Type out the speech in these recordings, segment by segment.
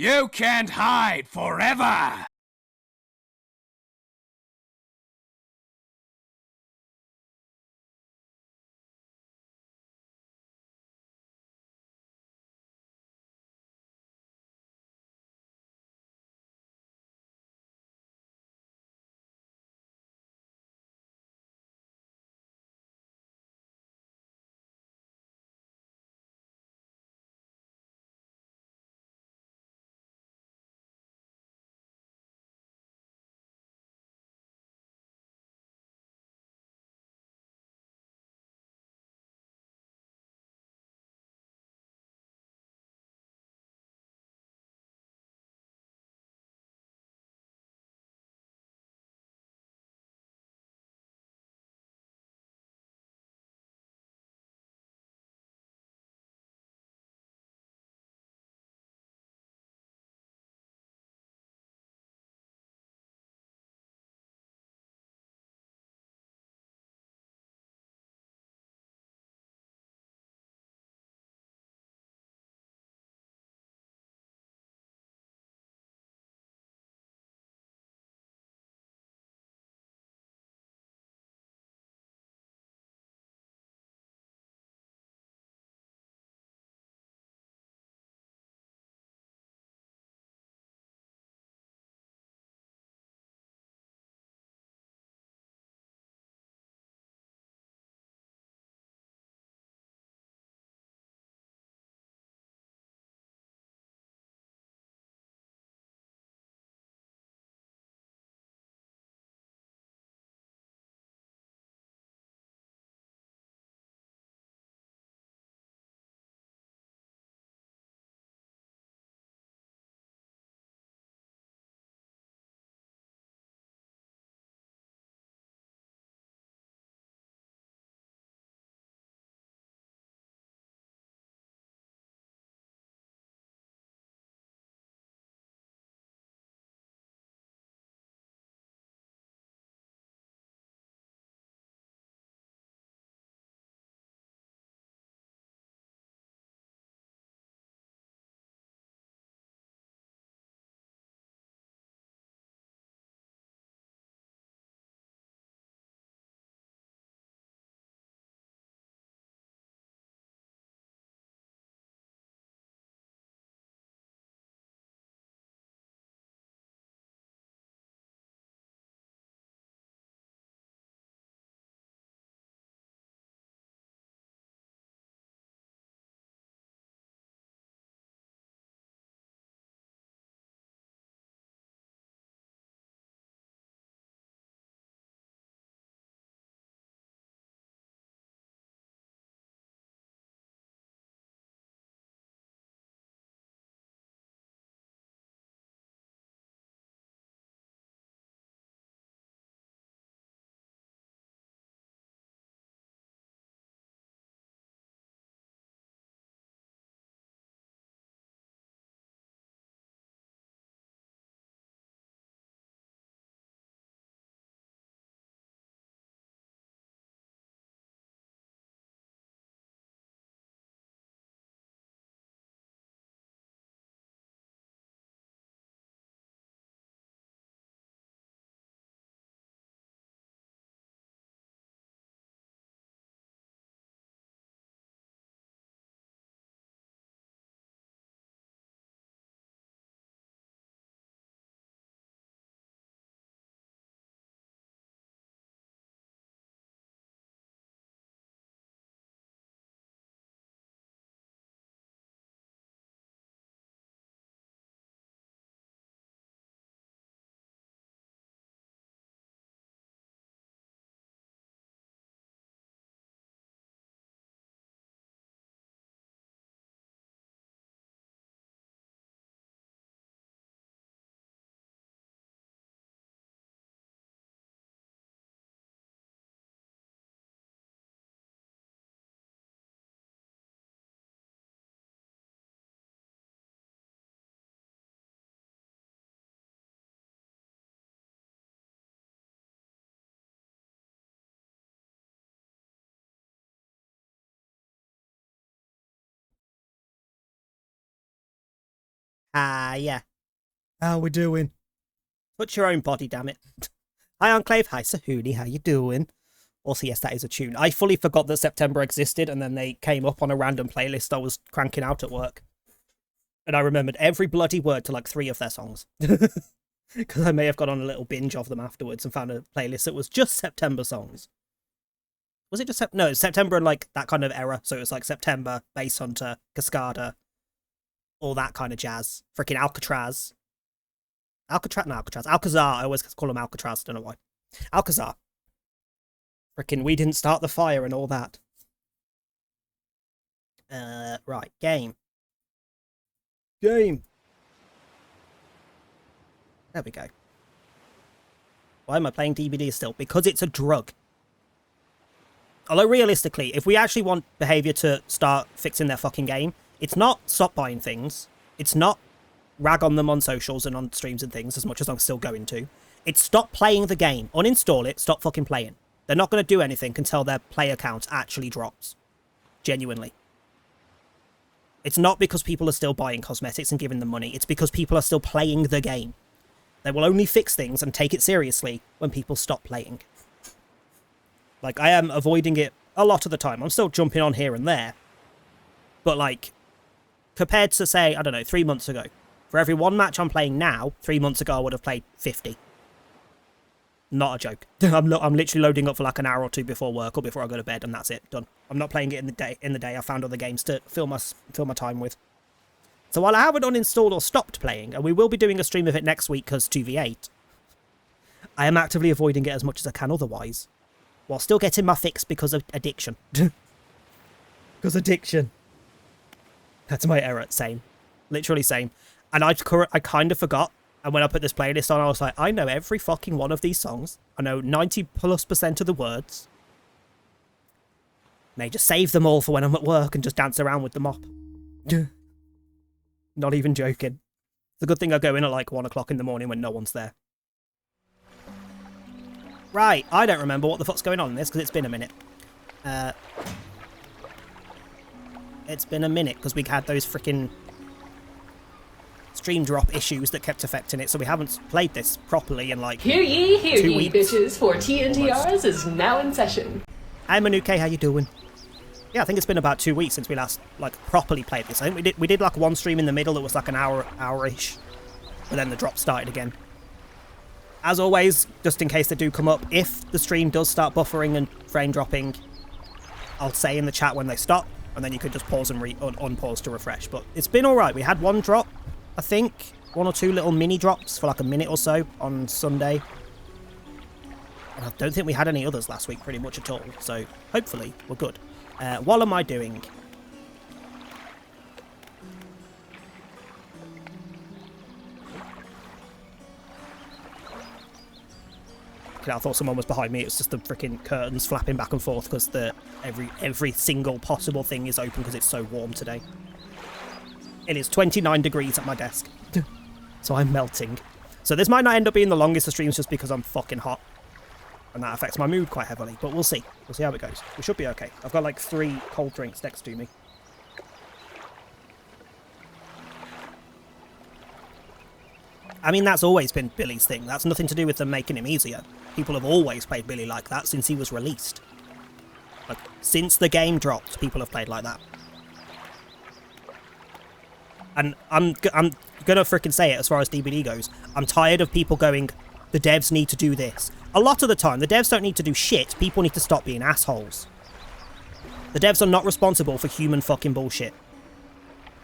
You can't hide forever! Yeah. How we doing? Touch your own body, damn it. Hi, Enclave. Hi, Sahuni. How you doing? Also, yes, that is a tune. I fully forgot that September existed, and then they came up on a random playlist I was cranking out at work. And I remembered every bloody word to like 3 of their songs. Because I may have gone on a little binge of them afterwards and found a playlist that was just September songs. Was it just no, September and like that kind of era. So it was like September, Bass Hunter, Cascada, all that kind of jazz. Freaking Alcatraz. Alcazar. I always call him Alcatraz. Don't know why. Alcazar. Freaking We Didn't Start the Fire and all that. Right. Game. There we go. Why am I playing DVD still? Because it's a drug. Although realistically, if we actually want behaviour to start fixing their fucking game, it's not stop buying things. It's not rag on them on socials and on streams and things, as much as I'm still going to. It's stop playing the game. Uninstall it, stop fucking playing. They're not going to do anything until their player count actually drops. Genuinely. It's not because people are still buying cosmetics and giving them money. It's because people are still playing the game. They will only fix things and take it seriously when people stop playing. Like, I am avoiding it a lot of the time. I'm still jumping on here and there. But, like, compared to, say, I don't know, 3 months ago. For every 1 match I'm playing now, 3 months ago I would have played 50. Not a joke. I'm literally loading up for like an hour or 2 before work or before I go to bed, and that's it. Done. I'm not playing it in the day. I found other games to fill my time with. So while I haven't uninstalled or stopped playing, and we will be doing a stream of it next week because 2v8, I am actively avoiding it as much as I can otherwise, while still getting my fix because of addiction. Because addiction. That's my error. Same. Literally same. And I kind of forgot. And when I put this playlist on, I was like, I know every fucking one of these songs. I know 90+% of the words. May just save them all for when I'm at work and just dance around with the mop. Not even joking. It's a good thing I go in at like 1 o'clock in the morning when no one's there. Right, I don't remember what the fuck's going on in this because it's been a minute. It's been a minute because we had those freaking stream drop issues that kept affecting it, so we haven't played this properly in like Hear ye, 2 weeks. bitches, for TNTRs is now in session. Hi Manuke, how you doing? Yeah, I think it's been about 2 weeks since we last like properly played this. I think we did like one stream in the middle that was like an hour-ish, but then the drop started again. As always, just in case they do come up, if the stream does start buffering and frame dropping, I'll say in the chat when they stop, and then you could just pause and unpause to refresh. But it's been alright. We had one drop, I think, 1 or 2 little mini drops for like a minute or so on Sunday. And I don't think we had any others last week pretty much at all, so hopefully we're good. What am I doing? Okay, I thought someone was behind me. It's just the freaking curtains flapping back and forth because every single possible thing is open because it's so warm today. It is 29 degrees at my desk. So I'm melting. So this might not end up being the longest of streams just because I'm fucking hot. And that affects my mood quite heavily. But we'll see. We'll see how it goes. We should be okay. I've got like 3 cold drinks next to me. I mean, that's always been Billy's thing. That's nothing to do with them making him easier. People have always played Billy like that since he was released. Like, since the game dropped, people have played like that. And I'm gonna freaking say it as far as DBD goes. I'm tired of people going, the devs need to do this. A lot of the time, the devs don't need to do shit. People need to stop being assholes. The devs are not responsible for human fucking bullshit.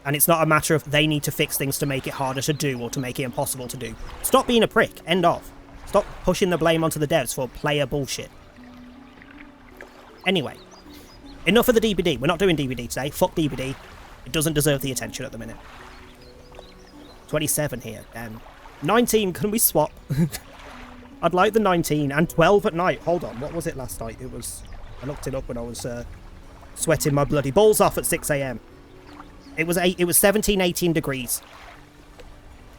And it's not a matter of they need to fix things to make it harder to do or to make it impossible to do. Stop being a prick. End of. Stop pushing the blame onto the devs for player bullshit. Anyway. Enough of the DBD. We're not doing DBD today. Fuck DBD. It doesn't deserve the attention at the minute. 27 here. 19. Can we swap? I'd like the 19 and 12 at night. Hold on. What was it last night? It was... I looked it up when I was sweating my bloody balls off at 6 AM. It was 17, 18 degrees.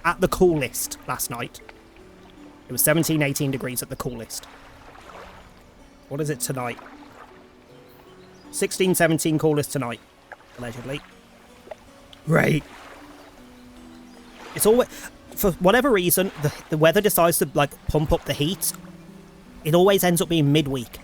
At the coolest last night. It was 17, 18 degrees at the coolest. What is it tonight? 16, 17 coolest tonight. Allegedly. Great. It's always, for whatever reason, the weather decides to like pump up the heat. It always ends up being midweek.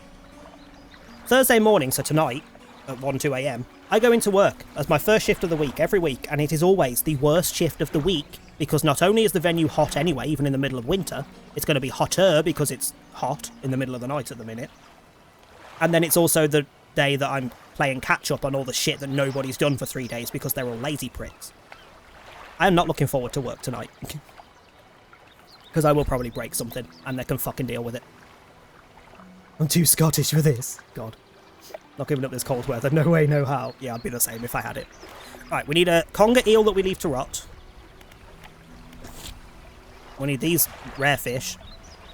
Thursday morning, so tonight, at 2 a.m, I go into work as my first shift of the week every week, and it is always the worst shift of the week because not only is the venue hot anyway, even in the middle of winter, it's going to be hotter because it's hot in the middle of the night at the minute. And then it's also the day that I'm playing catch up on all the shit that nobody's done for 3 days because they're all lazy pricks. I am not looking forward to work tonight. Because I will probably break something, and they can fucking deal with it. I'm too Scottish for this. God. Not giving up this cold weather. No way, no how. Yeah, I'd be the same if I had it. Right, we need a conger eel that we leave to rot. We need these rare fish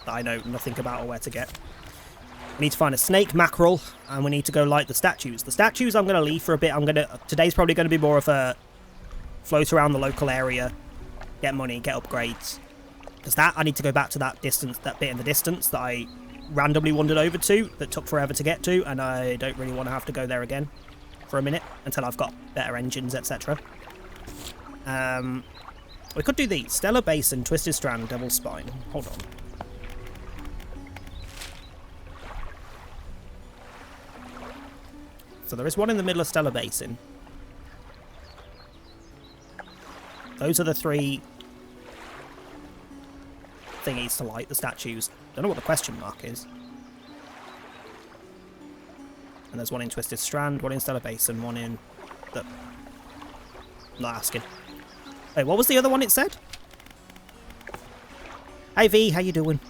that I know nothing about or where to get. We need to find a snake mackerel, and we need to go light the statues. The statues I'm going to leave for a bit. Today's probably going to be more of a float around the local area, get money, get upgrades. Because that, I need to go back to that bit in the distance that I randomly wandered over to, that took forever to get to, and I don't really want to have to go there again for a minute until I've got better engines, etc. We could do these. Stellar Basin, Twisted Strand, Devil's Spine. Hold on. So there is one in the middle of Stellar Basin. Those are the 3 thingies to light, the statues. Don't know what the question mark is. And there's one in Twisted Strand, one in Stellar Basin, one in the... I'm not asking. Wait, what was the other one it said? Hey V, how you doing?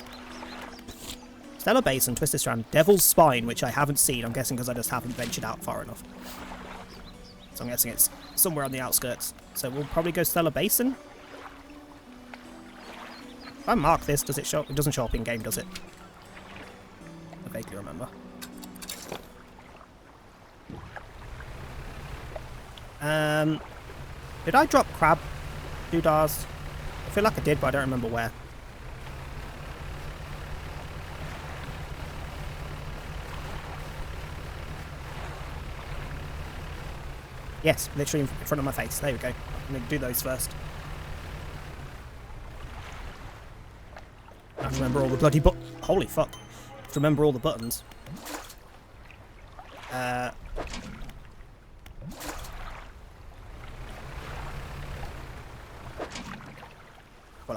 Stellar Basin, Twisted Strand, Devil's Spine, which I haven't seen, I'm guessing because I just haven't ventured out far enough. So I'm guessing it's somewhere on the outskirts. So we'll probably go Stellar Basin. If I mark this, does it show up? It doesn't show up in game, does it? I vaguely remember. Did I drop crab doodahs? I feel like I did, but I don't remember where. Yes, literally in front of my face. There we go. I'm going to do those first. I have to remember all the bloody holy fuck. I have to remember all the buttons. Well,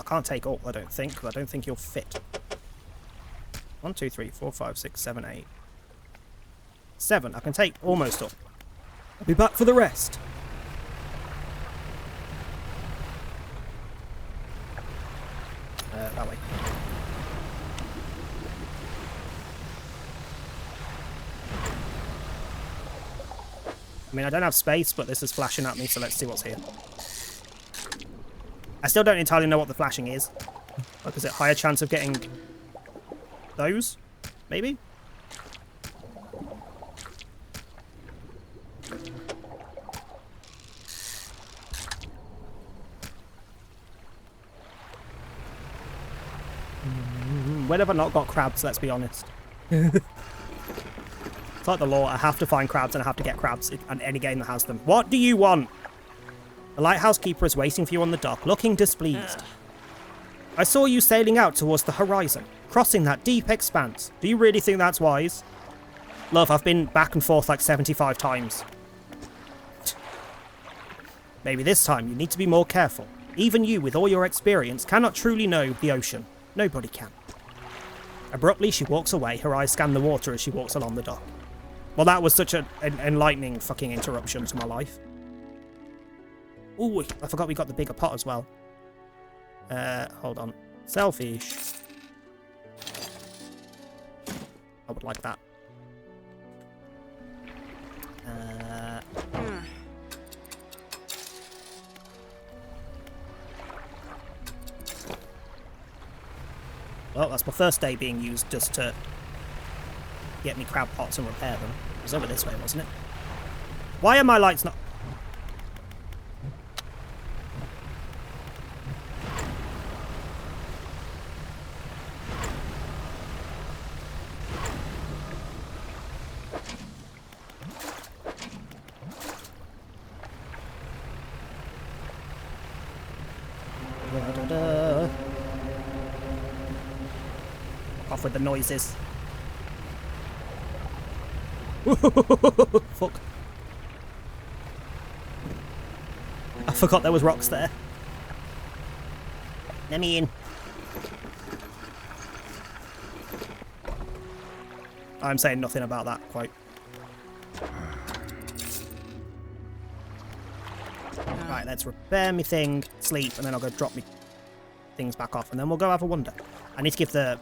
I can't take all, I don't think, because I don't think you'll fit. 1, 2, 3, 4, 5, 6, 7, 8. 7. I can take almost all. I'll be back for the rest. That way. I mean, I don't have space, but this is flashing at me, so let's see what's here. I still don't entirely know what the flashing is. Like, is it higher chance of getting those? Maybe? When have I not got crabs, let's be honest. It's like the law, I have to find crabs and I have to get crabs in any game that has them. What do you want? The lighthouse keeper is waiting for you on the dock, looking displeased. I saw you sailing out towards the horizon, crossing that deep expanse. Do you really think that's wise? Love, I've been back and forth like 75 times. Maybe this time you need to be more careful. Even you, with all your experience, cannot truly know the ocean. Nobody can. Abruptly, she walks away, her eyes scan the water as she walks along the dock. Well, that was such an enlightening fucking interruption to my life. Ooh, I forgot we got the bigger pot as well. Hold on. Selfish. I would like that. Well, that's my first day being used just to get me crab pots and repair them. It was over this way, wasn't it? Why are my lights not... Da-da-da. Off with the noises. Fuck. I forgot there was rocks there. Let me in. I'm saying nothing about that quote. Right, let's repair me thing, sleep, and then I'll go drop me things back off, and then we'll go have a wander. I need to give the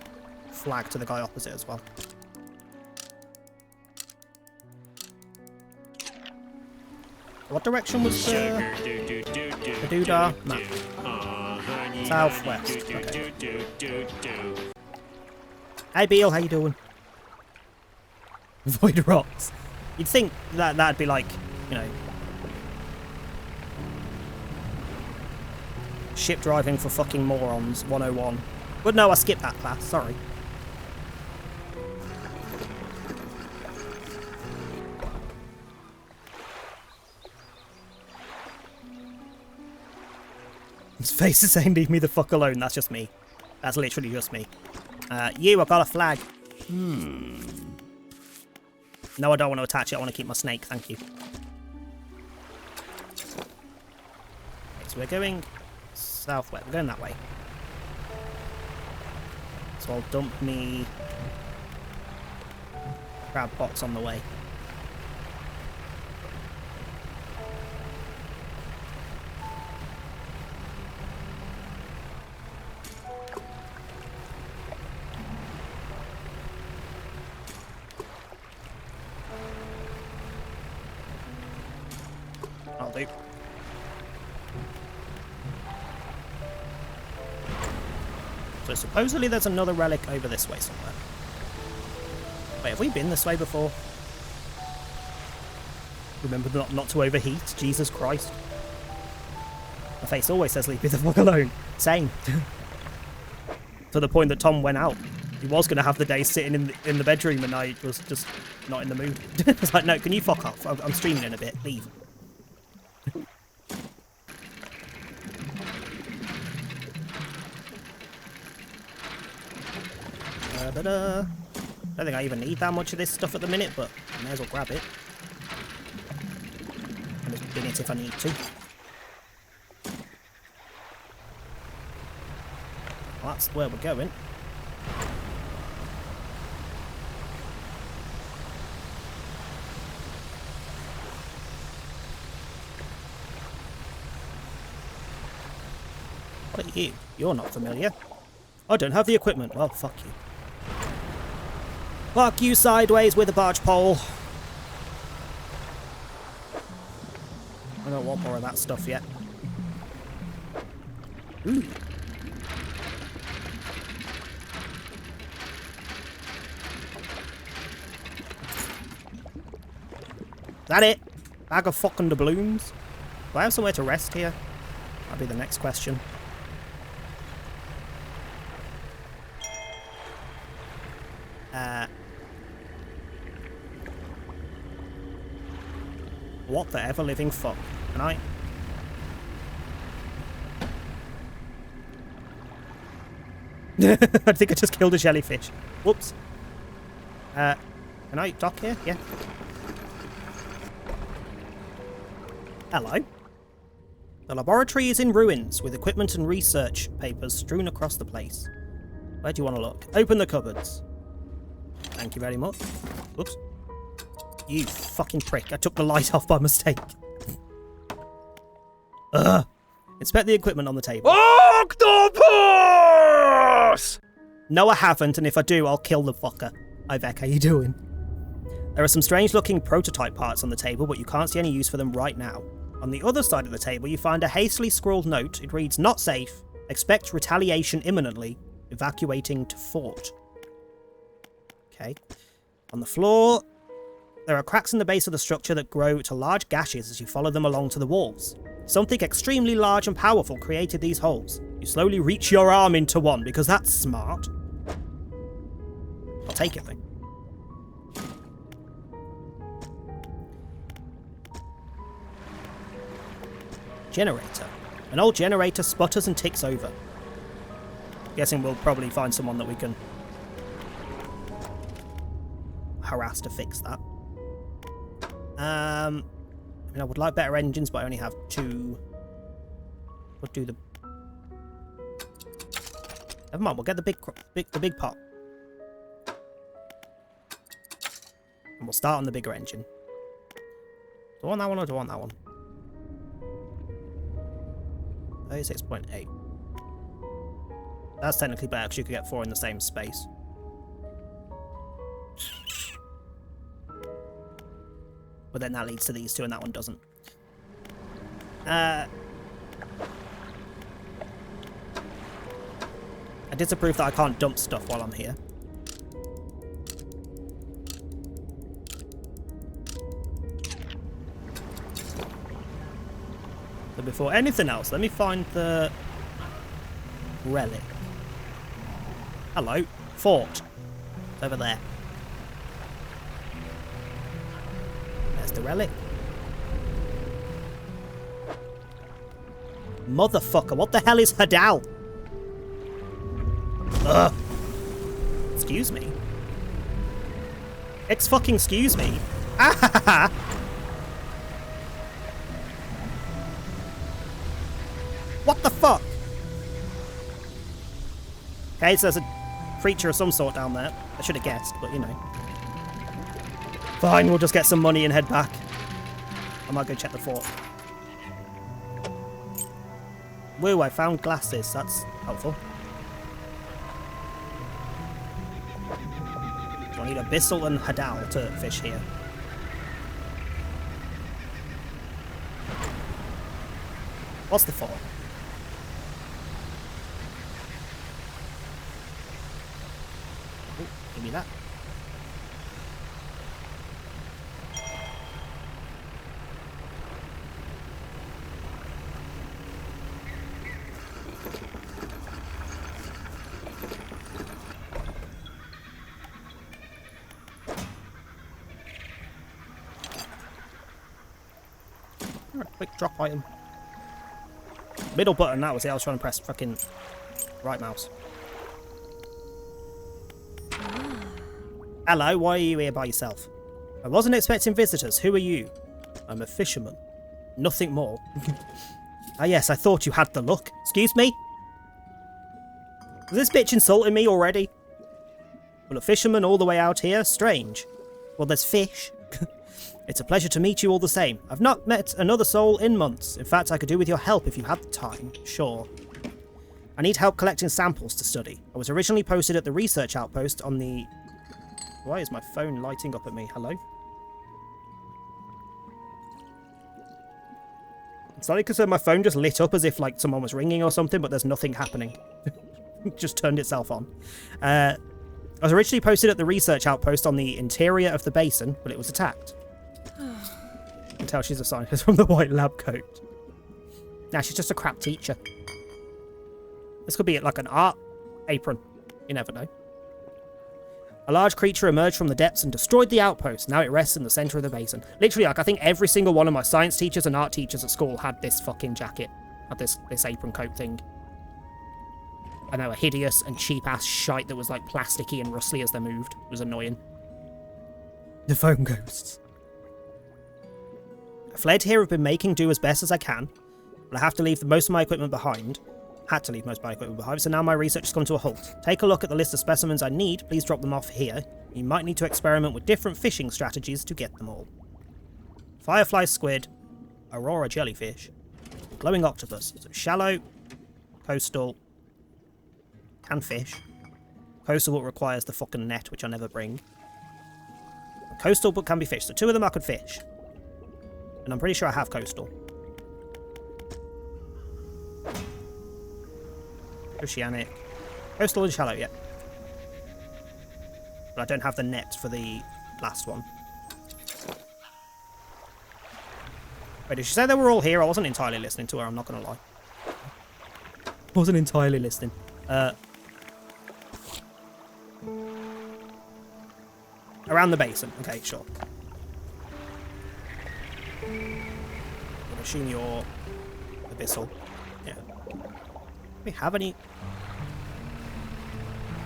flag to the guy opposite as well. What direction was the doodah map? Southwest. Okay. Hey Beal, how you doing? Avoid rocks. You'd think that that'd be like, you know, ship driving for fucking morons 101. But no, I skipped that class, sorry. His face is saying leave me the fuck alone. That's just me. That's literally just me. You, I've got a flag. No, I don't want to attach it. I want to keep my snake. Thank you. Okay, so we're going southwest. We're going that way. So I'll dump me crab box on the way. I'll do. So supposedly there's another relic over this way somewhere. Wait, have we been this way before? Remember not to overheat? Jesus Christ. My face always says leave me the fuck alone. Same. To the point that Tom went out. He was going to have the day sitting in the bedroom and I was just not in the mood. I was like, no, can you fuck off? I'm streaming in a bit. Leave. I don't think I even need that much of this stuff at the minute, but I may as well grab it. And just bin it if I need to. Well, that's where we're going. What are you? You're not familiar. I don't have the equipment. Well, fuck you. Fuck you sideways with a barge pole. I don't want more of that stuff yet. Ooh. Is that it? Bag of fucking doubloons? Do I have somewhere to rest here? That'll be the next question. What the ever living fuck? Can I? I think I just killed a jellyfish. Whoops. Can I dock here? Yeah. Hello. The laboratory is in ruins, with equipment and research papers strewn across the place. Where do you want to look? Open the cupboards. Thank you very much. Whoops. You fucking prick. I took the light off by mistake. Ugh. Inspect the equipment on the table. Octopus! No, I haven't, and if I do, I'll kill the fucker. Hi, Vec, how you doing? There are some strange-looking prototype parts on the table, but you can't see any use for them right now. On the other side of the table, you find a hastily scrawled note. It reads, "Not safe. Expect retaliation imminently. Evacuating to fort." Okay. On the floor, there are cracks in the base of the structure that grow to large gashes as you follow them along to the walls. Something extremely large and powerful created these holes. You slowly reach your arm into one, because that's smart. I'll take it then. Generator. An old generator sputters and ticks over. Guessing we'll probably find someone that we can harass to fix that. I mean, I would like better engines, but I only have 2. We'll do the... Never mind, we'll get the big pot. And we'll start on the bigger engine. Do I want that one or do I want that one? 36.8. That's technically better because you could get 4 in the same space. But then that leads to these 2 and that one doesn't. I disapprove that I can't dump stuff while I'm here. But before anything else, let me find the relic. Hello, fort. It's over there. There's the relic. Motherfucker, what the hell is Hadal? Ugh. Excuse me. Excuse me. Ah! What the fuck? Okay, so there's a creature of some sort down there. I should have guessed, but you know. Fine, we'll just get some money and head back. I might go check the fort. Woo, I found glasses. That's helpful. So I need a Bissell and Hadal to fish here. What's the fort? Ooh, give me that. Quick drop item. Middle button, that was it. I was trying to press fucking right mouse. Hello, why are you here by yourself? I wasn't expecting visitors. Who are you? I'm a fisherman. Nothing more. Ah yes, I thought you had the look. Excuse me? Is this bitch insulting me already? Well, a fisherman all the way out here? Strange. Well, there's fish. It's a pleasure to meet you all the same. I've not met another soul in months. In fact, I could do with your help if you had the time. Sure. I need help collecting samples to study. I was originally posted at the research outpost on the... Why is my phone lighting up at me? Hello? It's not because my phone just lit up as if like someone was ringing or something, but there's nothing happening. It just turned itself on. I was originally posted at the research outpost on the interior of the basin, but it was attacked. I can tell she's a scientist from the white lab coat. Nah, she's just a crap teacher. This could be like an art apron. You never know. A large creature emerged from the depths and destroyed the outpost. Now it rests in the center of the basin. Literally, like, I think every single one of my science teachers and art teachers at school had this fucking jacket. Had this apron coat thing. I know, a hideous and cheap-ass shite that was, like, plasticky and rustly as they moved. It was annoying. The phone ghosts. I fled here, have been making do as best as I can, but I have to leave most of my equipment behind. Had to leave most of my equipment behind, so now my research has come to a halt. Take a look at the list of specimens I need, please drop them off here. You might need to experiment with different fishing strategies to get them all. Firefly squid, aurora jellyfish, glowing octopus, so shallow, coastal, can fish. Coastal requires the fucking net, which I never bring. Coastal but can be fished, so 2 of them I could fish. And I'm pretty sure I have coastal. Oceanic. Coastal and shallow, yeah. But I don't have the net for the last one. Wait, did she say they were all here? I wasn't entirely listening to her, I'm not going to lie. Wasn't entirely listening. Around the basin. Okay, sure. I assume you're abyssal. Yeah. we have any?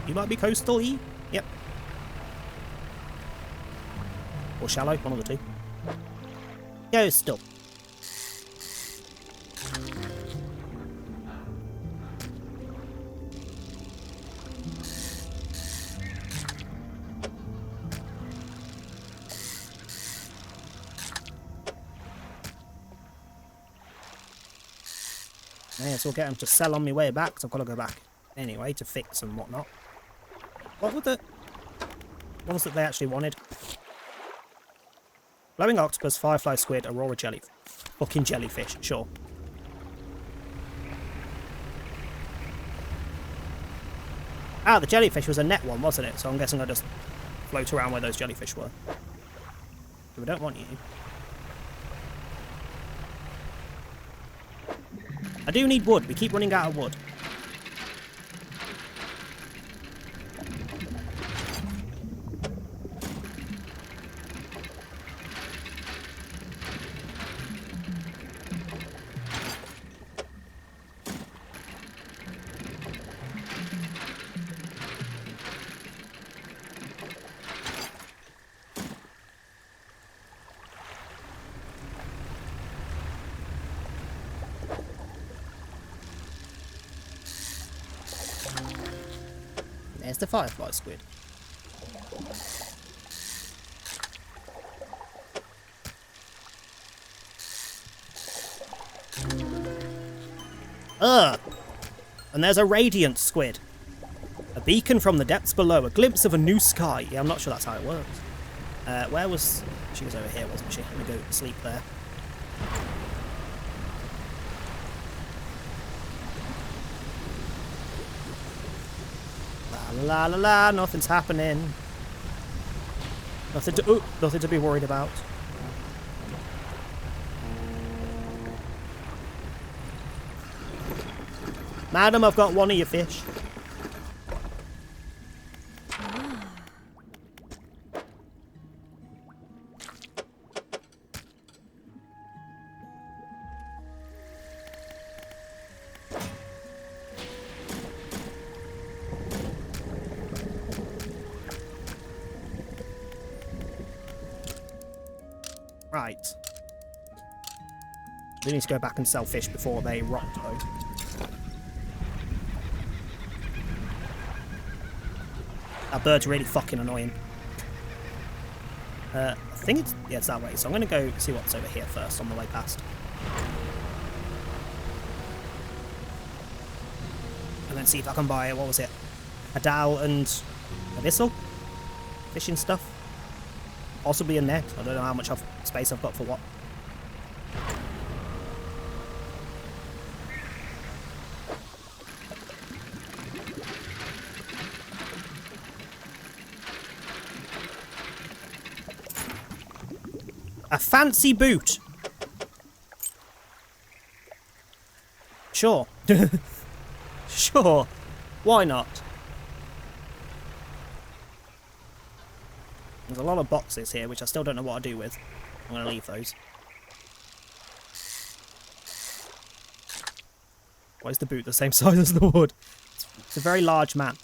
You might be coastal-y. Yep. Or shallow, one of the two. Coastal. Yeah, so I'll get them to sell on my way back, so I've got to go back anyway to fix and whatnot. What were the ones that they actually wanted? Glowing octopus, firefly squid, aurora jelly. Fucking jellyfish, sure. Ah, the jellyfish was a net one, wasn't it? So I'm guessing I just float around where those jellyfish were. So we don't want you. I do need wood. We keep running out of wood. There's the firefly squid. Ugh! And there's a radiant squid. A beacon from the depths below. A glimpse of a new sky. Yeah, I'm not sure that's how it works. Where was... She was over here, wasn't she? Let me go sleep there. La la la, nothing's happening. Nothing to be worried about. Madam, I've got one of your fish. Right. We need to go back and sell fish before they rot, though. That bird's really fucking annoying. I think it's... Yeah, it's that way. So I'm going to go see what's over here first on the way past. And then see if I can buy, what was it? A dowel and a whistle? Fishing stuff? Possibly a net. I don't know how much space I've got for what. A fancy boot. Sure. Sure. Why not? There's a lot of boxes here, which I still don't know what to do with. I'm going to leave those. Why is the boot the same size as the wood? It's a very large man.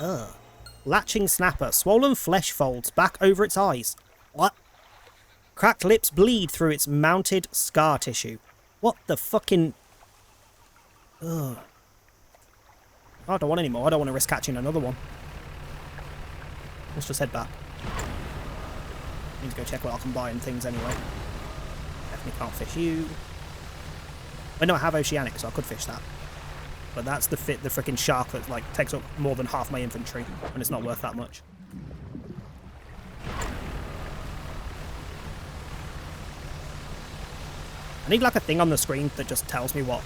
Ugh. Latching snapper. Swollen flesh folds back over its eyes. What? Cracked lips bleed through its mounted scar tissue. What the fucking... Ugh. I don't want any more. I don't want to risk catching another one. Let's just head back. Need to go check what I can buy and things anyway. Definitely can't fish you. I know I have oceanic, so I could fish that. But that's the frickin' shark that like takes up more than half my inventory, and it's not worth that much. I need like a thing on the screen that just tells me what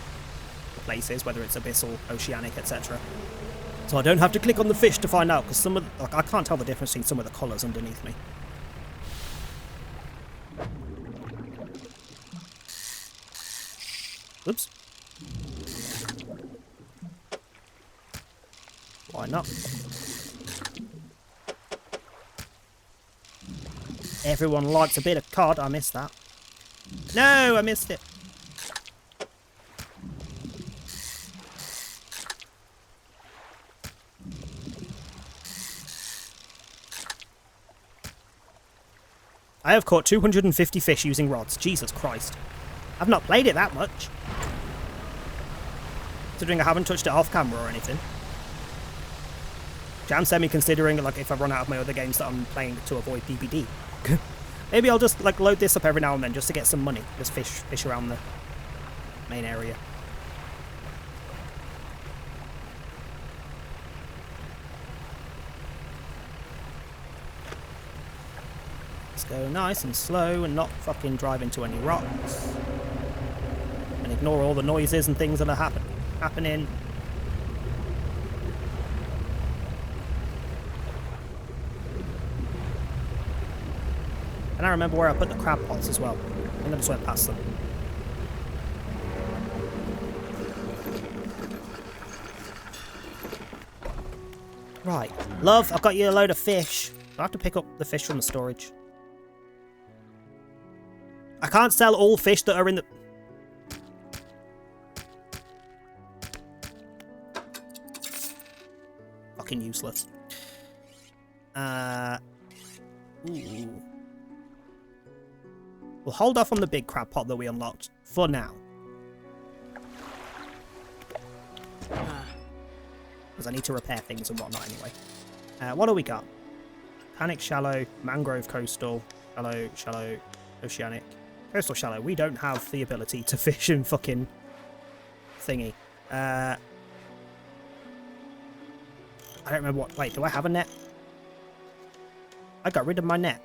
the place is, whether it's abyssal, oceanic, etc. So I don't have to click on the fish to find out, because some of like I can't tell the difference between some of the colours underneath me. Oops. Why not? Everyone likes a bit of cod. I missed that. No, I missed it. I have caught 250 fish using rods. Jesus Christ. I've not played it that much. Considering I haven't touched it off camera or anything. I'm semi-considering, like, if I run out of my other games that I'm playing to avoid DBD. Maybe I'll just, like, load this up every now and then just to get some money. Just fish around the main area. Let's go nice and slow and not fucking drive into any rocks. And ignore all the noises and things that are happening. And I remember where I put the crab pots as well. I think I just went past them. Right. Love, I've got you a load of fish. I have to pick up the fish from the storage. I can't sell all fish that are in the... Fucking useless. Ooh. We'll hold off on the big crab pot that we unlocked for now. Because I need to repair things and whatnot anyway. What do we got? Panic shallow, mangrove coastal, shallow, oceanic. Coastal shallow. We don't have the ability to fish in fucking thingy. I don't remember what... Wait, do I have a net? I got rid of my net.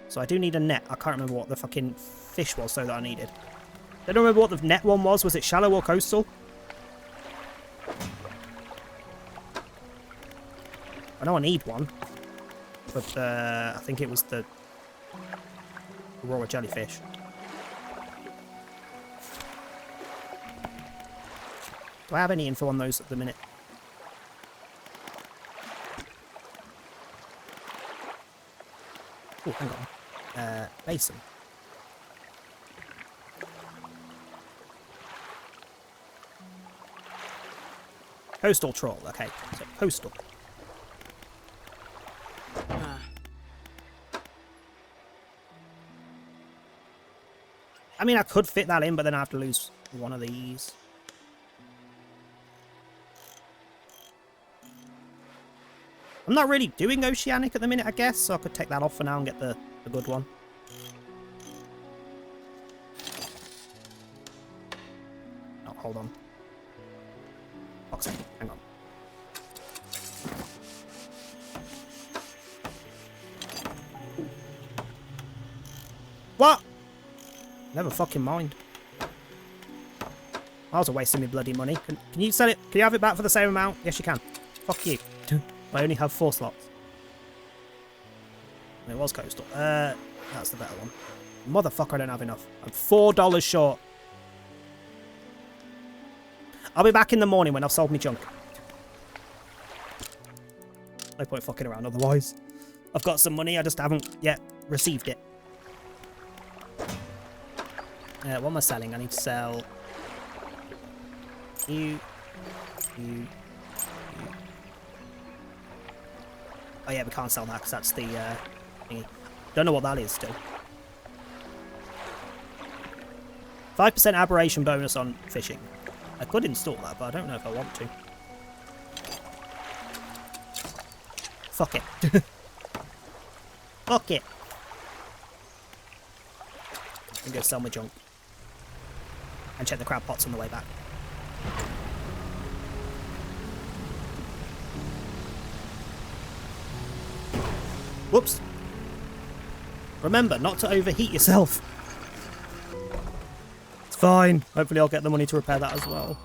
So I do need a net. I can't remember what the fucking fish was so that I needed. I don't remember what the net one was. Was it shallow or coastal? I know I need one. But I think it was the raw jellyfish. Do I have any info on those at the minute? Oh, hang on. Basin. Coastal trawl. Okay, so coastal. I mean, I could fit that in, but then I have to lose one of these. I'm not really doing oceanic at the minute, I guess, so I could take that off for now and get the good one. Oh, hold on. Boxing, hang on. What? Never fucking mind. I was wasting my bloody money. Can you sell it? Can you have it back for the same amount? Yes, you can. Fuck you. I only have 4 slots. It was coastal. That's the better one. Motherfucker, I don't have enough. I'm $4 short. I'll be back in the morning when I've sold me junk. No point fucking around otherwise. I've got some money, I just haven't yet received it. What am I selling? I need to sell... You. Oh yeah, we can't sell that because that's the thingy. Don't know what that is still. 5% aberration bonus on fishing. I could install that, but I don't know if I want to. Fuck it. Fuck it. I can go sell my junk. And check the crab pots on the way back. Whoops. Remember not to overheat yourself. It's fine. Hopefully I'll get the money to repair that as well.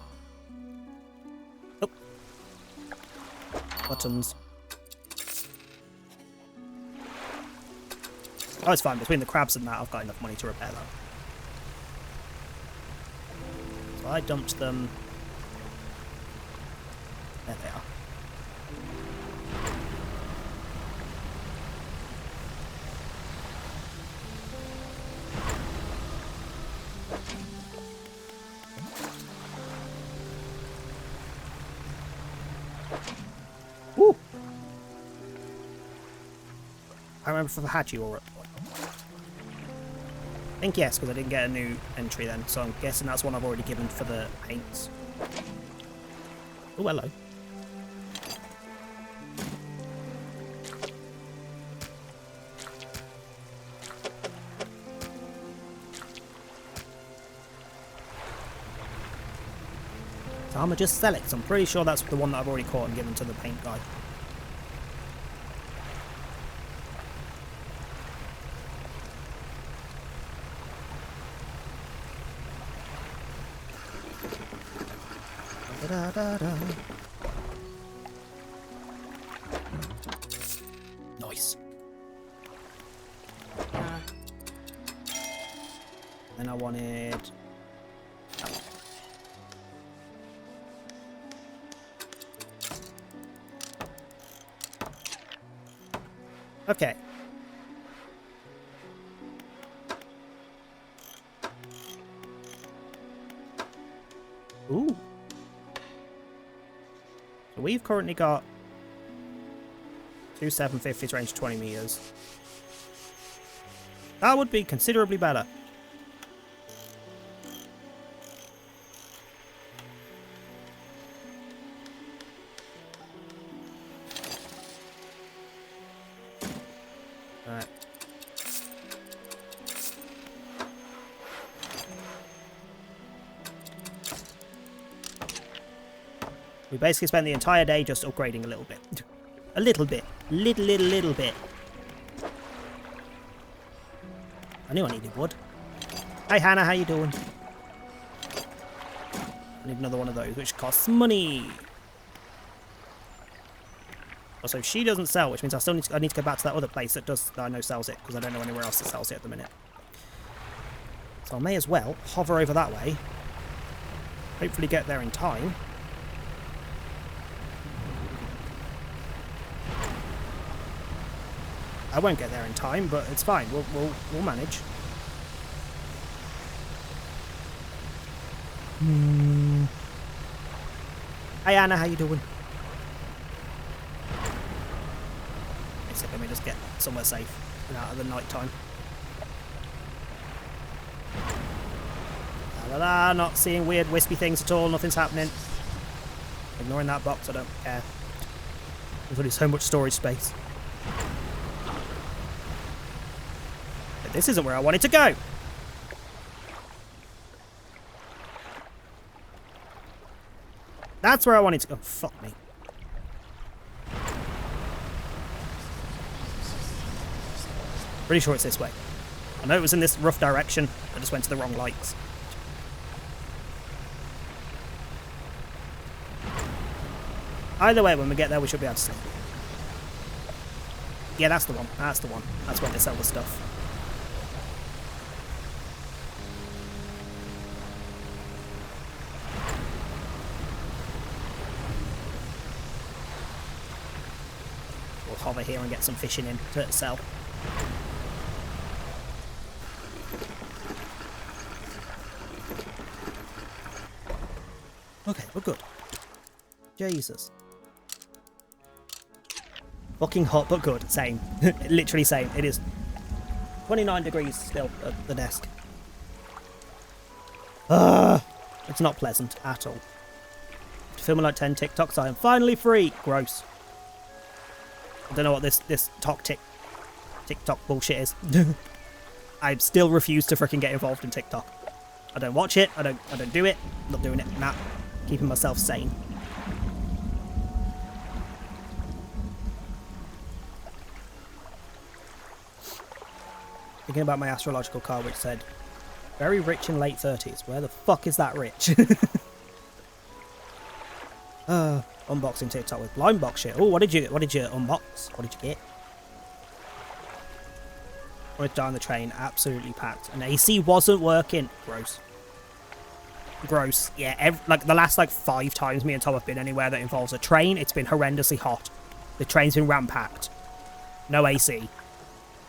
Oh. Buttons. Oh, it's fine. Between the crabs and that, I've got enough money to repair that. So I dumped them. There they are. I remember if I had you or... I think yes, because I didn't get a new entry then, so I'm guessing that's one I've already given for the paints. Oh, hello. So I'ma just sell it, 'cause I'm pretty sure that's the one that I've already caught and given to the paint guy. Da, da, da. Nice. Then I wanted... that one. Okay. Ooh. So we've currently got 2 750s range 20 meters. That would be considerably better. Alright. We basically spent the entire day just upgrading a little bit. A little bit. Little bit. I knew I needed wood. Hi Hannah, how you doing? I need another one of those, which costs money. Also, she doesn't sell, which means I need to go back to that other place that I know sells it, because I don't know anywhere else that sells it at the minute. So I may as well hover over that way. Hopefully get there in time. I won't get there in time, but it's fine. We'll manage. Hi Anna, how you doing? Let me just get somewhere safe and out of the night time. La la la, not seeing weird wispy things at all. Nothing's happening. Ignoring that box, I don't care. There's only so much storage space. This isn't where I wanted to go. That's where I wanted to go. Oh, fuck me. Pretty sure it's this way. I know it was in this rough direction. I just went to the wrong lights. Either way, when we get there, we should be able to see. Yeah, that's the one. That's the one. That's where they sell the stuff. We'll hover here and get some fishing in to sell. Okay, we're good. Jesus. Fucking hot, but good. Same. Literally same. It is 29 degrees still at the desk. It's not pleasant at all. Filming like 10 TikToks, I am finally free. Gross. I don't know what this TikTok bullshit is. I still refuse to freaking get involved in TikTok. I don't watch it. I don't do it. I'm not doing it. Nah. Keeping myself sane. Thinking about my astrological card, which said, very rich in late 30s. Where the fuck is that rich? Unboxing TikTok with blind box shit. Oh, what did you unbox? What did you get? Went down the train, absolutely packed. And AC wasn't working. Gross. Gross. Yeah, like the last 5 times me and Tom have been anywhere that involves a train, it's been horrendously hot. The train's been ram-packed. No AC.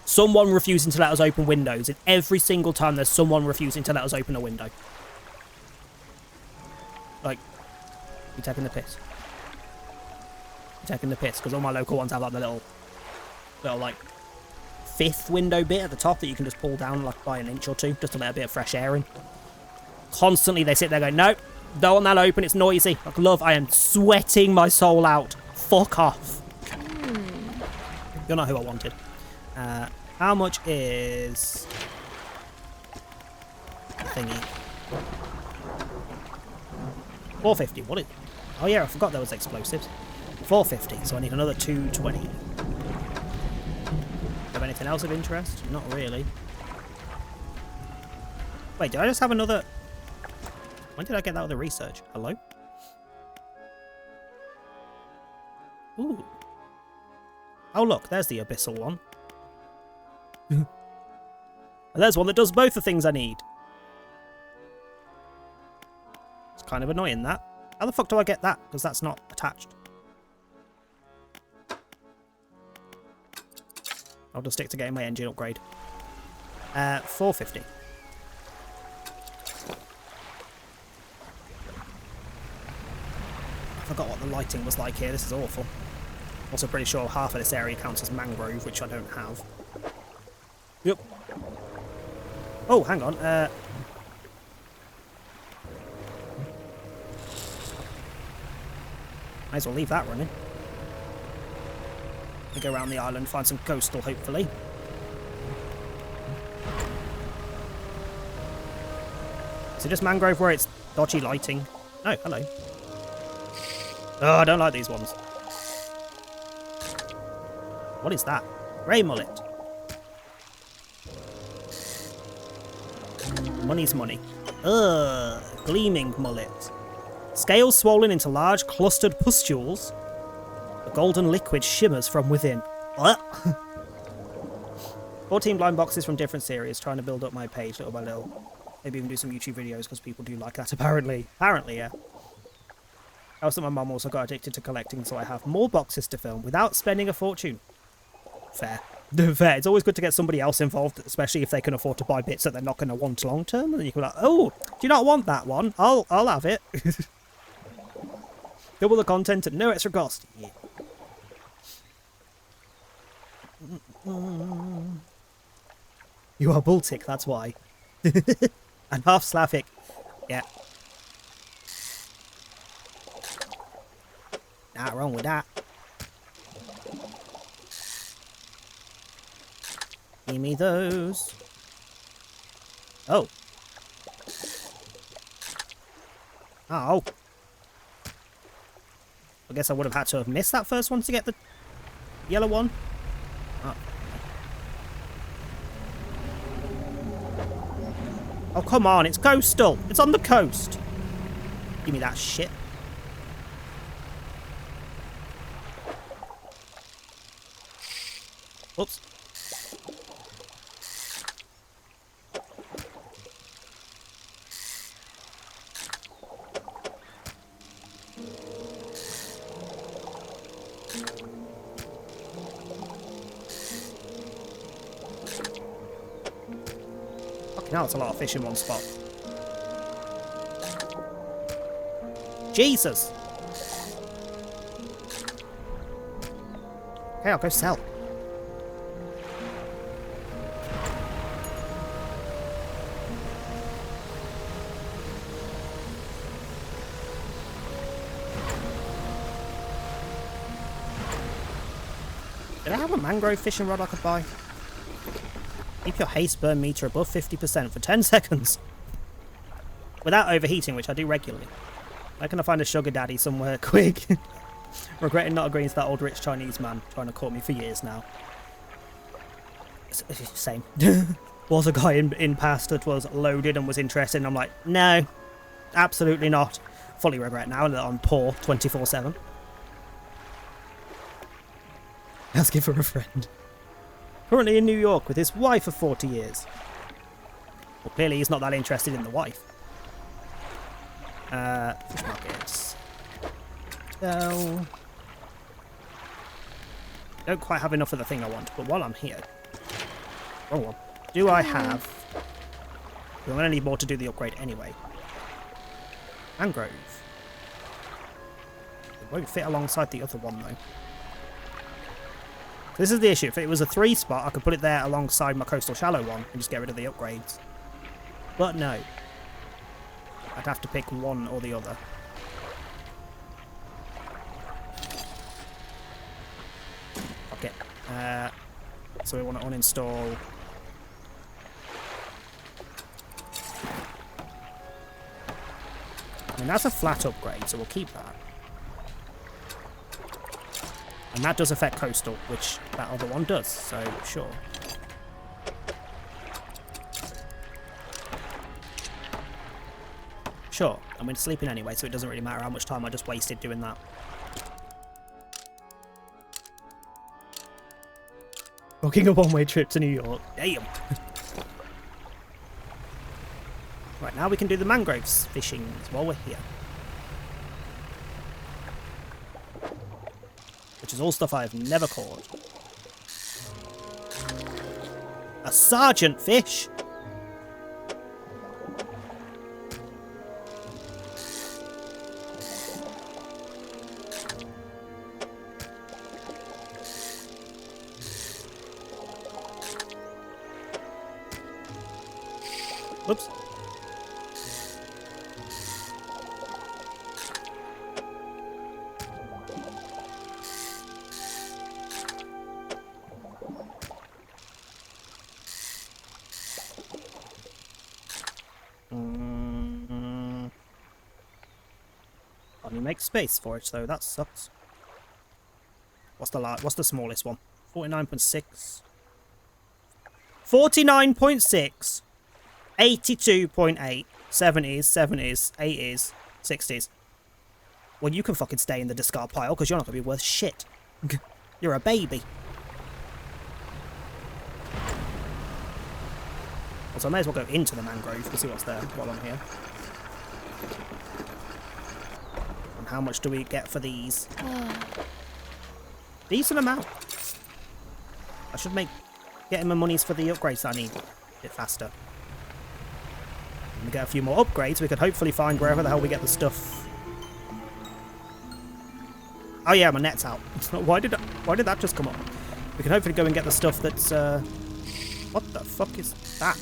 Someone refusing to let us open windows, and every single time there's someone refusing to let us open a window. Like, you taking the piss? You taking the piss? Because all my local ones have like the little fifth window bit at the top that you can just pull down like by an inch or two, just to let a bit of fresh air in. Constantly they sit there going, nope, don't want that open, it's noisy. Like, love, I am sweating my soul out. Fuck off. You're not who I wanted. How much is... thingy? 450, what is... oh yeah, I forgot there was explosives. 450, so I need another 220. Have anything else of interest? Not really. Wait, did I just have another... when did I get that other research? Hello? Ooh. Oh look, there's the abyssal one. And there's one that does both the things I need. It's kind of annoying, that. How the fuck do I get that? Because that's not attached. I'll just stick to getting my engine upgrade. 450. I forgot what the lighting was like here. This is awful. Also pretty sure half of this area counts as mangrove, which I don't have. Yep. Oh, hang on. Might as well leave that running. We go around the island, find some coastal, hopefully. Is it just mangrove where it's dodgy lighting? Oh, hello. Oh, I don't like these ones. What is that? Grey mullet. Money's money. Ugh, gleaming mullet. Scales swollen into large clustered pustules. The golden liquid shimmers from within. What? 14 blind boxes from different series, trying to build up my page little by little. Maybe even do some YouTube videos because people do like that apparently. Apparently, yeah. Also, my mum also got addicted to collecting, so I have more boxes to film without spending a fortune. Fair. Fair. It's always good to get somebody else involved, especially if they can afford to buy bits that they're not going to want long term. And then you can be like, oh, do you not want that one? I'll have it. Double the content at no extra cost. Yeah. You are Baltic, that's why. And half Slavic. Yeah. Not wrong with that. Give me those. Oh. Oh. I guess I would have had to have missed that first one to get the yellow one. Oh. Oh, come on. It's coastal. It's on the coast. Give me that shit. Oops. Now it's a lot of fish in one spot. Jesus! Okay, I'll go sell. Did I have a mangrove fishing rod I could buy? Keep your haste burn meter above 50% for 10 seconds. Without overheating, which I do regularly. Where can I find a sugar daddy somewhere quick? Regretting not agreeing to that old rich Chinese man trying to court me for years now. Same. Was a guy in past that was loaded and was interested, and I'm like, no, absolutely not. Fully regret now that I'm poor 24/7. Asking for a friend. Currently in New York with his wife of 40 years. Well, clearly he's not that interested in the wife. Fish markets. So... don't quite have enough of the thing I want, but while I'm here... wrong one. Do I have... I'm going to need more to do the upgrade anyway. Mangrove. It won't fit alongside the other one, though. This is the issue. If it was a 3 spot, I could put it there alongside my coastal shallow one and just get rid of the upgrades. But no. I'd have to pick one or the other. Okay. So we want to uninstall. I mean, that's a flat upgrade, so we'll keep that. And that does affect coastal, which that other one does, so sure. Sure, I mean, sleeping anyway, so it doesn't really matter how much time I just wasted doing that. Booking a one-way trip to New York. Damn! Right, now we can do the mangroves fishing while we're here. Which is all stuff I have never caught. A sergeant fish! Whoops. Can't make space for it, though. That sucks. What's the smallest one? 49.6. 49.6. 82.8. 70s, 70s, 80s, 60s. Well, you can fucking stay in the discard pile because you're not going to be worth shit. You're a baby. So I may as well go into the mangrove to see what's there while I'm here. And how much do we get for these? Decent amount. I should make getting my monies for the upgrades I need a bit faster. When we get a few more upgrades, we could hopefully find wherever the hell we get the stuff. Oh yeah, my net's out. Why did that just come up? We can hopefully go and get the stuff that's what the fuck is that?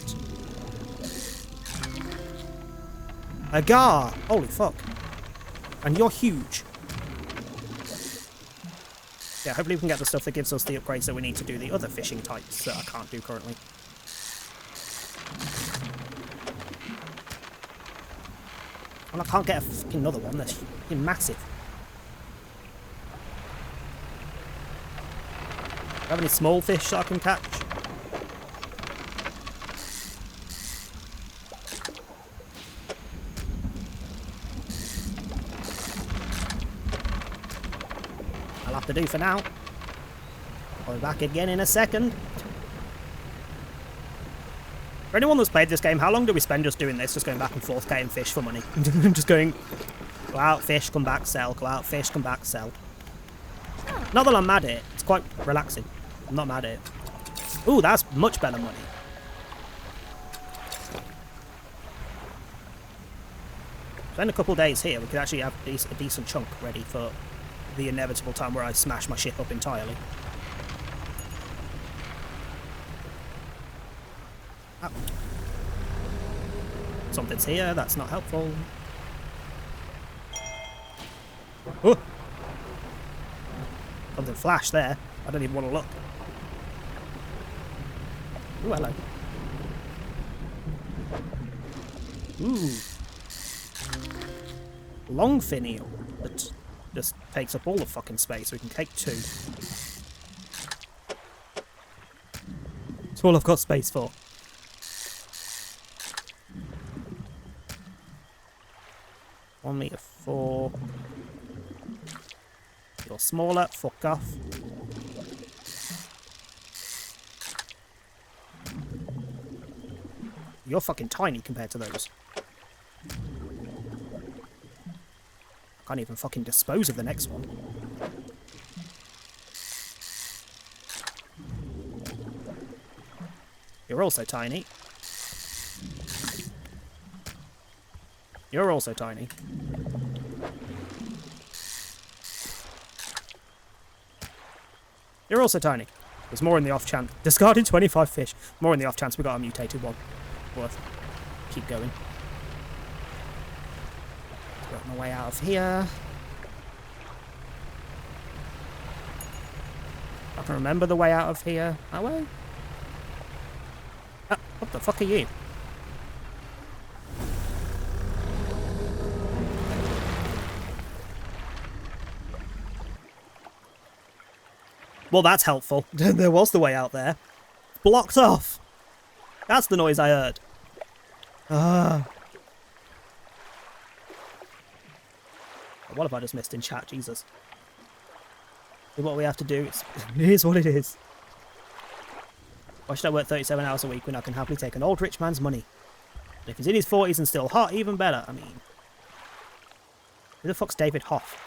A gar! Holy fuck. And you're huge. Yeah, hopefully we can get the stuff that gives us the upgrades that we need to do the other fishing types that I can't do currently. And I can't get a fucking another one, that's fucking massive. Do you have any small fish that I can catch? I'll have to do for now. I'll be back again in a second. For anyone that's played this game, how long do we spend just doing this? Just going back and forth, getting fish for money. Just going, go out, fish, come back, sell. Go out, fish, come back, sell. Not that I'm mad at it. It's quite relaxing. I'm not mad at it. Ooh, that's much better money. Spend a couple days here, we could actually have a decent chunk ready for the inevitable time where I smash my ship up entirely. Oh. Something's here, that's not helpful. Oh. Something flashed there. I don't even want to look. Ooh, hello. Ooh. Long fin eel that just takes up all the fucking space. We can take 2. That's all I've got space for. Only a 4. You're smaller, fuck off. You're fucking tiny compared to those. I can't even fucking dispose of the next one. You're also tiny. You're also tiny. You're also tiny. There's more in the off chance. Discarded 25 fish. More in the off chance we got a mutated one. Worth. Keep going. Work my way out of here. I can remember the way out of here. That way? What the fuck are you? Well, that's helpful. There was the way out there. Blocked off. That's the noise I heard. What have I just missed in chat? Jesus. What we have to do, it is what it is. Why should I work 37 hours a week when I can happily take an old rich man's money? And if he's in his 40s and still hot, even better. I mean, who the fuck's David Hoff?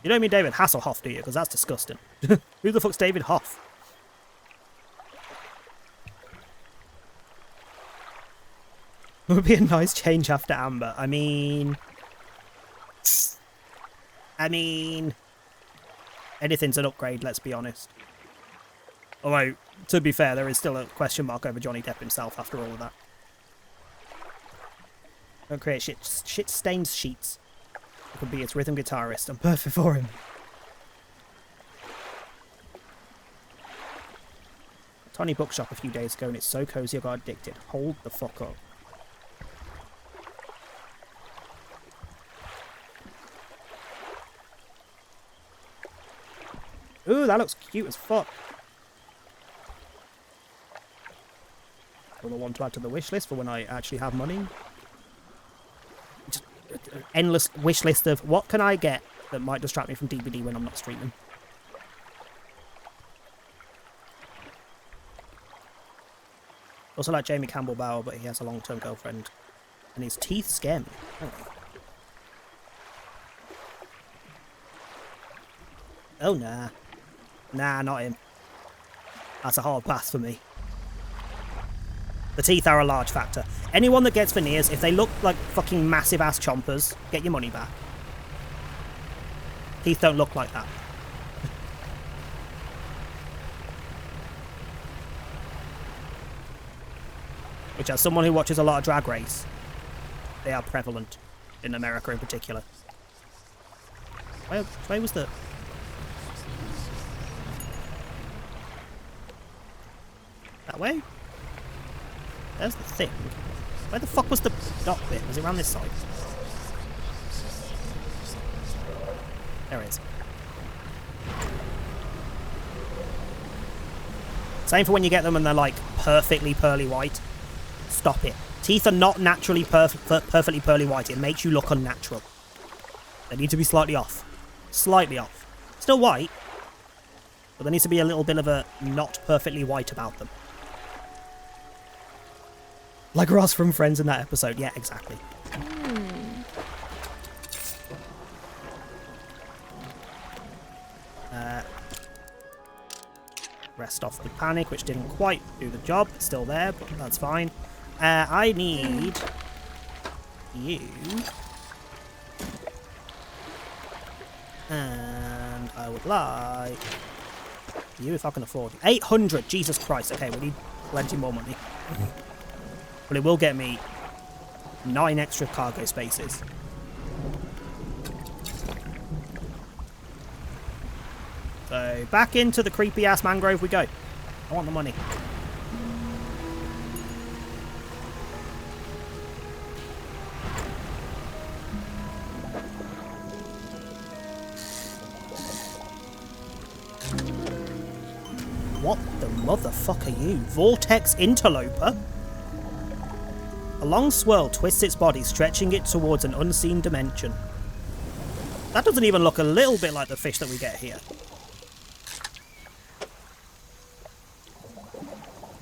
You don't mean David Hasselhoff, do you? Because that's disgusting. Who the fuck's David Hoff? It would be a nice change after Amber. I mean, anything's an upgrade, let's be honest. Although, to be fair, there is still a question mark over Johnny Depp himself after all of that. Don't create shit-stained sheets. I could be its rhythm guitarist. I'm perfect for him. Tiny bookshop a few days ago and it's so cozy I got addicted. Hold the fuck up. Ooh, that looks cute as fuck. Will I want to add to the wish list for when I actually have money? Just an endless wish list of what can I get that might distract me from DBD when I'm not streaming. Also like Jamie Campbell Bower, but he has a long-term girlfriend. And his teeth scare me. Oh, nah. Nah, not him. That's a hard pass for me. The teeth are a large factor. Anyone that gets veneers, if they look like fucking massive ass chompers, get your money back. Teeth don't look like that. Which, as someone who watches a lot of Drag Race, they are prevalent. In America in particular. Where was the... That way? There's the thing. Where the fuck was the dot bit? Was it around this side? There it is. Same for when you get them and they're like perfectly pearly white. Stop it. Teeth are not naturally perfectly pearly white. It makes you look unnatural. They need to be slightly off. Slightly off. Still white, but there needs to be a little bit of a not perfectly white about them. Like Ross from Friends in that episode. Yeah, exactly. Rest off the panic, which didn't quite do the job. It's still there, but that's fine. I need you. And I would like you if I can afford it. 800! Jesus Christ. Okay, we need plenty more money. But it will get me 9 extra cargo spaces. So, back into the creepy-ass mangrove we go. I want the money. What the motherfucker are you? Vortex interloper? A long swirl twists its body, stretching it towards an unseen dimension. That doesn't even look a little bit like the fish that we get here.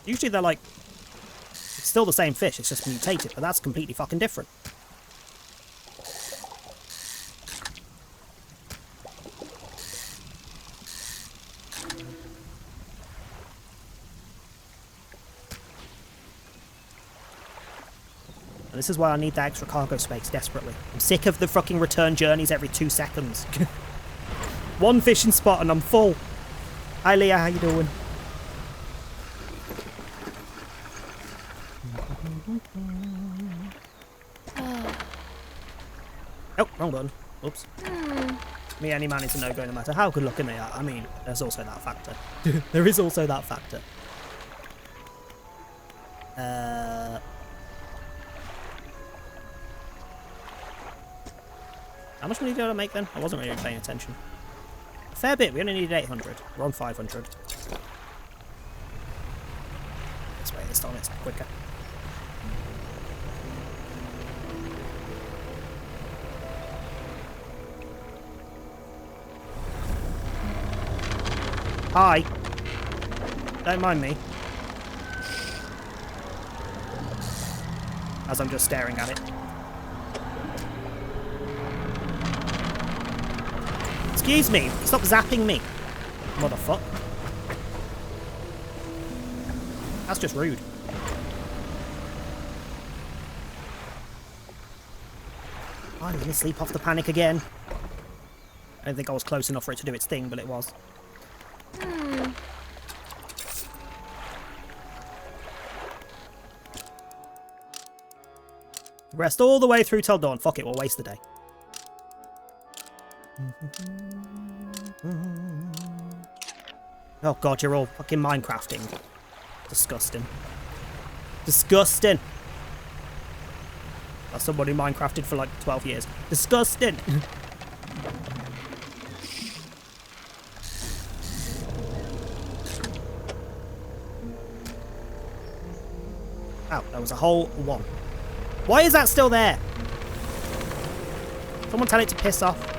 Usually they're like... It's still the same fish, it's just mutated, but that's completely fucking different. And this is why I need that extra cargo space desperately. I'm sick of the fucking return journeys every 2 seconds. One fishing spot and I'm full. Hi Leah, how you doing? Oh, wrong button. Oops. Me, any man is a no-go no matter how good looking they are. I mean, there's also that factor. There is also that factor. How much money did I make then? I wasn't really paying attention. A fair bit. We only needed 800. We're on 500. This way this time it's quicker. Hi. Don't mind me. As I'm just staring at it. Excuse me, stop zapping me. Motherfucker. That's just rude. I'm gonna sleep off the panic again. I don't think I was close enough for it to do its thing, but it was. Rest all the way through till dawn. Fuck it, we'll waste the day. Oh god, you're all fucking Minecrafting. Disgusting. Disgusting. That's somebody Minecrafted for like 12 years. Disgusting. Oh, there was a whole one. Why is that still there? Someone tell it to piss off.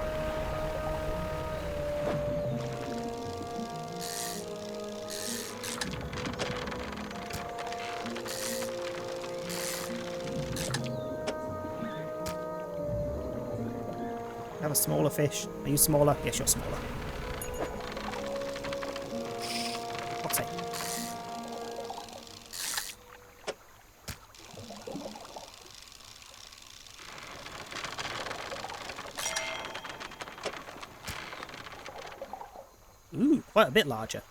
Have a smaller fish. Are you smaller? Yes, you're smaller. What's it? Ooh, quite a bit larger.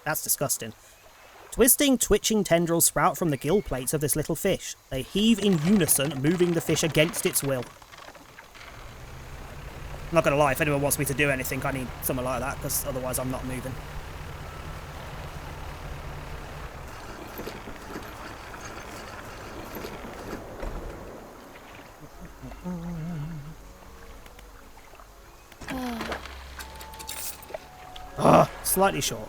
That's disgusting. Twisting, twitching tendrils sprout from the gill plates of this little fish. They heave in unison, moving the fish against its will. I'm not going to lie, if anyone wants me to do anything, I need something like that, because otherwise I'm not moving. Slightly short.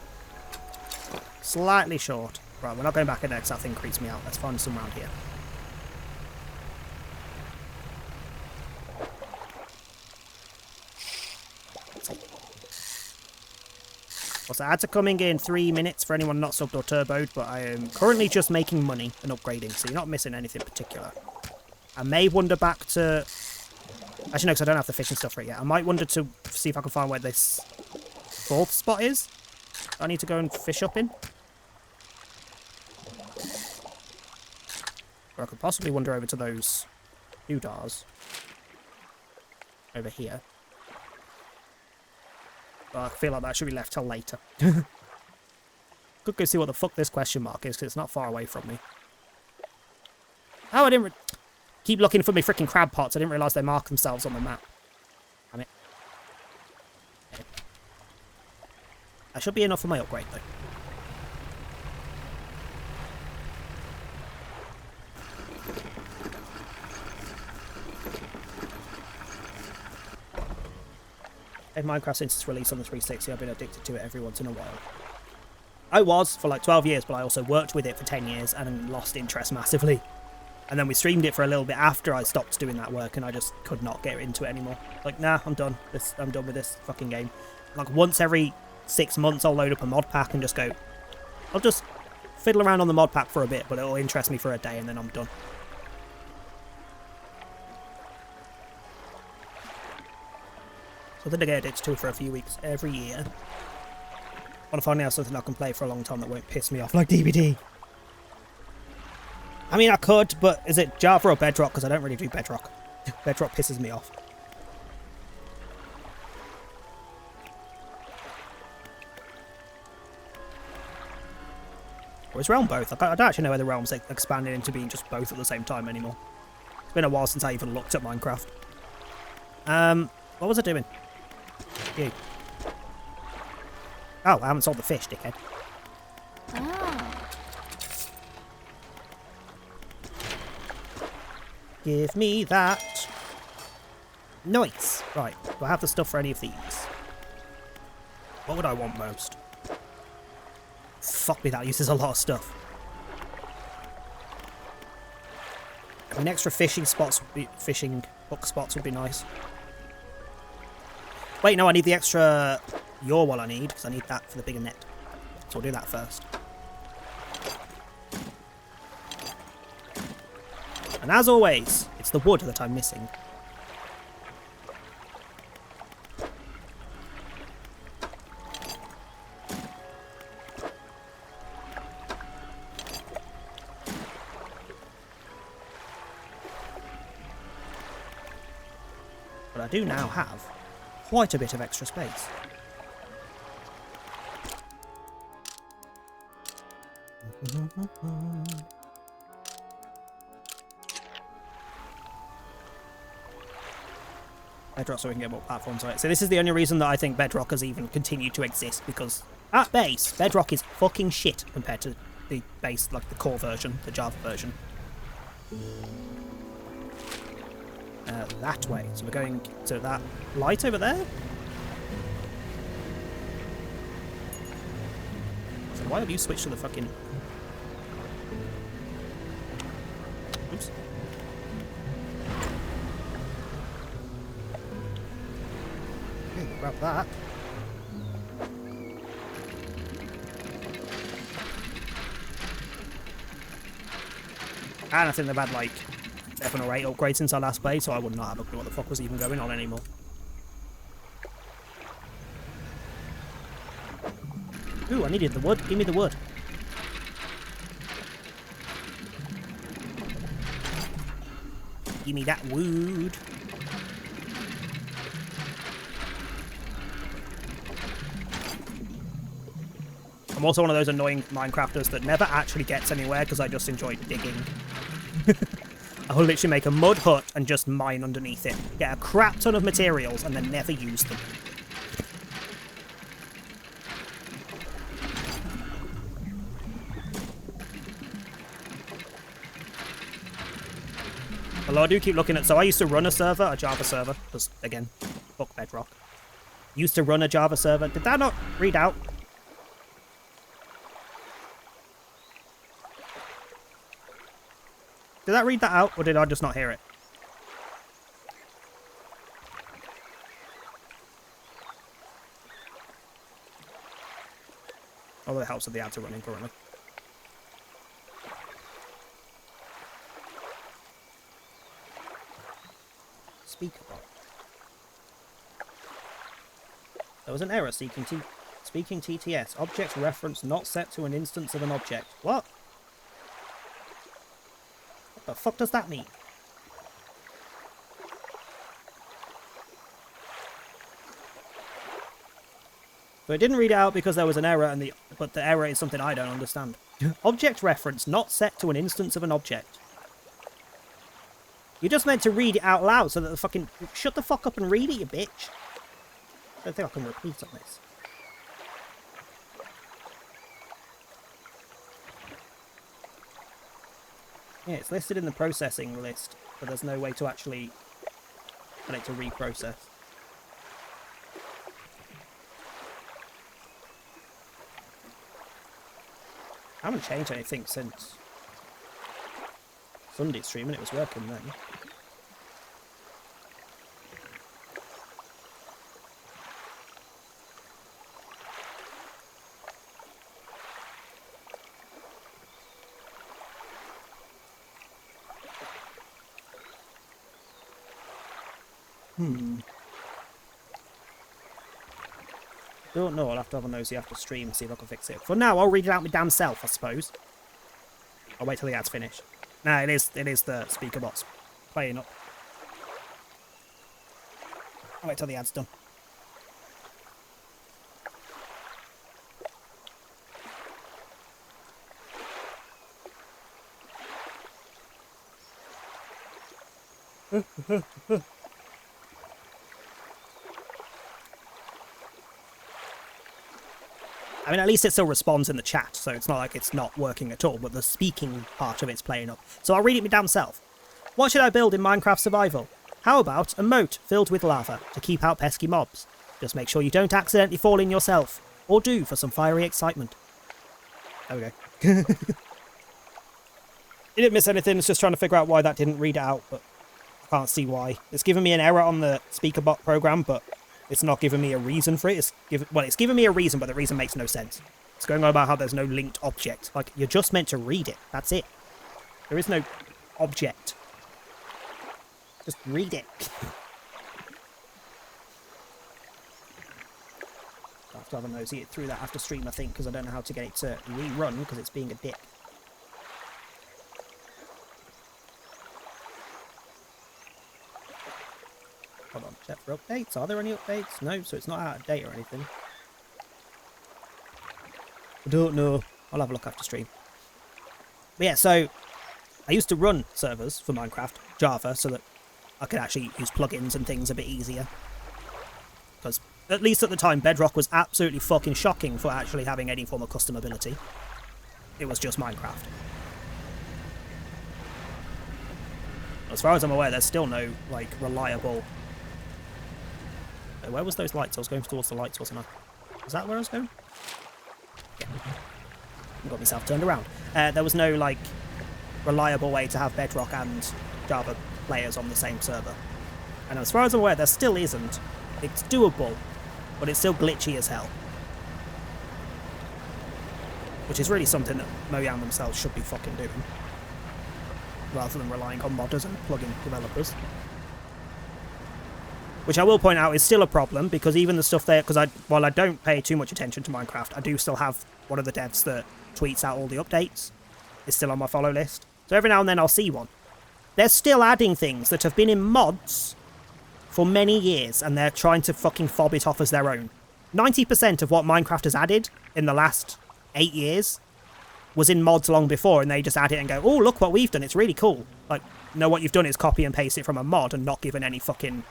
Slightly short. Right, we're not going back in there because that thing creeps me out. Let's find some around here. Also, ads are coming in 3 minutes for anyone not subbed or turboed, but I am currently just making money and upgrading, so you're not missing anything particular. I may wander back to... Actually, no, because I don't have the fishing stuff for it yet. I might wander to see if I can find where this fourth spot is. I need to go and fish up in. Or I could possibly wander over to those doodars. Over here. But I feel like that should be left till later. Could go see what the fuck this question mark is, because it's not far away from me. Oh, I didn't... Keep looking for me freaking crab pots. I didn't realise they mark themselves on the map. Damn it. Okay. That should be enough for my upgrade, though. In Minecraft since its release on the 360, I've been addicted to it every once in a while. I was for like 12 years, but I also worked with it for 10 years and lost interest massively. And then we streamed it for a little bit after I stopped doing that work, and I just could not get into it anymore. Like, nah, I'm done. I'm done with this fucking game. Like, once every 6 months, I'll load up a mod pack and just go... I'll just fiddle around on the mod pack for a bit, but it'll interest me for a day, and then I'm done. So then I get addicted to it for a few weeks every year. I want to finally have something I can play for a long time that won't piss me off like DBD. I mean, I could, but is it Java or Bedrock? Because I don't really do Bedrock. Bedrock pisses me off. Or is Realm both? I don't actually know whether Realm's expanded into being just both at the same time anymore. It's been a while since I even looked at Minecraft. What was I doing? You. Oh, I haven't sold the fish, dickhead. Oh. Give me that. Nice. Right, do I have the stuff for any of these? What would I want most? Fuck me, that uses a lot of stuff. I mean, extra fishing spots would be... fishing hook spots would be nice. Wait, no, I need the extra yaw wall I need, because I need that for the bigger net. So I'll do that first. And as always, it's the wood that I'm missing. But I do now have quite a bit of extra space. Bedrock so we can get more platforms on it. So this is the only reason that I think Bedrock has even continued to exist, because at base, Bedrock is fucking shit compared to the base, like the core version, the Java version. That way. So we're going to that light over there? So why have you switched to the fucking... Oops. Okay, grab that. And I think they've had like 7 or 8 upgrades since I last played, so I would not have a clue what the fuck was even going on anymore. Ooh, I needed the wood. Give me the wood. Give me that wood. I'm also one of those annoying Minecrafters that never actually gets anywhere because I just enjoy digging. I'll literally make a mud hut and just mine underneath it. Get a crap ton of materials and then never use them. Although I do keep looking at... So I used to run a server, a Java server, because, again, fuck Bedrock. Used to run a Java server. Did that not read out? Did that read that out, or did I just not hear it? Although it helps that the ads are running currently. Speaker box. There was an error speaking TTS. Object reference not set to an instance of an object. What? What the fuck does that mean? So it didn't read it out because there was an error, but the error is something I don't understand. Object reference not set to an instance of an object. You're just meant to read it out loud so that the fucking... Shut the fuck up and read it, you bitch. I don't think I can repeat on this. Yeah, it's listed in the processing list, but there's no way to actually get it to reprocess. I haven't changed anything since Sunday stream, and it was working then. Don't know. I'll have to have a nosy after stream and see if I can fix it. For now, I'll read it out my damn self, I suppose. I'll wait till the ad's finished. No, it is the speaker box playing up. I'll wait till the ad's done. I mean, at least it still responds in the chat, so it's not like it's not working at all, but the speaking part of it's playing up. So I'll read it my damn self. What should I build in Minecraft Survival? How about a moat filled with lava to keep out pesky mobs? Just make sure you don't accidentally fall in yourself, or do for some fiery excitement. There we go. You didn't miss anything, it's just trying to figure out why that didn't read it out, but I can't see why. It's giving me an error on the speaker bot program, but it's not giving me a reason for it. It's giving me a reason, but the reason makes no sense. It's going on about how there's no linked object. Like, you're just meant to read it. That's it. There is no object. Just read it. I'll have to have a nosy through that after stream, I think, because I don't know how to get it to rerun because it's being a dick. Hold on, check for updates. Are there any updates? No, so it's not out of date or anything. I don't know. I'll have a look after stream. But yeah, so I used to run servers for Minecraft, Java, so that I could actually use plugins and things a bit easier. Because, at least at the time, Bedrock was absolutely fucking shocking for actually having any form of customability. It was just Minecraft. As far as I'm aware, there's still no, like, reliable... Where was those lights? I was going towards the lights, wasn't I? Is that where I was going? Yeah. I got myself turned around. There was no, like, reliable way to have Bedrock and Java players on the same server. And as far as I'm aware, there still isn't. It's doable, but it's still glitchy as hell. Which is really something that Mojang themselves should be fucking doing. Rather than relying on modders and plugin developers. Which I will point out is still a problem, because even the stuff there, while I don't pay too much attention to Minecraft, I do still have one of the devs that tweets out all the updates. It's still on my follow list. So every now and then I'll see one. They're still adding things that have been in mods for many years, and they're trying to fucking fob it off as their own. 90% of what Minecraft has added in the last 8 years was in mods long before, and they just add it and go, oh, look what we've done, it's really cool. Like, no, what you've done is copy and paste it from a mod and not given any fucking...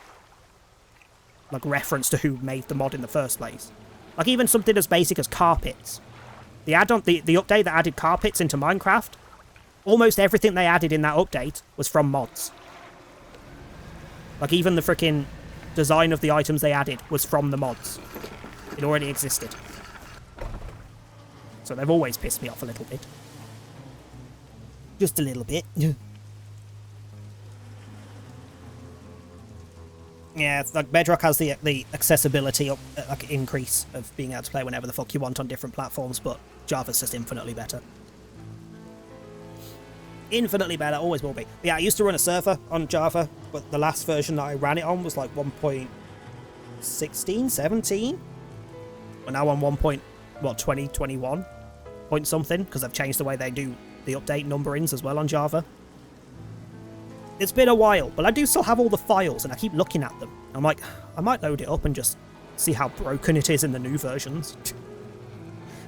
like, reference to who made the mod in the first place. Like, even something as basic as carpets. The add-on, the update that added carpets into Minecraft, almost everything they added in that update was from mods. Like, even the freaking design of the items they added was from the mods. It already existed. So they've always pissed me off a little bit. Just a little bit. Yeah, like Bedrock has the accessibility like increase of being able to play whenever the fuck you want on different platforms, but Java's just infinitely better. Infinitely better, always will be. But yeah, I used to run a server on Java, but the last version that I ran it on was like 1.16, 17? We're now on 20, 21 point something, because I've changed the way they do the update numberings as well on Java. It's been a while, but I do still have all the files, and I keep looking at them. I'm like, I might load it up and just see how broken it is in the new versions.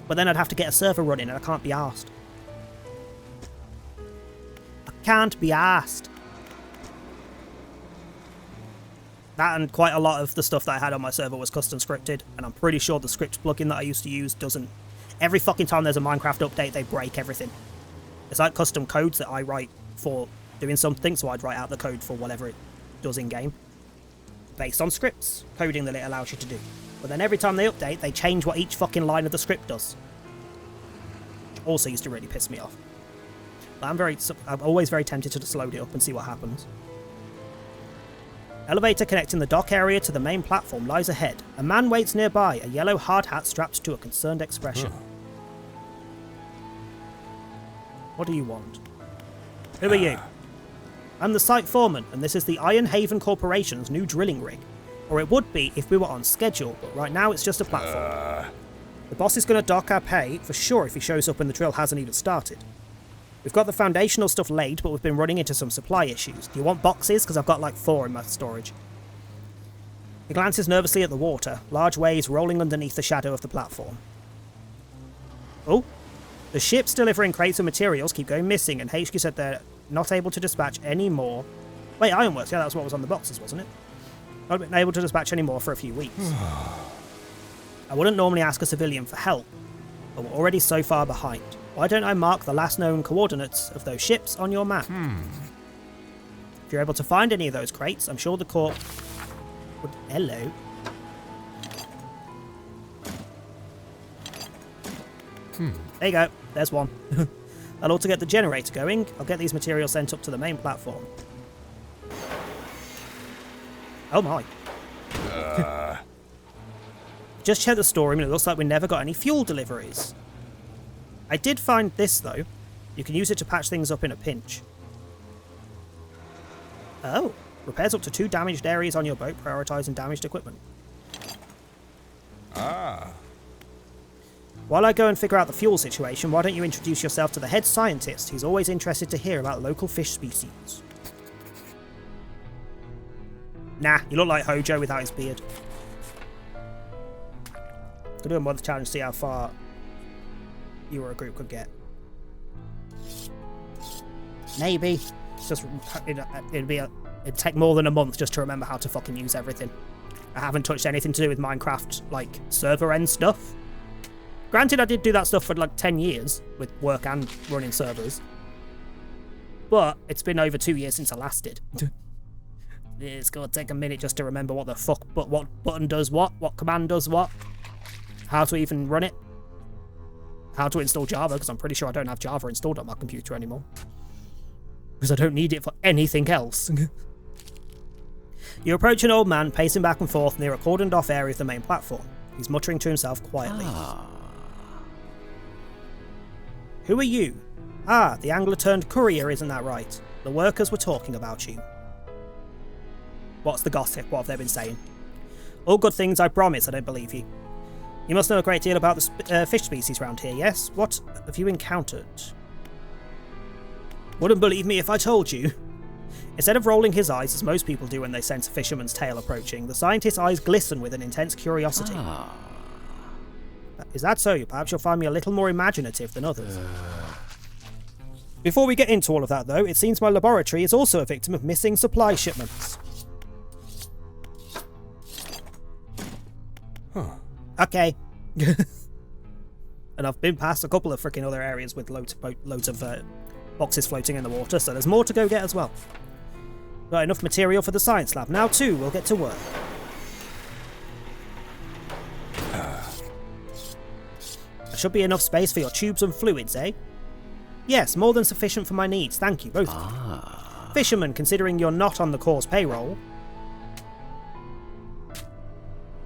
But then I'd have to get a server running, and I can't be arsed. I can't be arsed. That and quite a lot of the stuff that I had on my server was custom scripted, and I'm pretty sure the script plugin that I used to use doesn't... Every fucking time there's a Minecraft update, they break everything. It's like custom codes that I write for doing something, so I'd write out the code for whatever it does in-game. Based on scripts, coding that it allows you to do. But then every time they update, they change what each fucking line of the script does. Which also used to really piss me off. But I'm always very tempted to just load it up and see what happens. Elevator connecting the dock area to the main platform lies ahead. A man waits nearby, a yellow hard hat strapped to a concerned expression. What do you want? Who are you? I'm the site foreman, and this is the Iron Haven Corporation's new drilling rig. Or it would be if we were on schedule, but right now it's just a platform. The boss is going to dock our pay for sure if he shows up when the drill hasn't even started. We've got the foundational stuff laid, but we've been running into some supply issues. Do you want boxes? Because I've got like 4 in my storage. He glances nervously at the water, large waves rolling underneath the shadow of the platform. Oh, the ships delivering crates of materials keep going missing, and HQ said they're not able to dispatch any more. Wait, Ironworks, yeah, that's what was on the boxes, wasn't it? Not been able to dispatch any more for a few weeks. I wouldn't normally ask a civilian for help, but we're already so far behind. Why don't I mark the last known coordinates of those ships on your map? If you're able to find any of those crates, I'm sure the Corp would... Hello. There you go. There's one. I'll ought to get the generator going. I'll get these materials sent up to the main platform. Oh my. Just check the storeroom and it looks like we never got any fuel deliveries. I did find this though. You can use it to patch things up in a pinch. Oh. Repairs up to 2 damaged areas on your boat, prioritizing damaged equipment. While I go and figure out the fuel situation, why don't you introduce yourself to the head scientist? He's always interested to hear about local fish species. Nah, you look like Hojo without his beard. Gonna do a month challenge, see how far you or a group could get. Maybe. It's just it'd take more than a month just to remember how to fucking use everything. I haven't touched anything to do with Minecraft, like, server end stuff. Granted, I did do that stuff for like 10 years, with work and running servers. But it's been over 2 years since I last did. It's gonna take a minute just to remember what the fuck, but what button does what command does what, how to even run it, how to install Java, because I'm pretty sure I don't have Java installed on my computer anymore. Because I don't need it for anything else. You approach an old man pacing back and forth near a cordoned off area of the main platform. He's muttering to himself quietly. Who are you? Ah, the angler turned courier, isn't that right? The workers were talking about you. What's the gossip? What have they been saying? All good things, I promise. I don't believe you. You must know a great deal about the fish species around here, yes? What have you encountered? Wouldn't believe me if I told you. Instead of rolling his eyes, as most people do when they sense a fisherman's tail approaching, the scientist's eyes glisten with an intense curiosity. Is that so? Perhaps you'll find me a little more imaginative than others. Before we get into all of that, though, it seems my laboratory is also a victim of missing supply shipments. Okay. And I've been past a couple of freaking other areas with loads of boxes floating in the water, so there's more to go get as well. Got enough material for the science lab. Now, too, we'll get to work. There should be enough space for your tubes and fluids, eh? Yes, more than sufficient for my needs. Thank you, both of you. Fisherman, considering you're not on the Corps' payroll.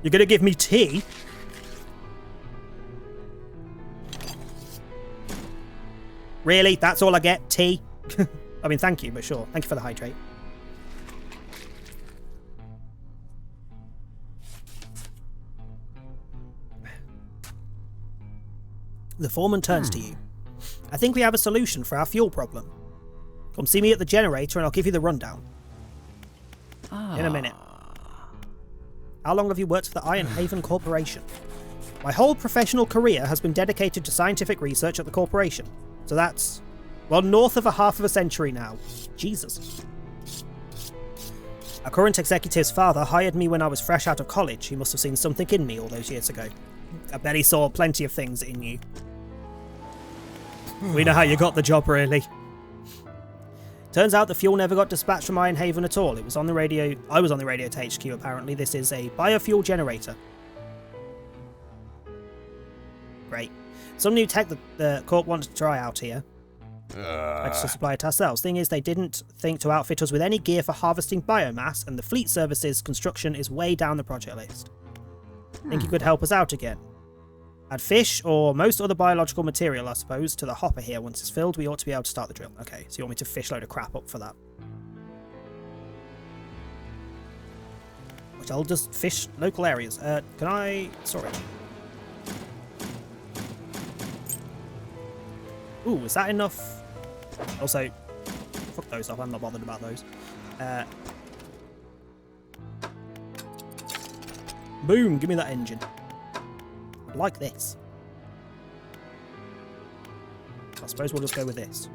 You're gonna give me tea? Really? That's all I get? Tea? I mean, thank you, but sure. Thank you for the hydrate. The foreman turns to you. I think we have a solution for our fuel problem. Come see me at the generator and I'll give you the rundown. In a minute. How long have you worked for the Iron Haven Corporation? My whole professional career has been dedicated to scientific research at the corporation. So that's, well, north of a half of a century now. Jesus. Our current executive's father hired me when I was fresh out of college. He must have seen something in me all those years ago. I bet he saw plenty of things in you. We know how you got the job, really. Turns out the fuel never got dispatched from Iron Haven at all. It was on the radio. I was on the radio to HQ, apparently. This is a biofuel generator. Great. Some new tech that the Corp wanted to try out here. Let's just supply it ourselves. Thing is, they didn't think to outfit us with any gear for harvesting biomass, and the fleet services construction is way down the project list. Think you could help us out again? Add fish, or most other biological material, I suppose, to the hopper here. Once it's filled, we ought to be able to start the drill. Okay, so you want me to fish load of crap up for that? Which I'll just fish local areas. Can I... Sorry. Ooh, is that enough? Also, fuck those off. I'm not bothered about those. Boom, give me that engine. I like this. I suppose we'll just go with this.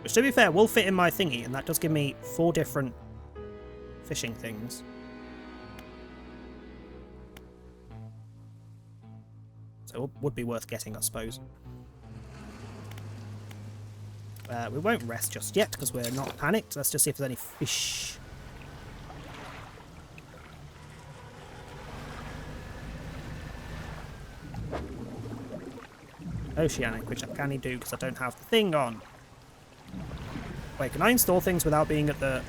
Which, to be fair, will fit in my thingy, and that does give me 4 different fishing things. So it would be worth getting, I suppose. We won't rest just yet, because we're not panicked. Let's just see if there's any fish. Oceanic, which I can't do because I don't have the thing on. Wait, can I install things without being at the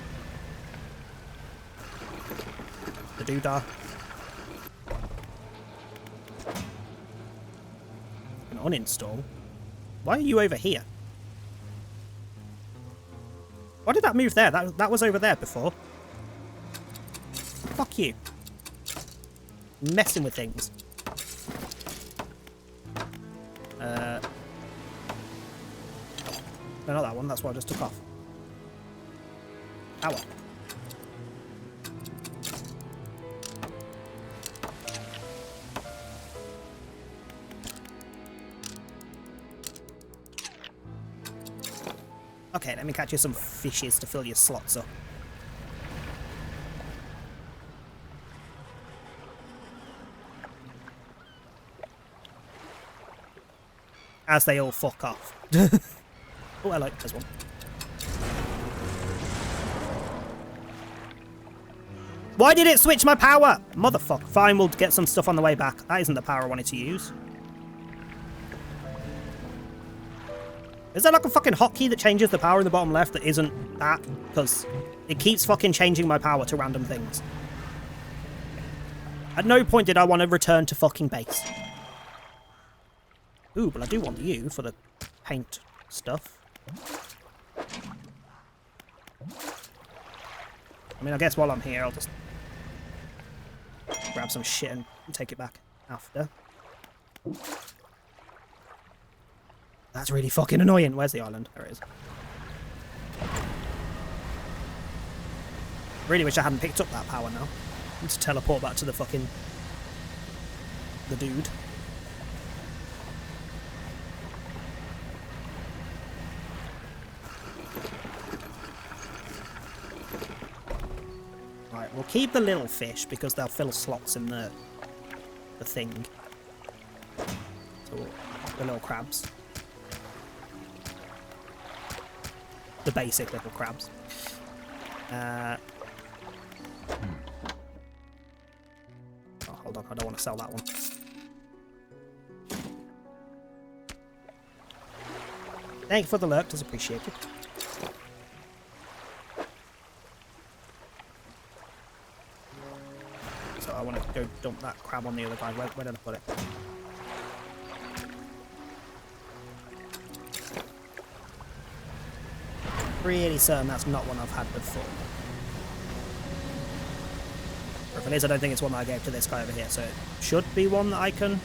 doodah? Can uninstall. Why are you over here? Why did that move there? That was over there before. Fuck you. Messing with things. No, not that one. That's what I just took off. Ow. Okay, let me catch you some fishes to fill your slots up. As they all fuck off. Oh, hello, there's one. Why did it switch my power? Motherfucker. Fine, we'll get some stuff on the way back. That isn't the power I wanted to use. Is there like a fucking hotkey that changes the power in the bottom left that isn't that? Because it keeps fucking changing my power to random things. At no point did I want to return to fucking base. Ooh, but I do want you for the paint stuff. I mean, I guess while I'm here, I'll just grab some shit and take it back after. That's really fucking annoying. Where's the island? There it is. Really wish I hadn't picked up that power now. I need to teleport back to the fucking... the dude. Right, we'll keep the little fish because they'll fill slots in the thing. So the little crabs. The basic little crabs. Oh, hold on, I don't want to sell that one. Thank you for the lurk, does appreciate it. So I want to go dump that crab on the other guy. Where did I put it? Really certain that's not one I've had before. Or if it is, I don't think it's one that I gave to this guy over here, so it should be one that I can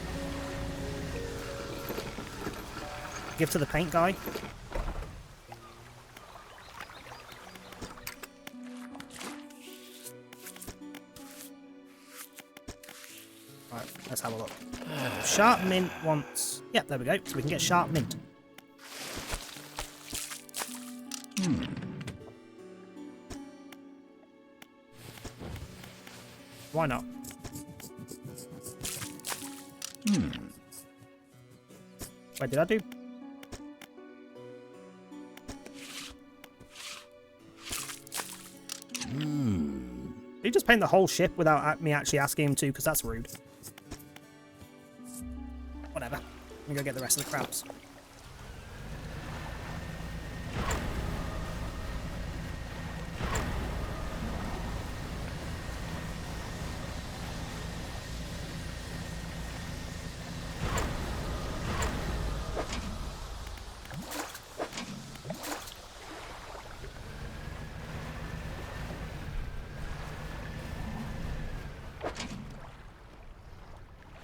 give to the paint guy. Right, let's have a look. Sharp mint wants... Yep, there we go. So we can get sharp mint. Why not? Wait, did I do? Did he just paint the whole ship without me actually asking him to? Because that's rude. Whatever. Let me go get the rest of the crabs.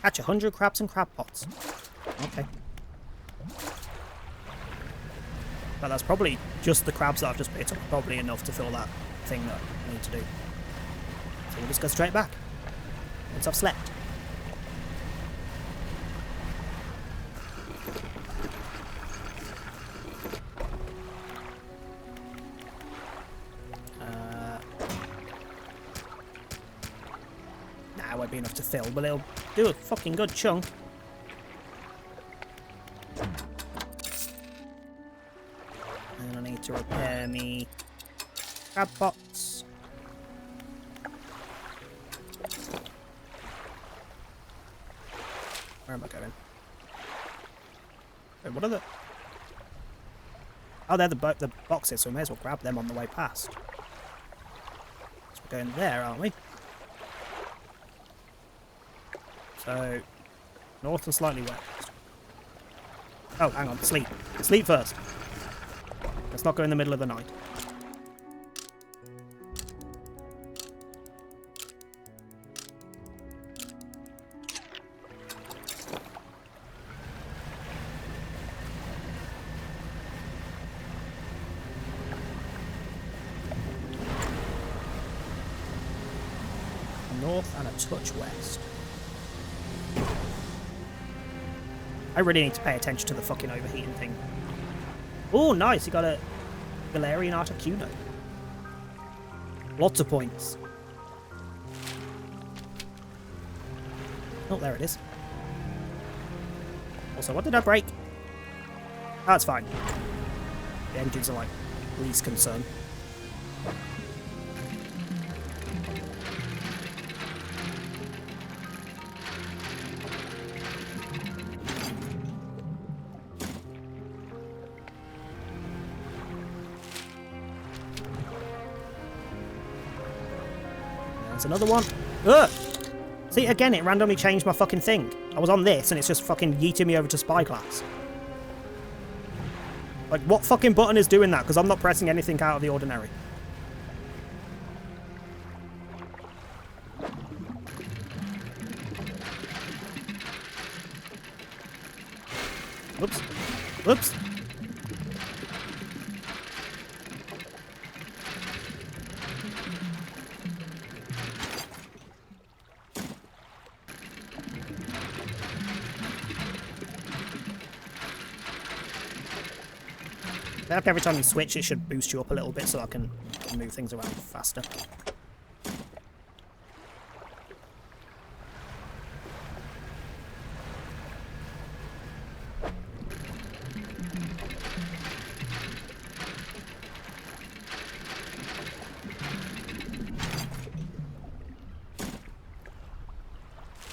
Catch 100 crabs and crab pots. Okay. But that's probably just the crabs that I've just picked up. Probably enough to fill that thing that I need to do. So we'll just go straight back. Once I've slept. Nah, it won't be enough to fill, but it'll do a fucking good chunk. And I need to repair me crab pots. Where am I going? Wait, what are the... Oh, they're the boxes, so we may as well grab them on the way past. So we're going there, aren't we? So, north and slightly west. Oh, hang on, sleep. Sleep first. Let's not go in the middle of the night. North and a touch west. I really need to pay attention to the fucking overheating thing. Oh, nice! You got a Galarian Articuno. Lots of points. Oh, there it is. Also, what did I break? That's fine. The engines are like least concern. There's another one. Ugh! See, again, it randomly changed my fucking thing. I was on this, and it's just fucking yeeting me over to Spyglass. Like, what fucking button is doing that? Because I'm not pressing anything out of the ordinary. Whoops. Whoops. I feel like every time you switch, it should boost you up a little bit so I can move things around faster.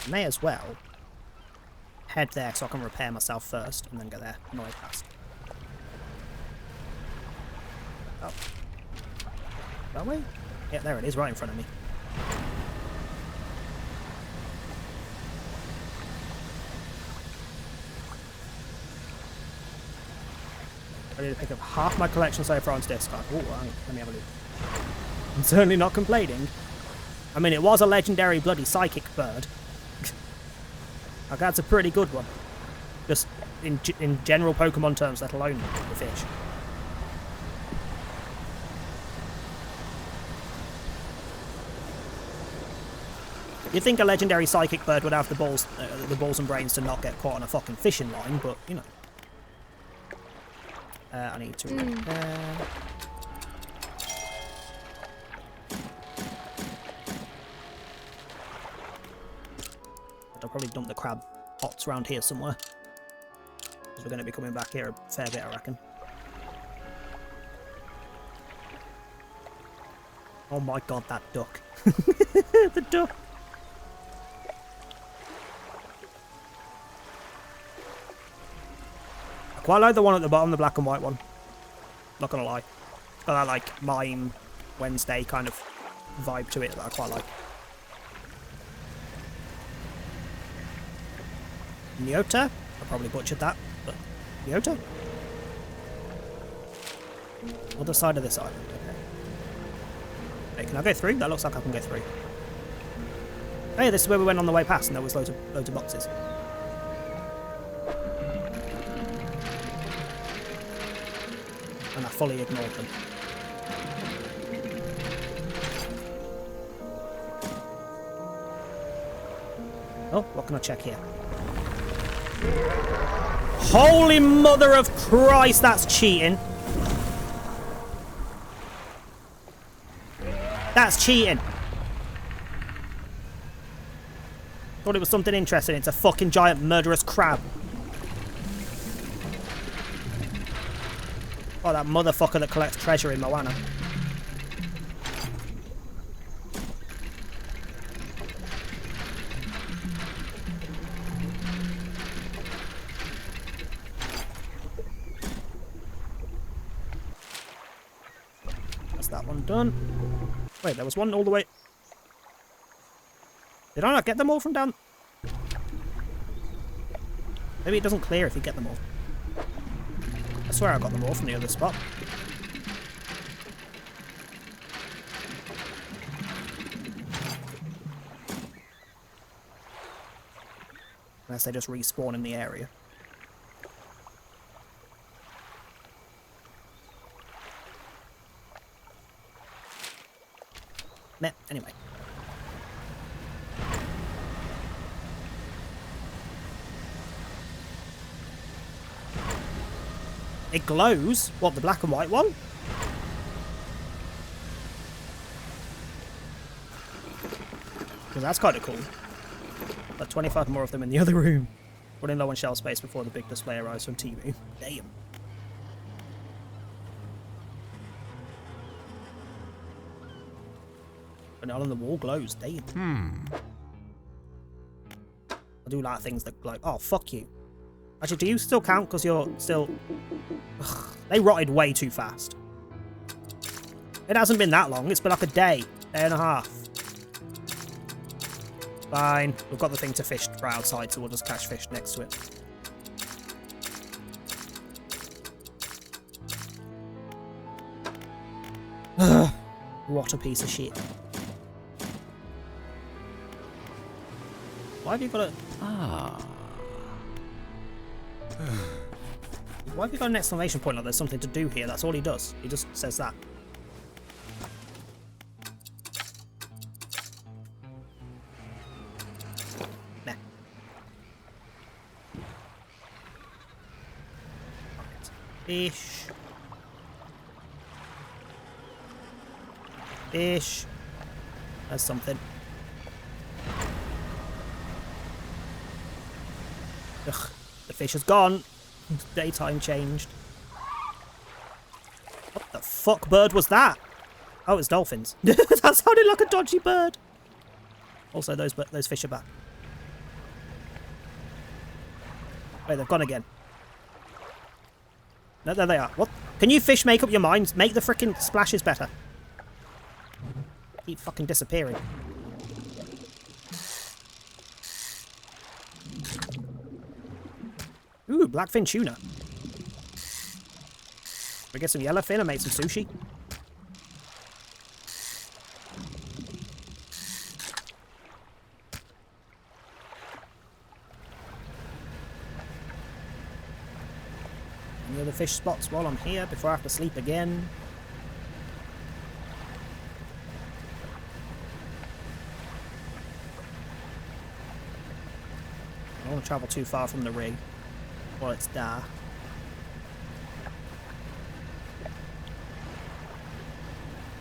May as well head there so I can repair myself first and then go there on the way past. Oh. That way? Yeah, there it is, right in front of me. I need to pick up half my collection so far onto discard. Oh, let me have a look. I'm certainly not complaining. I mean, it was a legendary bloody psychic bird. Like, that's a pretty good one. Just in general Pokemon terms, let alone the fish. You'd think a legendary psychic bird would have the balls and brains to not get caught on a fucking fishing line, but you know. I need to. I'll probably dump the crab pots around here somewhere, because we're going to be coming back here a fair bit, I reckon. Oh my god, that duck! The duck. I quite like the one at the bottom, the black and white one. Not gonna lie. It's got that like Mime Wednesday kind of vibe to it that I quite like. Nyota? I probably butchered that, but Nyota? Other side of this island, okay. Hey, can I go through? That looks like I can go through. Oh yeah, this is where we went on the way past, and there was loads of boxes. And I fully ignored them. Oh, what can I check here? Holy mother of Christ, that's cheating. That's cheating. Thought it was something interesting. It's a fucking giant murderous crab. Oh, that motherfucker that collects treasure in Moana. That's that one done. Wait, there was one all the way... Did I not get them all from down... Maybe it doesn't clear if you get them all. I swear I got them all from the other spot. Unless they just respawn in the area. Meh, anyway. It glows? What, the black and white one? Because that's kind of cool. But 25 more of them in the other room. Running low on shelf space before the big display arrives from TV. Damn. But not on the wall glows. Damn. I do like things that glow. Oh, fuck you. Actually, do you still count because you're still... Ugh, they rotted way too fast. It hasn't been that long. It's been like a day and a half. Fine. We've got the thing to fish for outside, so we'll just catch fish next to it. Ugh, what a piece of shit. Why have you got a... Why have you got an exclamation point like there's something to do here? That's all he does. He just says that. Nah. Fish. Fish. There's something. Ugh, the fish is gone. Daytime changed. What the fuck bird was that? Oh, it's dolphins. That sounded like a dodgy bird. Also, those fish are back. Wait, they've gone again. No, there they are. What? Can you fish make up your minds? Make the frickin' splashes better. Keep fucking disappearing. Ooh, blackfin tuna. We get some yellowfin and make some sushi. Any other fish spots while I'm here before I have to sleep again? I don't want to travel too far from the rig. Well, it's dark.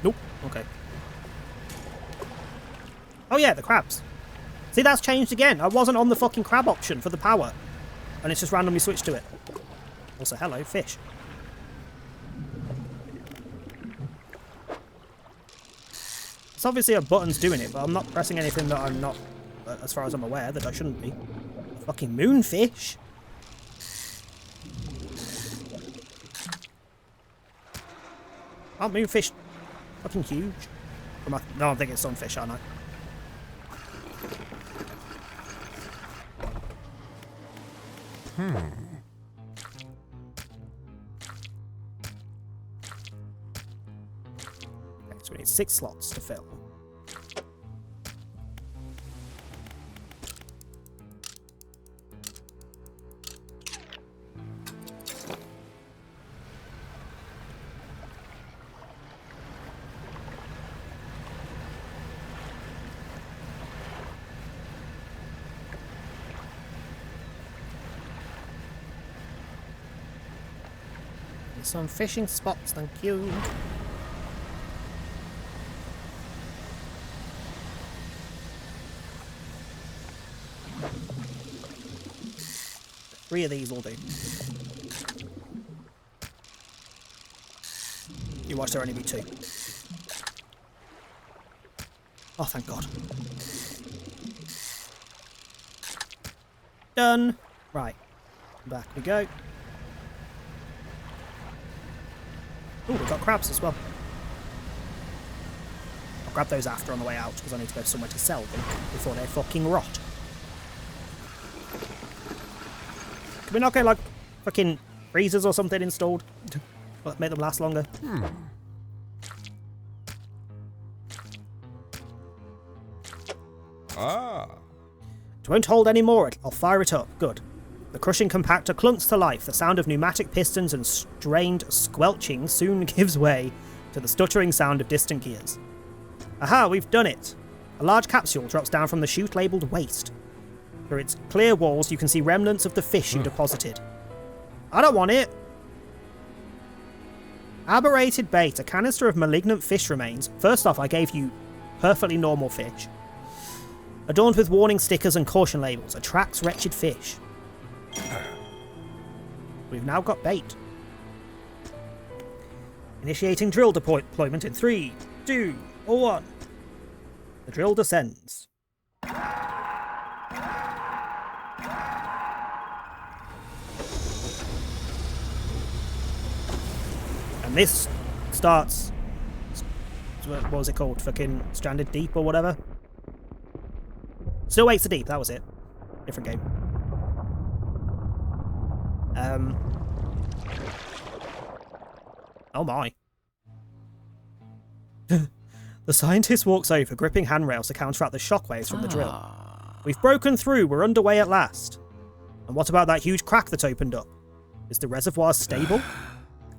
Nope. Okay. Oh yeah, the crabs. See, that's changed again. I wasn't on the fucking crab option for the power. And it's just randomly switched to it. Also, hello, fish. It's obviously a button's doing it, but I'm not pressing anything that I'm not, as far as I'm aware, that I shouldn't be. Fucking moonfish. Aren't moonfish fucking huge? No, I'm thinking sunfish, aren't I? Okay, so we need 6 slots to fill. Some fishing spots, thank you. Three of these will do. You watch, there only be two. Oh, thank God. Done. Right. Back we go. Oh, we've got crabs as well. I'll grab those after on the way out because I need to go somewhere to sell them before they fucking rot. Can we not get like fucking freezers or something installed? Make them last longer. It won't hold any more. I'll fire it up. Good. The crushing compactor clunks to life. The sound of pneumatic pistons and strained squelching soon gives way to the stuttering sound of distant gears. Aha, we've done it. A large capsule drops down from the chute labelled waste. Through its clear walls, you can see remnants of the fish you deposited. I don't want it. Aberrated bait, a canister of malignant fish remains. First off, I gave you perfectly normal fish. Adorned with warning stickers and caution labels, attracts wretched fish. We've now got bait. Initiating drill deployment in 3, 2, 1. The drill descends. And this starts... What was it called? Fucking Stranded Deep or whatever? Still Waits the Deep, that was it. Different game. Oh my. The scientist walks over, gripping handrails to counteract the shockwaves from the drill. We've broken through, we're underway at last. And what about that huge crack that opened up? Is the reservoir stable?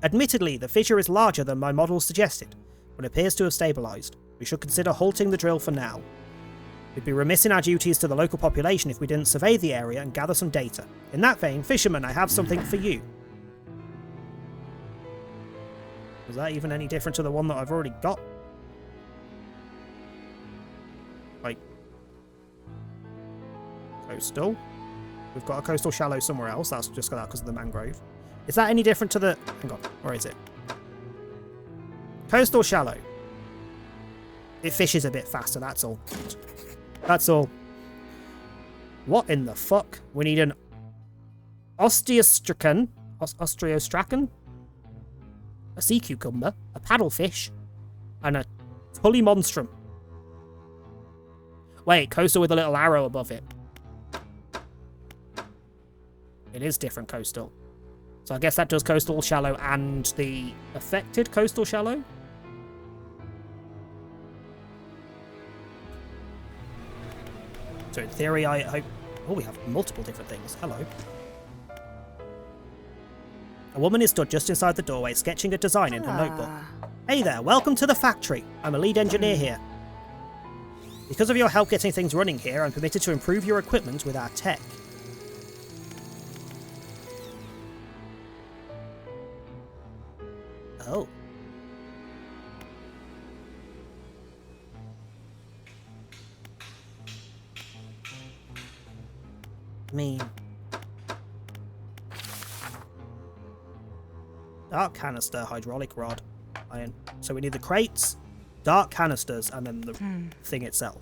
Admittedly, the fissure is larger than my model suggested, but appears to have stabilised. We should consider halting the drill for now. We'd be remiss in our duties to the local population if we didn't survey the area and gather some data. In that vein, fisherman, I have something for you. Was that even any different to the one that I've already got? Like... Coastal? We've got a coastal shallow somewhere else. That's just because of the mangrove. Is that any different to the... Hang on, where is it? Coastal shallow. It fishes a bit faster, that's all. That's all. What in the fuck? We need an osteostracan, a sea cucumber, a paddlefish, and a pulley monstrum. Wait, coastal with a little arrow above it. It is different coastal. So I guess that does coastal shallow and the affected coastal shallow? So in theory, I hope... Oh, we have multiple different things. Hello. A woman is stood just inside the doorway, sketching a design in her notebook. Hey there, welcome to the factory. I'm a lead engineer here. Because of your help getting things running here, I'm permitted to improve your equipment with our tech. Oh. I mean... Dark canister, hydraulic rod, iron. So we need the crates, dark canisters, and then the thing itself.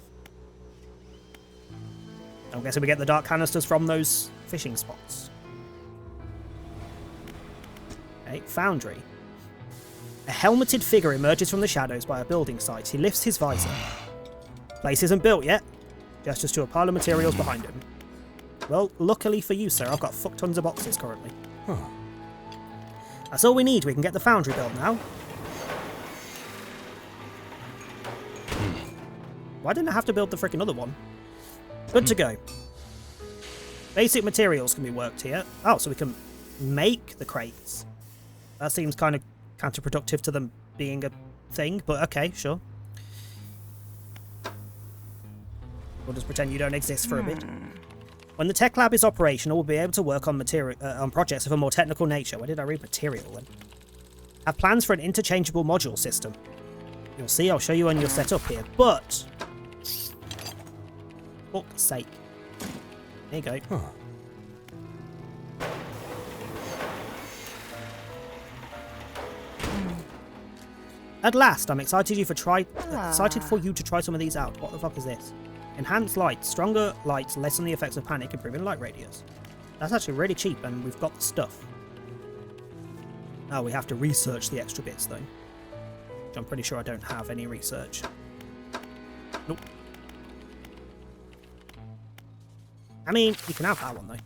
I'm guessing we get the dark canisters from those fishing spots. Okay, foundry. A helmeted figure emerges from the shadows by a building site. He lifts his visor. Place isn't built yet. Gestures to a pile of materials behind him. Well, luckily for you, sir, I've got fuck tons of boxes currently. Huh. That's all we need. We can get the foundry built now. Why didn't I have to build the freaking other one? Good to go. Basic materials can be worked here. Oh, so we can make the crates. That seems kind of counterproductive to them being a thing, but okay, sure. We'll just pretend you don't exist for a bit. When the tech lab is operational, we'll be able to work on projects of a more technical nature. Where did I read material then? Have plans for an interchangeable module system. You'll see, I'll show you on your setup here, but... fuck's sake. There you go. Huh. At last, I'm excited for you to try some of these out. What the fuck is this? Enhanced lights. Stronger lights lessen the effects of panic, improving light radius. That's actually really cheap, and we've got the stuff. Oh, we have to research the extra bits, though. Which I'm pretty sure I don't have any research. Nope. I mean, you can have that one,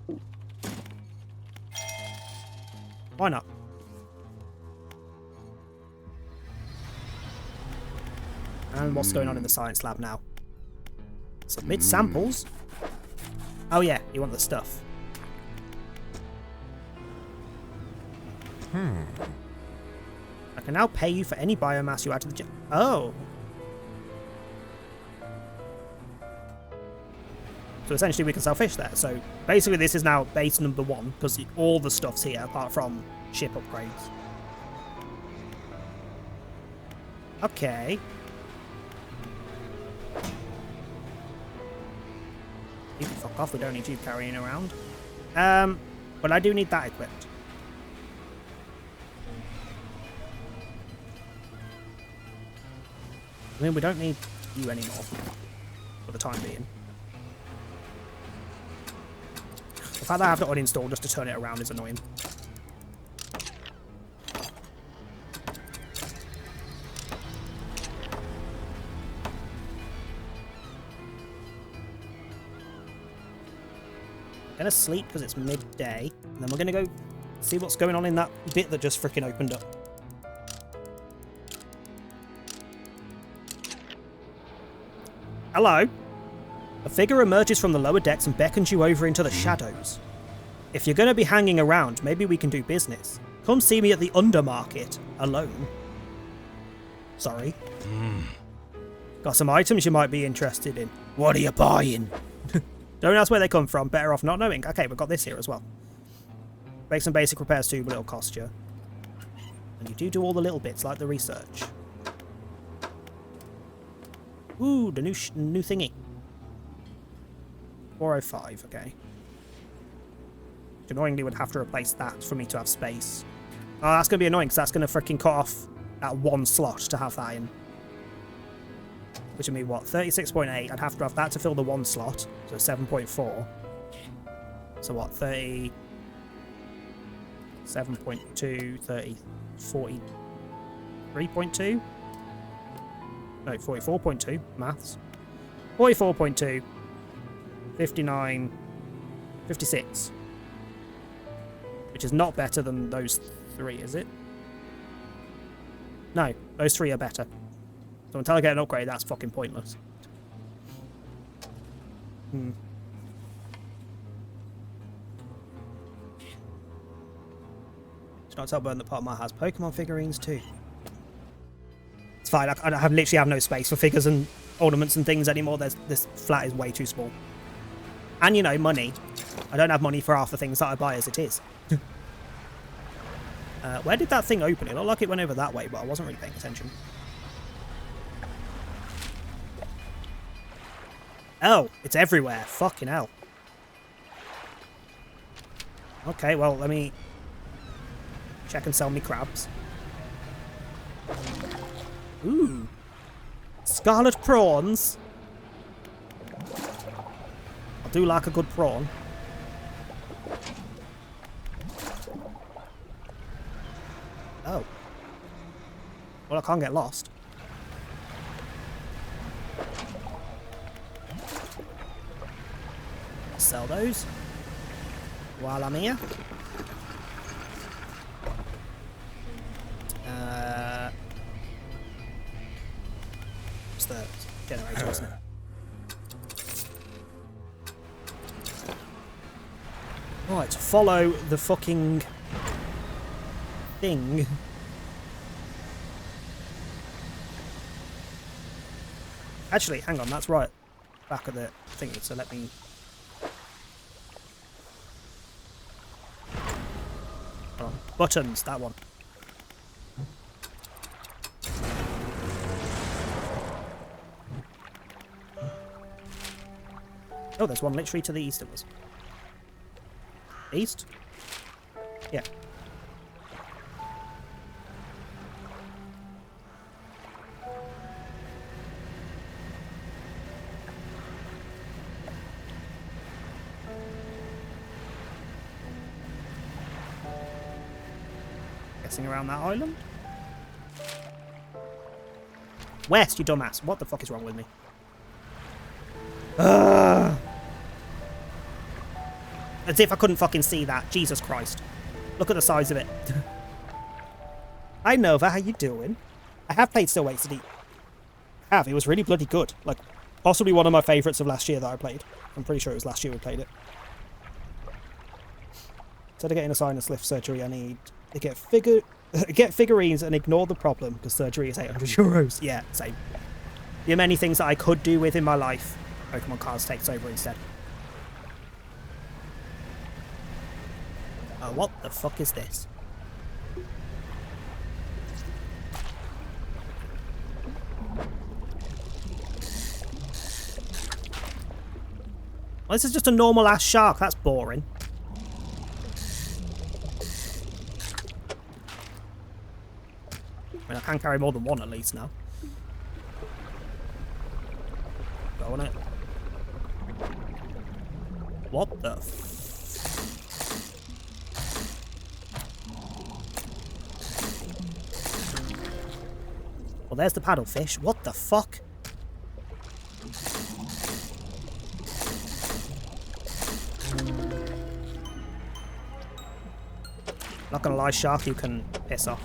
though. Why not? And what's going on in the science lab now? Submit samples? Oh yeah, you want the stuff. I can now pay you for any biomass you add to the oh! So essentially we can sell fish there. So basically this is now base number 1, because all the stuff's here apart from ship upgrades. Okay. You can fuck off, we don't need you carrying around. But I do need that equipped. I mean, we don't need you anymore. For the time being. The fact that I have to uninstall just to turn it around is annoying. Gonna sleep because it's midday, and then we're gonna go see what's going on in that bit that just freaking opened up. Hello. A figure emerges from the lower decks and beckons you over into the shadows. If you're gonna be hanging around, maybe we can do business. Come see me at the Undermarket, alone. Sorry. Got some items you might be interested in. What are you buying? Don't ask where they come from, better off not knowing. Okay, we've got this here as well. Make some basic repairs too, but it'll cost you. And you do all the little bits, like the research. Ooh, the new thingy. 405, okay. Which annoyingly would have to replace that for me to have space. Oh, that's going to be annoying, because that's going to freaking cut off that one slot to have that in. Which would be what, 36.8. I'd have to have that to fill the one slot, so 7.4. So what, 30... 7.2, 30, 43.2? No, 44.2, maths. 44.2, 59, 56. Which is not better than those 3, is it? No, those 3 are better. So until I get an upgrade, that's fucking pointless. Should not tell Burn that part of my house Pokemon figurines too. It's fine, I literally have no space for figures and ornaments and things anymore. This flat is way too small. And you know, money. I don't have money for half the things that I buy as it is. Where did that thing open? It looked like it went over that way, but I wasn't really paying attention. Oh, it's everywhere. Fucking hell. Okay, well, let me check and sell me crabs. Ooh. Scarlet prawns. I do like a good prawn. Oh. Well, I can't get lost. Sell those while I'm here. What's the generator, isn't it? Right, follow the fucking thing. Actually, hang on, that's right back of the thingy, so let me... Oh. Buttons, that one. Oh, there's one literally to the east of us. East? Yeah. Guessing around that island? West, you dumbass. What the fuck is wrong with me? As if I couldn't fucking see that. Jesus Christ. Look at the size of it. Hi Nova, how you doing? I have played Still Waits to Deep. I have. It was really bloody good. Like, possibly one of my favourites of last year that I played. I'm pretty sure it was last year we played it. Instead of getting a sinus lift surgery, I need to get figurines and ignore the problem, because surgery is €800. Yeah, same. There are many things that I could do with in my life. Pokemon cards takes over instead. Oh, what the fuck is this? Well, this is just a normal ass shark. That's boring. I mean, I can carry more than one at least now. Go on it. What the Well, there's the paddlefish. What the fuck? Not gonna lie, shark, you can piss off.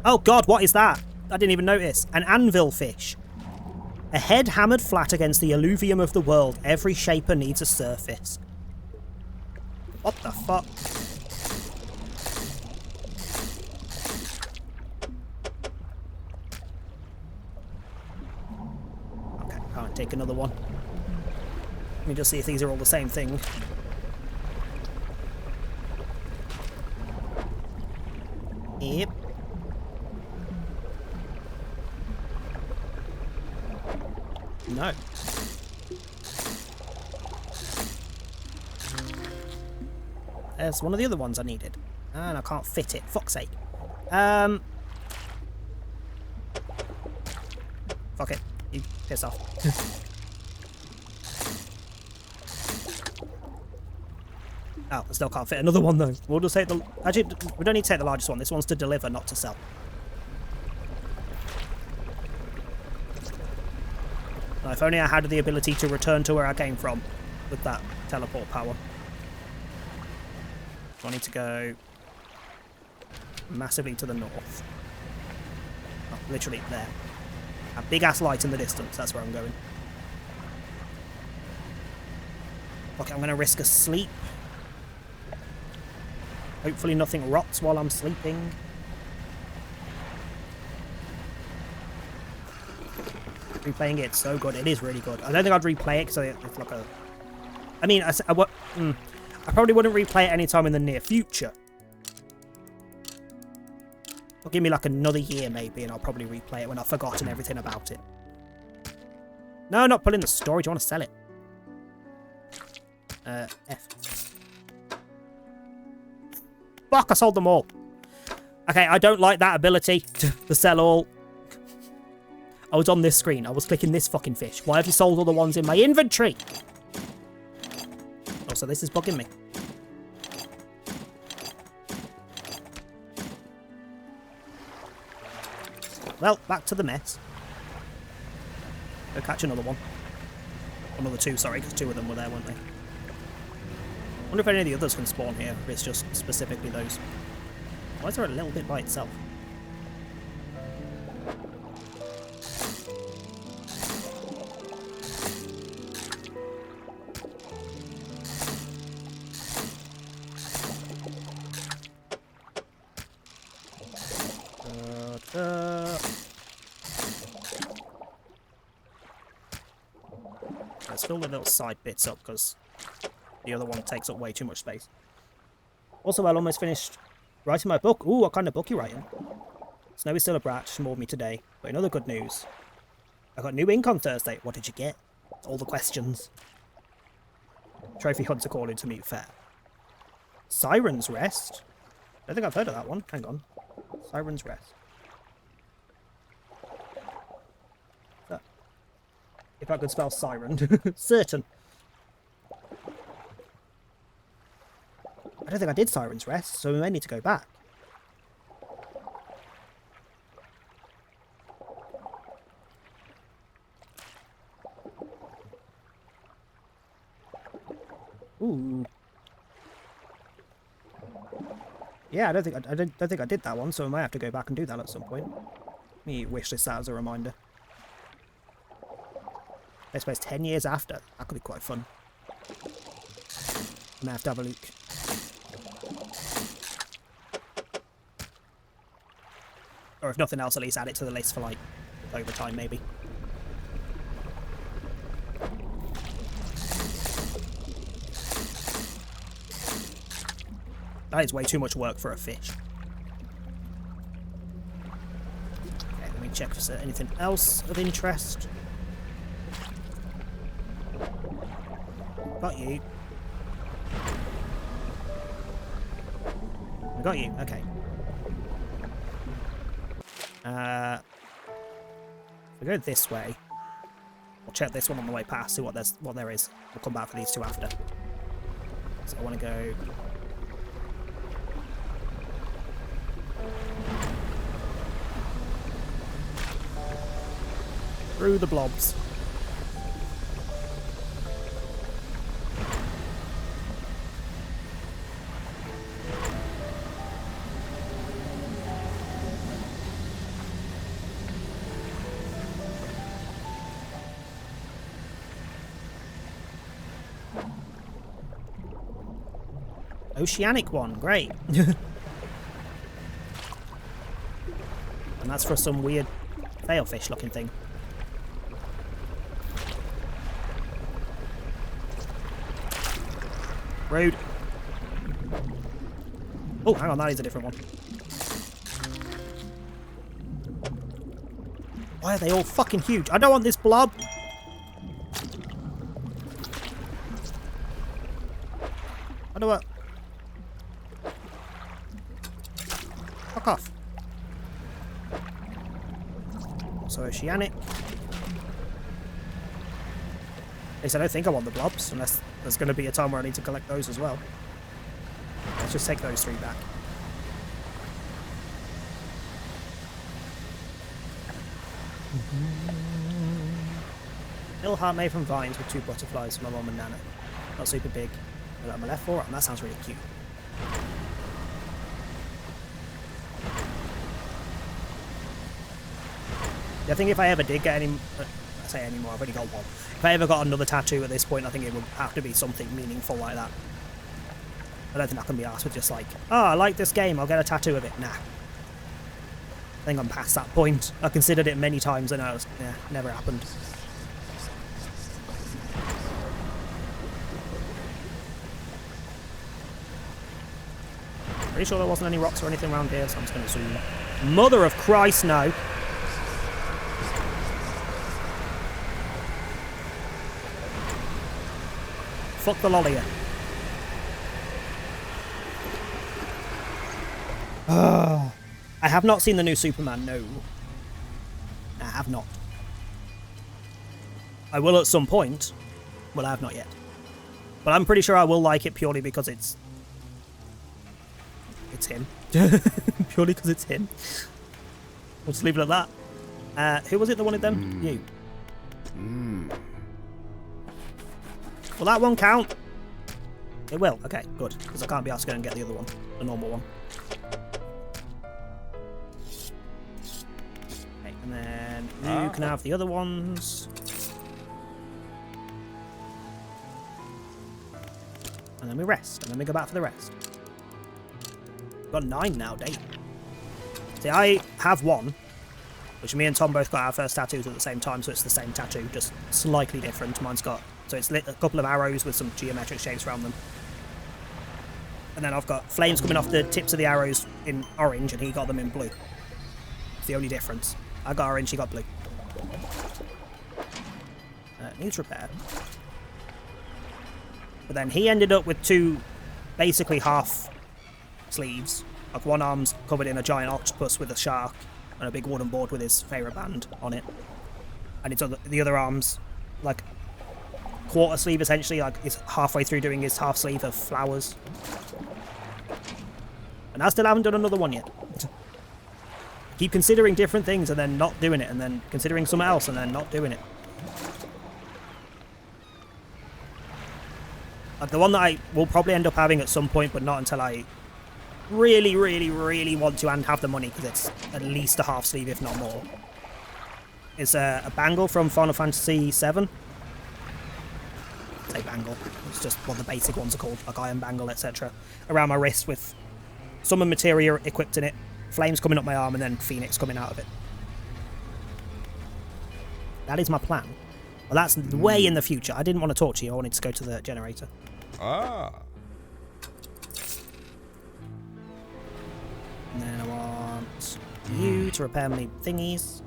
Oh god, what is that? I didn't even notice. An anvil fish. A head hammered flat against the alluvium of the world. Every shaper needs a surface. What the fuck? Okay, can't take another one. Let me just see if these are all the same thing. Yep. No. There's one of the other ones I needed. And I can't fit it. Fuck's sake. Fuck it. You piss off. Oh, I still can't fit another one though. We'll just take the... Actually, we don't need to take the largest one. This one's to deliver, not to sell. Now, if only I had the ability to return to where I came from with that teleport power. So I need to go massively to the north. Oh, literally there. A big ass light in the distance, that's where I'm going. Okay, I'm going to risk a sleep. Hopefully nothing rots while I'm sleeping. Replaying it's so good. It is really good. I don't think I'd replay it because it's like a... I mean, I probably wouldn't replay it anytime in the near future. Or give me like another year maybe and I'll probably replay it when I've forgotten everything about it. No, not pulling the story. Do you want to sell it? F. Fuck, I sold them all. Okay, I don't like that ability to sell all. I was on this screen. I was clicking this fucking fish. Why have you sold all the ones in my inventory? Oh, so this is bugging me. Well, back to the mess. Go catch another one. Another two, sorry, because two of them were there, weren't they? I wonder if any of the others can spawn here, if it's just specifically those. Why is there a little bit by itself? Let's fill the little side bits up because the other one takes up way too much space. Also, I almost finished writing my book. Ooh, what kind of book are you writing? Snow is still a brat. She mauled me today. But in other good news, I got new ink on Thursday. What did you get? All the questions. Trophy hunter calling to meet fair. Siren's Rest? I don't think I've heard of that one. Hang on. Siren's Rest. If I could spell siren. Certain. I don't think I did Siren's Rest, so we may need to go back. Ooh. Yeah, I don't think I did that one, so I might have to go back and do that at some point. Let me wish this out as a reminder. I suppose 10 years after. That could be quite fun. I may have to have a look. Or if nothing else, at least add it to the list for, like, over time, maybe. That is way too much work for a fish. Okay, let me check for anything else of interest. Got you. I got you, okay. If we go this way, we'll check this one on the way past, see what there is. We'll come back for these two after. So I want to go... through the blobs. Oceanic one, great. And that's for some weird failfish looking thing. Rude. Oh, hang on, that is a different one. Why are they all fucking huge? I don't want this blob. I don't want... Fuck off. So oceanic. At least I don't think I want the blobs, unless there's going to be a time where I need to collect those as well. Let's just take those three back. Little heart made from vines with two butterflies for my mum and Nana. Not super big. But on my left forearm, that sounds really cute. I think if I ever did get any... I say any more, I've already got one. If I ever got another tattoo at this point, I think it would have to be something meaningful like that. I don't think I can be asked with just like, oh, I like this game, I'll get a tattoo of it. Nah. I think I'm past that point. I considered it many times and I was, yeah, never happened. Pretty sure there wasn't any rocks or anything around here, so I'm just going to zoom. Mother of Christ, no. Fuck the lollier. I have not seen the new Superman, no. I have not. I will at some point. Well, I have not yet. But I'm pretty sure I will like it purely because it's him. Purely because it's him. We'll just leave it at that. Who was it that wanted them? You. Will that one count? It will. Okay, good. Because I can't be asked to go and get the other one. The normal one. Okay, and then you can have the other ones. And then we rest. And then we go back for the rest. We've got 9 now, Dave. See, I have one. Which me and Tom both got our first tattoos at the same time, so it's the same tattoo, just slightly different. Mine's got... So it's lit a couple of arrows with some geometric shapes around them. And then I've got flames coming off the tips of the arrows in orange, and he got them in blue. It's the only difference. I got orange, he got blue. Needs repair. But then he ended up with two, basically half sleeves. Like one arm's covered in a giant octopus with a shark and a big wooden board with his favourite band on it. And the other arm's like quarter sleeve essentially, like he's halfway through doing his half sleeve of flowers. And I still haven't done another one yet. Keep considering different things and then not doing it, and then considering something else and then not doing it. Like the one that I will probably end up having at some point, but not until I really, really, really want to and have the money, because it's at least a half sleeve, if not more. It's a bangle from Final Fantasy VII. Say bangle. It's just what the basic ones are called, like iron bangle, etc. Around my wrist with summon materia equipped in it, flames coming up my arm, and then Phoenix coming out of it. That is my plan. Well, that's way in the future. I didn't want to talk to you. I wanted to go to the generator. Ah. And then I want you to repair my thingies.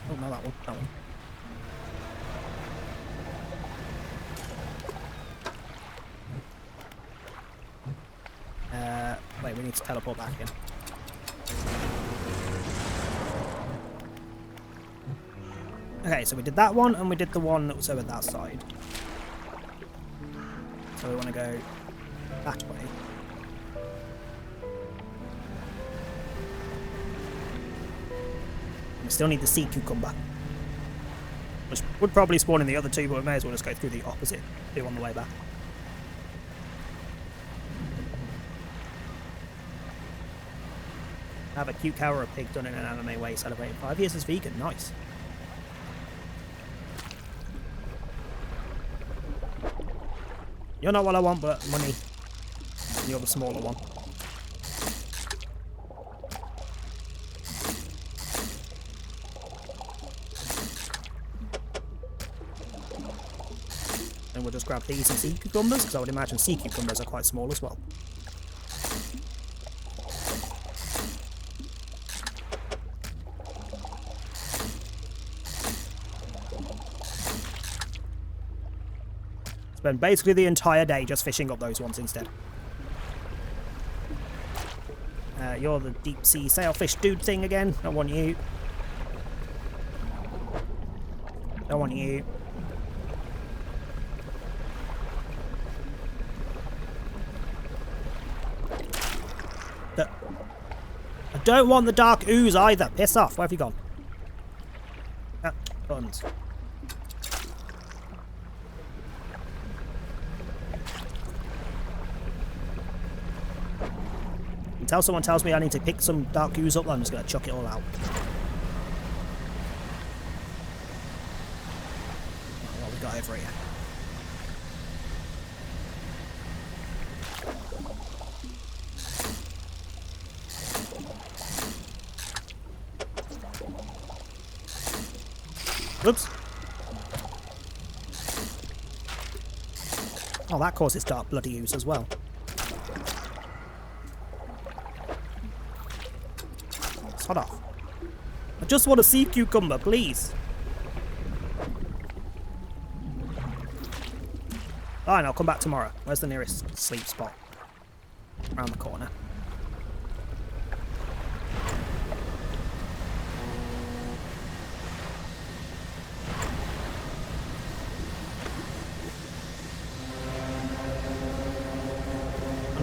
Oh, no, that one. That one. Wait, we need to teleport back in. Okay, so we did that one, and we did the one that was over that side. So we want to go that way. We still need the sea cucumber, which would probably spawn in the other two, but we may as well just go through the opposite, do on the way back. Have a cute cow or a pig done in an anime way, celebrating 5 years as vegan. Nice. You're not what I want, but money. You're the smaller one. And we'll just grab these and sea cucumbers, because I would imagine sea cucumbers are quite small as well. Spend basically the entire day just fishing up those ones instead. You're the deep sea sailfish dude thing again. Don't want you. Don't want you. I don't want the dark ooze either. Piss off. Where have you gone? Ah, buttons. Until someone tells me I need to pick some dark ooze up, I'm just going to chuck it all out. What we got over here? Oops. Oh, that causes dark bloody ooze as well. Sod off. I just want a sea cucumber, please. Fine, I'll come back tomorrow. Where's the nearest sleep spot? Around the corner.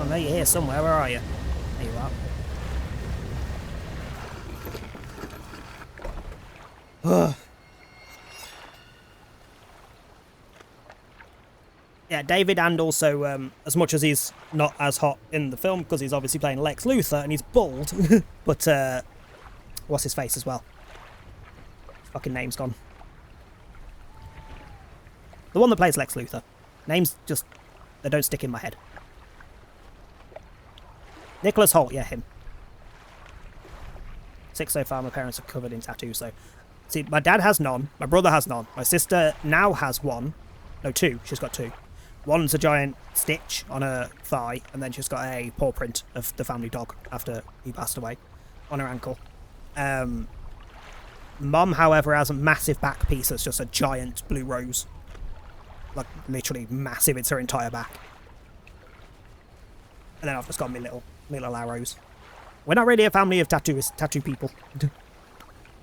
I know you're here somewhere. Where are you? There you are. Yeah, David, and also, as much as he's not as hot in the film, because he's obviously playing Lex Luthor and he's bald, but, what's his face as well? His fucking name's gone. The one that plays Lex Luthor. Names just, they don't stick in my head. Nicholas Holt, yeah, him. 6 so far, my parents are covered in tattoos, so... See, my dad has none, my brother has none, my sister now has one. No, 2, she's got 2. One's a giant stitch on her thigh, and then she's got a paw print of the family dog after he passed away on her ankle. Mum, however, has a massive back piece that's just a giant blue rose. Like, literally massive, it's her entire back. And then I've just got my little arrows. We're not really a family of tattoo people.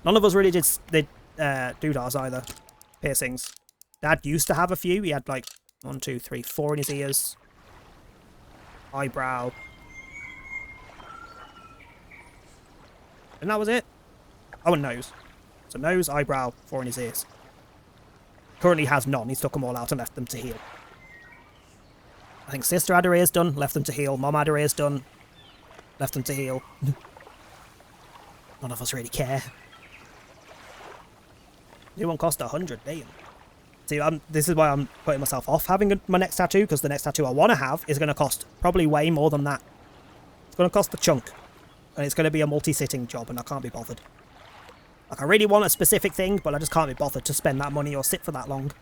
None of us really did doodahs either. Piercings. Dad used to have a few. He had like 1, 2, 3, 4 in his ears. Eyebrow. And that was it. Oh, and nose. So nose, eyebrow, 4 in his ears. Currently has none. He's took them all out and left them to heal. I think sister had her ears done, left them to heal. Mum had her ears done, left them to heal. None of us really care. New one cost 100, damn. See, this is why I'm putting myself off having my next tattoo, because the next tattoo I want to have is going to cost probably way more than that. It's going to cost a chunk, and it's going to be a multi-sitting job, and I can't be bothered. Like, I really want a specific thing, but I just can't be bothered to spend that money or sit for that long.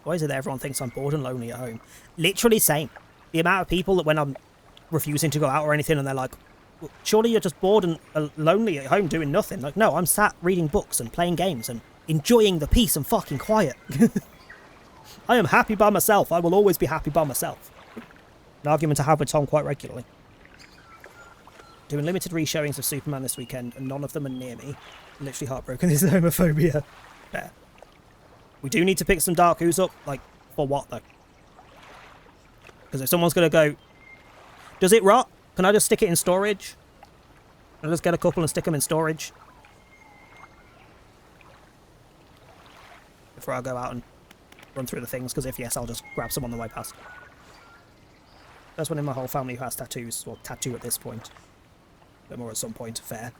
Why is it that everyone thinks I'm bored and lonely at home? Literally same. The amount of people that when I'm refusing to go out or anything and they're like, well, surely you're just bored and lonely at home doing nothing. Like, no, I'm sat reading books and playing games and enjoying the peace and fucking quiet. I am happy by myself. I will always be happy by myself. An argument I have with Tom quite regularly. Doing limited re-showings of Superman this weekend and none of them are near me. I'm literally heartbroken. This is homophobia. Fair. We do need to pick some Dark Who's up. Like, for what, though? Because if someone's going to go... Does it rot? Can I just stick it in storage? Can I just get a couple and stick them in storage? Before I go out and run through the things, because if yes, I'll just grab some on the way past. First one in my whole family who has tattoos, or tattoo at this point. But more at some point, fair.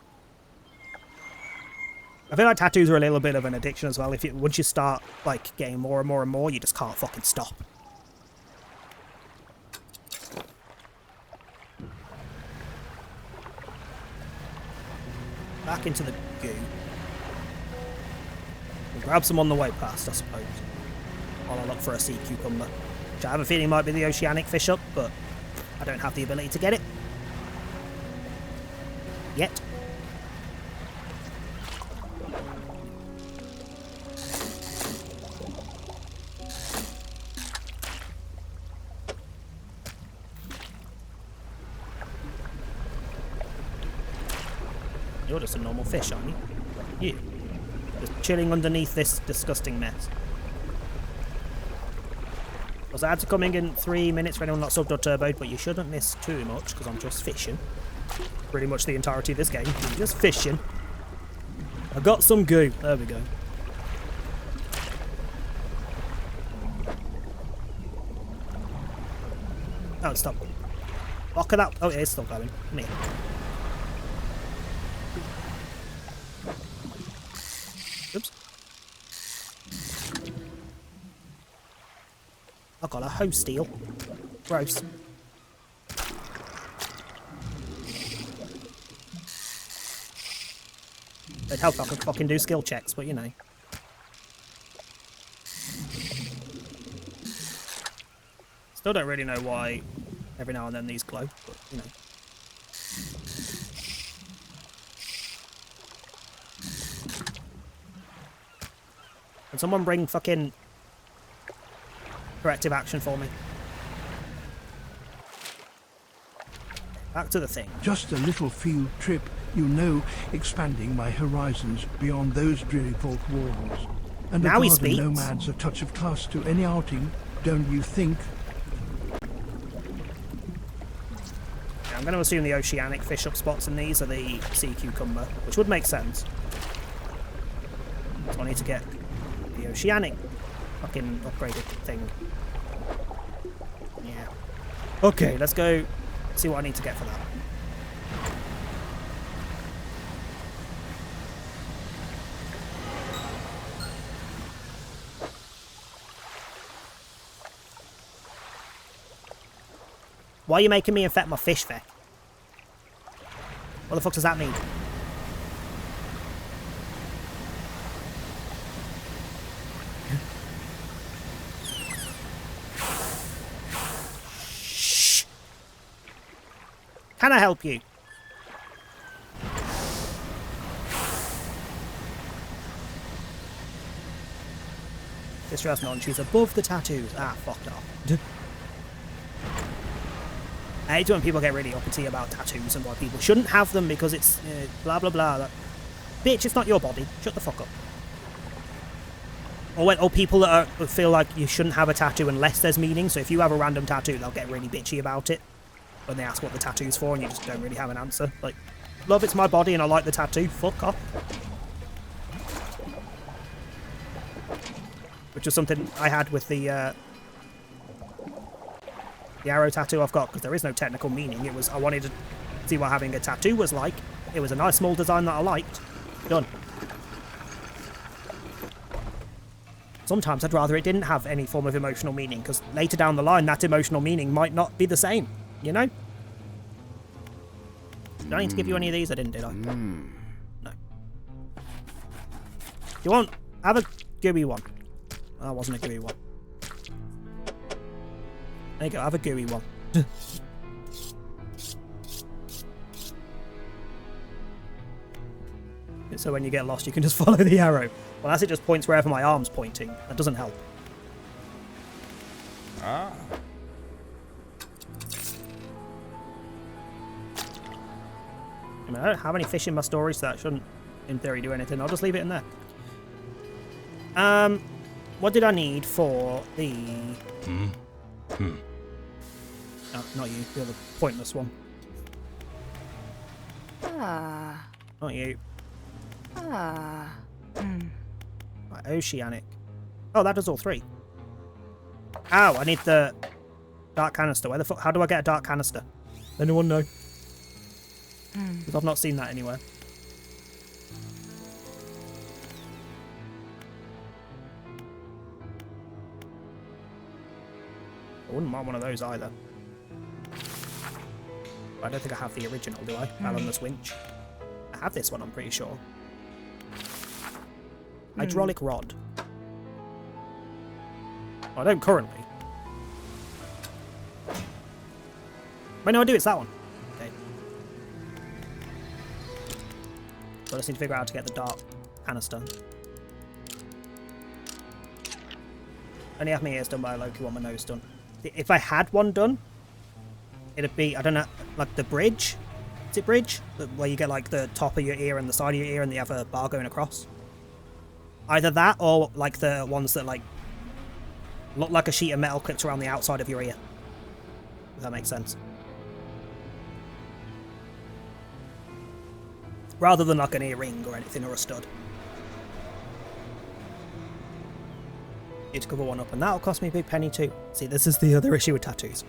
I feel like tattoos are a little bit of an addiction as well. Once you start like getting more and more and more, you just can't fucking stop. Back into the goo. We'll grab some on the way past, I suppose. While I look for a sea cucumber. Which I have a feeling might be the oceanic fish up, but I don't have the ability to get it. Yet. You're just a normal fish, aren't you? You. Just chilling underneath this disgusting mess. Because I had to come in 3 minutes for anyone not subbed or turboed, but you shouldn't miss too much, because I'm just fishing. Pretty much the entirety of this game. I'm just fishing. I got some goo. There we go. Oh, stop. Look at that. Oh, it is still going. Come here. Oops. I got a hose steel. Gross. It'd help if I could fucking do skill checks, but you know. Still don't really know why every now and then these glow, but you know. Can someone bring fucking corrective action for me? Back to the thing. Just a little field trip, you know, expanding my horizons beyond those dreary vault walls. And Now he a speaks. nomad's a touch of class to any outing, don't you think? Yeah, I'm going to assume the oceanic fish up spots in these are the sea cucumber, which would make sense. So I need to get the oceanic fucking upgraded thing. Yeah. Okay, let's go see what I need to get for that. Why are you making me infect my fish feck? What the fuck does that mean? Shh. Can I help you? Distress none. She's above the tattoos. Ah, fucked off. I hate when people get really uppity about tattoos and why people shouldn't have them because it's blah blah blah. Bitch, it's not your body. Shut the fuck up. Or people that feel like you shouldn't have a tattoo unless there's meaning. So if you have a random tattoo, they'll get really bitchy about it when they ask what the tattoo's for and you just don't really have an answer. Like, love, it's my body and I like the tattoo. Fuck off. Which was something I had with the arrow tattoo I've got, because there is no technical meaning. It was, I wanted to see what having a tattoo was like. It was a nice small design that I liked. Done. Sometimes I'd rather it didn't have any form of emotional meaning, because later down the line that emotional meaning might not be the same, you know? Did I need to give you any of these? I didn't, did I? No. You want? Have a gooey one. That wasn't a gooey one. There you go, have a gooey one. So when you get lost, you can just follow the arrow. Well, as it just points wherever my arm's pointing. That doesn't help. Ah. I mean, I don't have any fish in my story, so that shouldn't, in theory, do anything. I'll just leave it in there. What did I need for the... No, not you. You're the pointless one. Ah. Not you. Ah. Right, oceanic. Oh, that does all three. Ow, I need the dark canister. Where the fuck? How do I get a dark canister? Anyone know? Because I've not seen that anywhere. I wouldn't mind one of those either. But I don't think I have the original, do I? Alan's winch. I have this one, I'm pretty sure. Hydraulic rod. I don't currently. Wait, no, I do. It's that one. Okay. So I just need to figure out how to get the dark canister. Only have my ears done by a Loki one, my nose done. If I had one done, it'd be, I don't know, like the bridge. Is it bridge? Where you get like the top of your ear and the side of your ear and you have a bar going across. Either that or like the ones that like look like a sheet of metal clipped around the outside of your ear. If that makes sense. Rather than like an earring or anything or a stud. Need to cover one up, and that'll cost me a big penny too. See, this is the other issue with tattoos.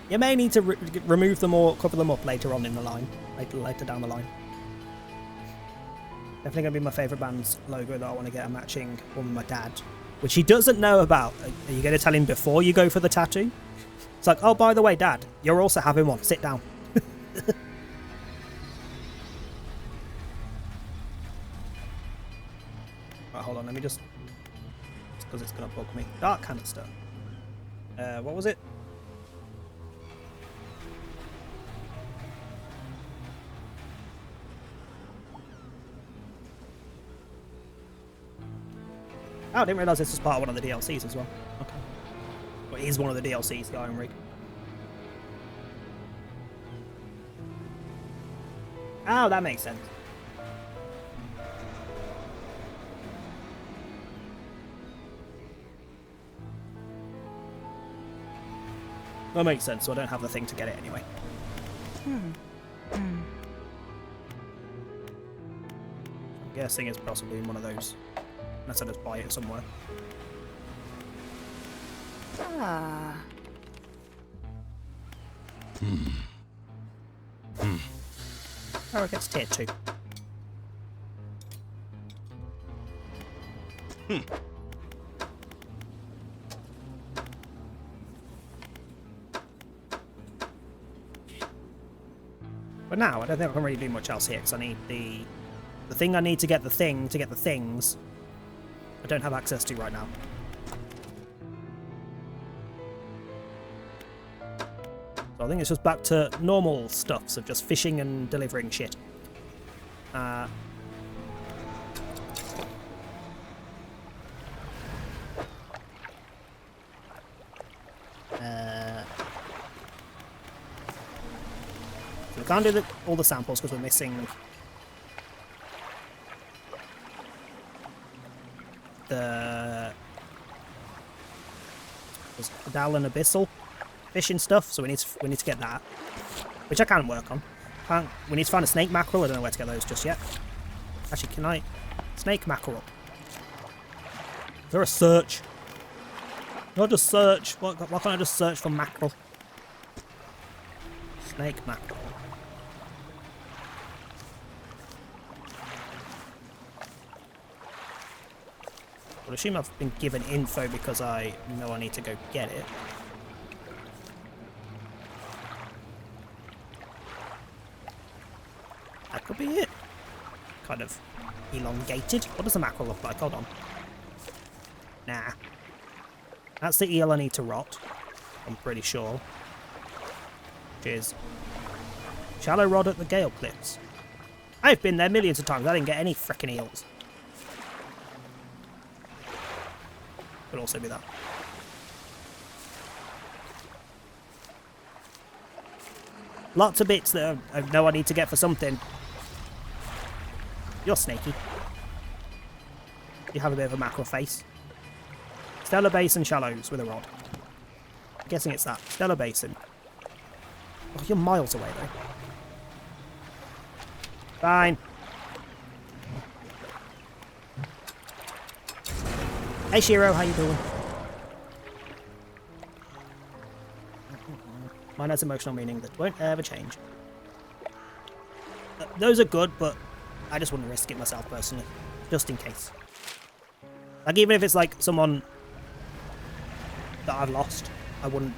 You may need to remove them or cover them up later on in the line, later down the line. Definitely going to be my favourite band's logo that I want to get a matching one with my dad, which he doesn't know about. Are you going to tell him before you go for the tattoo? It's like, oh, by the way, Dad, you're also having one. Sit down. Right, hold on, let me just... because it's going to bug me. Dark canister. What was it? Oh, I didn't realise this was part of one of the DLCs as well. Okay. Well, it is one of the DLCs, the Iron Rig. Oh, that makes sense. That makes sense, so I don't have the thing to get it anyway. I'm guessing it's possibly in one of those. Unless I just buy it somewhere. Ah. Oh, it gets tier 2. But now, I don't think I can really do much else here, because I need the thing I need to get the thing to get the things I don't have access to right now. So I think it's just back to normal stuff, so just fishing and delivering shit. So we can't do all the samples because we're missing the Dal and Abyssal fishing stuff, so we need to get that, which I can work on. We need to find a snake mackerel. I don't know where to get those just yet. Actually, can I snake mackerel? Is there a search? Not just search. Why can't I just search for mackerel? Snake mackerel. I would assume I've been given info because I know I need to go get it. That could be it. Kind of elongated. What does the mackerel look like? Hold on. Nah. That's the eel I need to rot. I'm pretty sure. Which is shallow rod at the Gale Cliffs. I've been there millions of times. I didn't get any frickin' eels. Could also be that. Lots of bits that I know I need to get for something. You're snaky. You have a bit of a mackerel face. Stellar Basin shallows with a rod. I'm guessing it's that. Stellar Basin. Oh, you're miles away though. Fine. Hey Shiro, how you doing? Mine has emotional meaning that won't ever change. Those are good, but I just wouldn't risk it myself personally. Just in case. Like, even if it's like someone that I've lost, I don't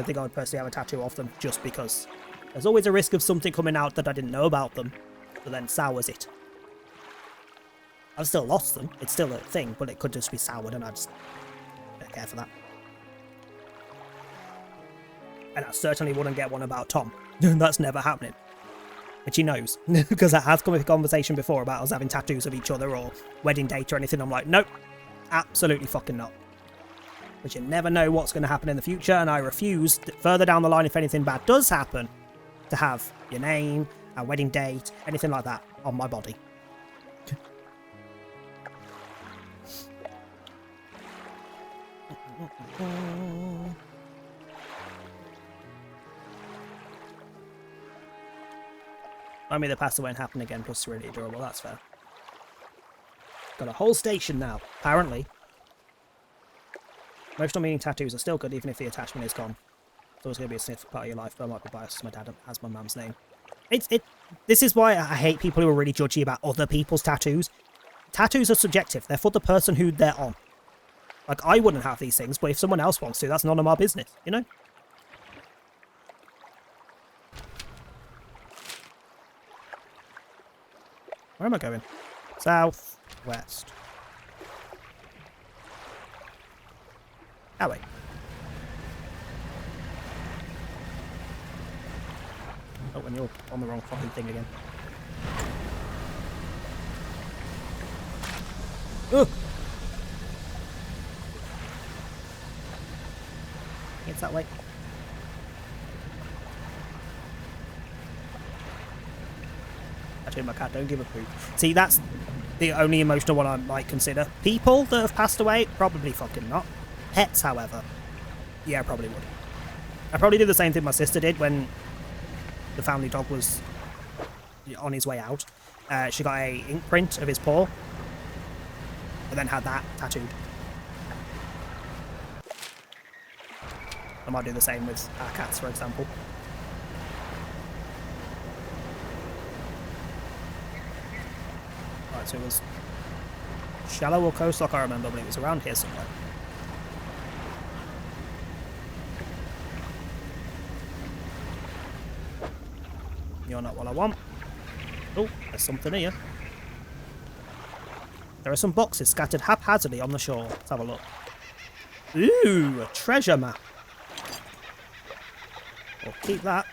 think I would personally have a tattoo of them, just because there's always a risk of something coming out that I didn't know about them, that then sours it. I've still lost them, it's still a thing, but it could just be soured and I just don't care for that. And I certainly wouldn't get one about Tom. That's never happening. Which he knows, because that has come with a conversation before about us having tattoos of each other or wedding date or anything. I'm like, nope, absolutely fucking not. But you never know what's going to happen in the future, and I refuse, further down the line, if anything bad does happen, to have your name, a wedding date, anything like that on my body. I mean, the passed won't happen again, plus it's really adorable, that's fair. Got a whole station now, apparently. Emotional meaning tattoos are still good even if the attachment is gone. It's always going to be a significant part of your life, but I might be biased as my dad has my mum's name. This is why I hate people who are really judgy about other people's tattoos. Tattoos are subjective, they're for the person who they're on. Like, I wouldn't have these things, but if someone else wants to, that's none of my business, you know? Where am I going? South, west. That way. Oh, and you're on the wrong fucking thing again. Ugh! It's that way. Actually, my cat don't give a poop. See, that's the only emotional one I might consider. People that have passed away, probably fucking not. Pets, however, yeah, I probably would. I'd probably do the same thing my sister did when the family dog was on his way out. She got a ink print of his paw and then had that tattooed. I might do the same with our cats, for example. Right, so it was shallow or coastal, I can't remember, but it was around here somewhere. You're not what I want. Oh, there's something here. There are some boxes scattered haphazardly on the shore. Let's have a look. Ooh, a treasure map. We'll keep that.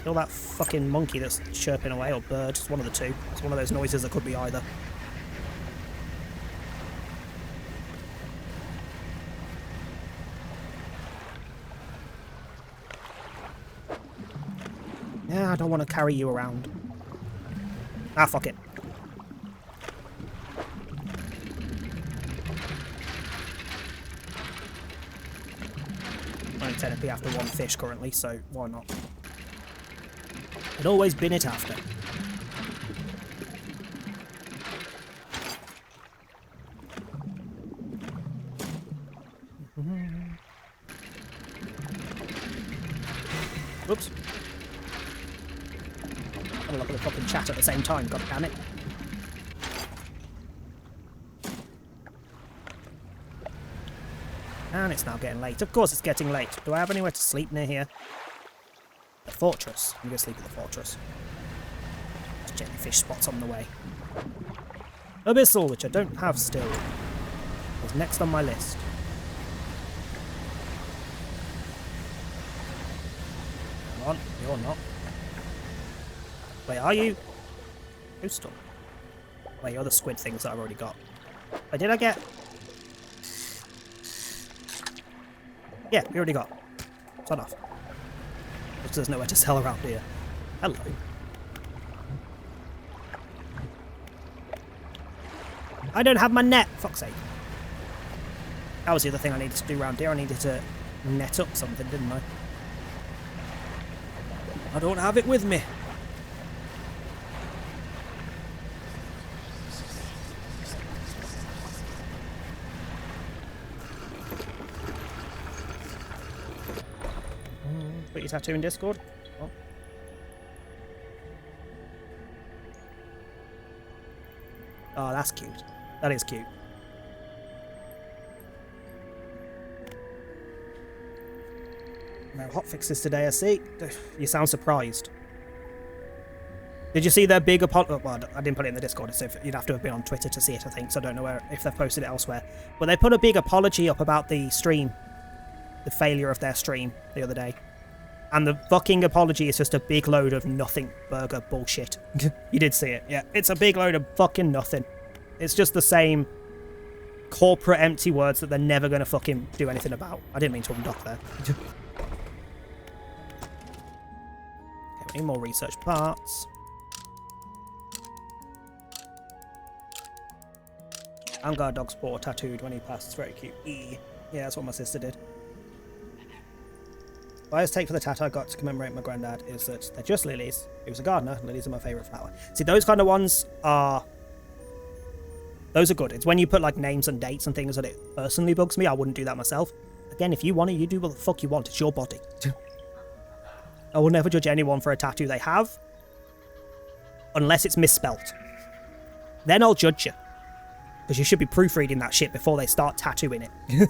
Kill that fucking monkey that's chirping away, or bird. It's one of the two. It's one of those noises that could be either. Yeah, I don't want to carry you around. Ah, fuck it. I'm technically after one fish currently, so why not? I'd always been it after. Whoops. I'll look at the fucking chat at the same time, god damn it. And it's now getting late. Of course it's getting late. Do I have anywhere to sleep near here? The fortress. I'm going to sleep at the fortress. There's jellyfish spots on the way. Abyssal, which I don't have still. Was next on my list. Come on, you're not. Wait, are you? Coastal. Wait, you're the squid things that I've already got. Wait, did I get... Yeah, we already got. Turn off. Because there's nowhere to sell around here. Hello. I don't have my net! Fuck's sake. That was the other thing I needed to do around here. I needed to net up something, didn't I? I don't have it with me. Put your tattoo in Discord. Oh. Oh, that's cute. That is cute. No hotfixes today, I see. You sound surprised. Did you see their big apology? Well, I didn't put it in the Discord, so you'd have to have been on Twitter to see it, I think, so I don't know if they've posted it elsewhere. But they put a big apology up about the stream. The failure of their stream the other day. And the fucking apology is just a big load of nothing burger bullshit. You did see it, yeah. It's a big load of fucking nothing. It's just the same corporate empty words that they're never going to fucking do anything about. I didn't mean to undock there. Okay, we need more research parts. I'm got a dog's paw tattooed when he passed. It's very cute. Yeah, that's what my sister did. What I always take for the tattoo I got to commemorate my granddad is that they're just lilies. He was a gardener. Lilies are my favourite flower. See, those kind of ones are... Those are good. It's when you put like names and dates and things that it personally bugs me. I wouldn't do that myself. Again, if you want it, you do what the fuck you want. It's your body. I will never judge anyone for a tattoo they have. Unless it's misspelt. Then I'll judge you. Because you should be proofreading that shit before they start tattooing it.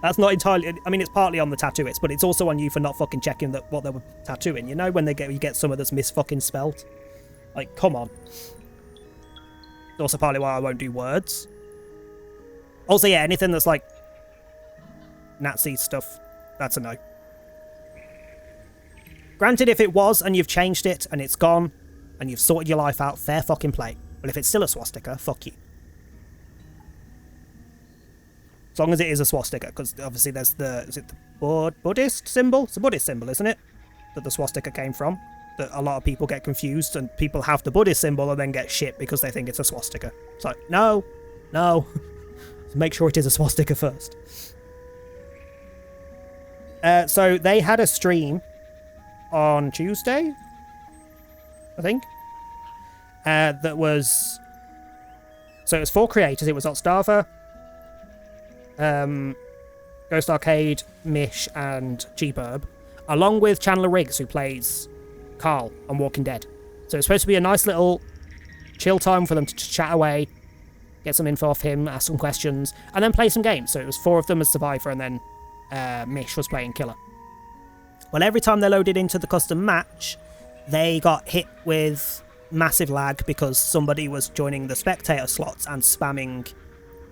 That's not entirely... I mean, it's partly on the tattooist, but it's also on you for not fucking checking that what they were tattooing. You know, when you get some of that's mis-fucking spelt. Like, come on. It's also partly why I won't do words. Also, yeah, anything that's like Nazi stuff, that's a no. Granted, if it was and you've changed it and it's gone and you've sorted your life out, fair fucking play. But if it's still a swastika, fuck you. As long as it is a swastika, because obviously there's the... Is it the Buddhist symbol? It's a Buddhist symbol, isn't it? That the swastika came from. That a lot of people get confused, and people have the Buddhist symbol and then get shit because they think it's a swastika. It's like, no. No. Make sure it is a swastika first. So they had a stream on Tuesday, I think. That was... So it was 4 creators. It was Otstava, Ghost Arcade, Mish, and G-Burb, along with Chandler Riggs, who plays Carl on Walking Dead. So it's supposed to be a nice little chill time for them to chat away, get some info off him, ask some questions, and then play some games. So it was 4 of them as Survivor, and then Mish was playing killer. Well, every time they loaded into the custom match, they got hit with massive lag because somebody was joining the spectator slots and spamming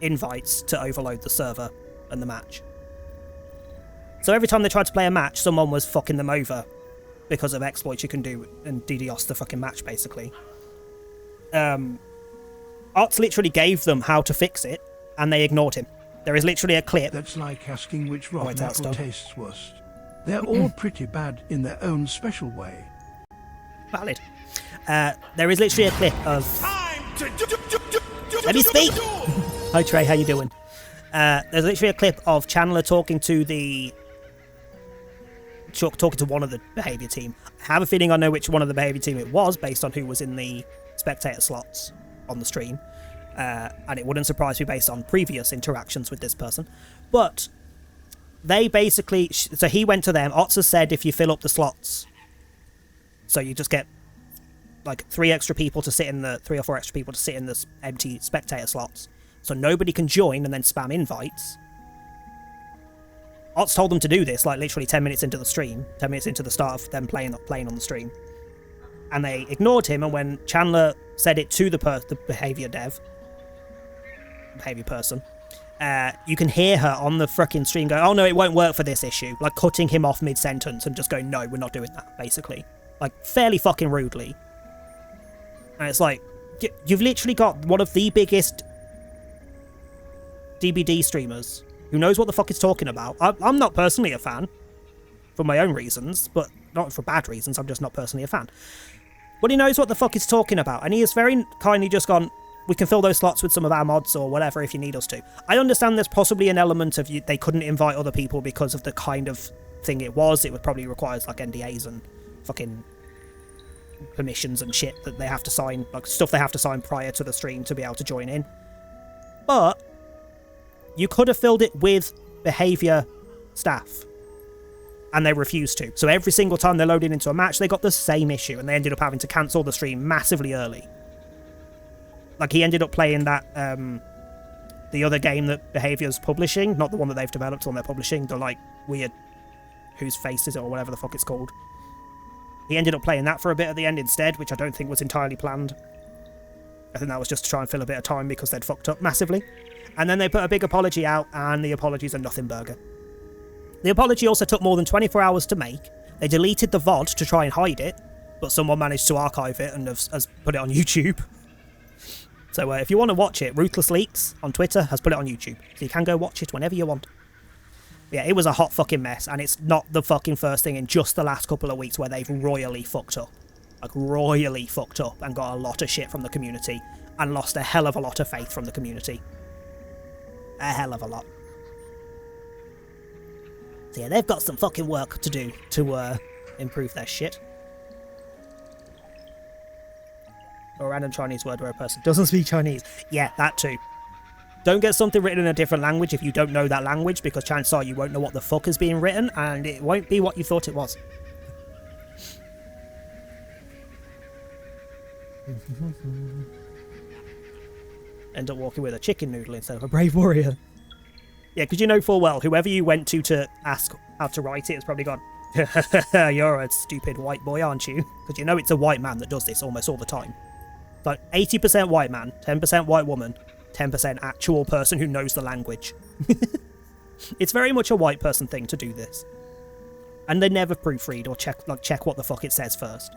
invites to overload the server and the match. So every time they tried to play a match, someone was fucking them over because of exploits you can do and DDoS the fucking match, basically. Ots literally gave them how to fix it, and they ignored him. There is literally a clip. That's like asking which rotten it's apple Hearthstone. tastes worst. They're all pretty bad in their own special way. Valid. There is literally a clip of... Let me speak! Hi Trey, how you doing? There's literally a clip of Chandler talking to one of the behaviour team. I have a feeling I know which one of the behaviour team it was based on who was in the spectator slots on the stream. And it wouldn't surprise me based on previous interactions with this person. But they basically... So he went to them. Otsa said if you fill up the slots, so you just get like 3 or 4 extra people to sit in the empty spectator slots, so nobody can join and then spam invites. Ots told them to do this like literally 10 minutes into the stream, 10 minutes into the start of them playing on the stream, and they ignored him. And when Chandler said it to the behavior person, you can hear her on the frickin' stream go, "Oh no, it won't work for this issue," like cutting him off mid-sentence and just going, "No, we're not doing that," basically, like fairly fucking rudely. And it's like, you've literally got one of the biggest DBD streamers who knows what the fuck he's talking about. I'm not personally a fan, for my own reasons, but not for bad reasons. I'm just not personally a fan. But he knows what the fuck he's talking about, and he has very kindly just gone, "We can fill those slots with some of our mods or whatever if you need us to." I understand there's possibly an element of they couldn't invite other people because of the kind of thing it was. It would probably requires like NDAs and fucking permissions and shit that they have to sign, like stuff they have to sign prior to the stream to be able to join in. But you could have filled it with behavior staff, and they refused to. So every single time they loaded into a match, they got the same issue, and they ended up having to cancel the stream massively early. Like, he ended up playing that the other game that Behavior's publishing, not the one that they've developed on their publishing, the like weird Whose Face Is It or whatever the fuck it's called. He ended up playing that for a bit at the end instead, which I don't think was entirely planned. I think that was just to try and fill a bit of time because they'd fucked up massively. And then they put a big apology out, and the apologies are nothing burger. The apology also took more than 24 hours to make. They deleted the VOD to try and hide it, but someone managed to archive it and has put it on YouTube. So if you want to watch it, Ruthless Leaks on Twitter has put it on YouTube, so you can go watch it whenever you want. Yeah, it was a hot fucking mess, and it's not the fucking first thing in just the last couple of weeks where they've royally fucked up. Like, royally fucked up and got a lot of shit from the community and lost a hell of a lot of faith from the community. A hell of a lot. So yeah, they've got some fucking work to do to improve their shit. Or a random Chinese word where a person doesn't speak Chinese. Yeah, that too. Don't get something written in a different language if you don't know that language, because chances are you won't know what the fuck is being written, and it won't be what you thought it was. End up walking with a chicken noodle instead of a brave warrior. Yeah, because you know full well, whoever you went to ask how to write it has probably gone, "You're a stupid white boy, aren't you?" Because you know it's a white man that does this almost all the time. Like 80% white man, 10% white woman, 10% actual person who knows the language. It's very much a white person thing to do this. And they never proofread or check what the fuck it says first.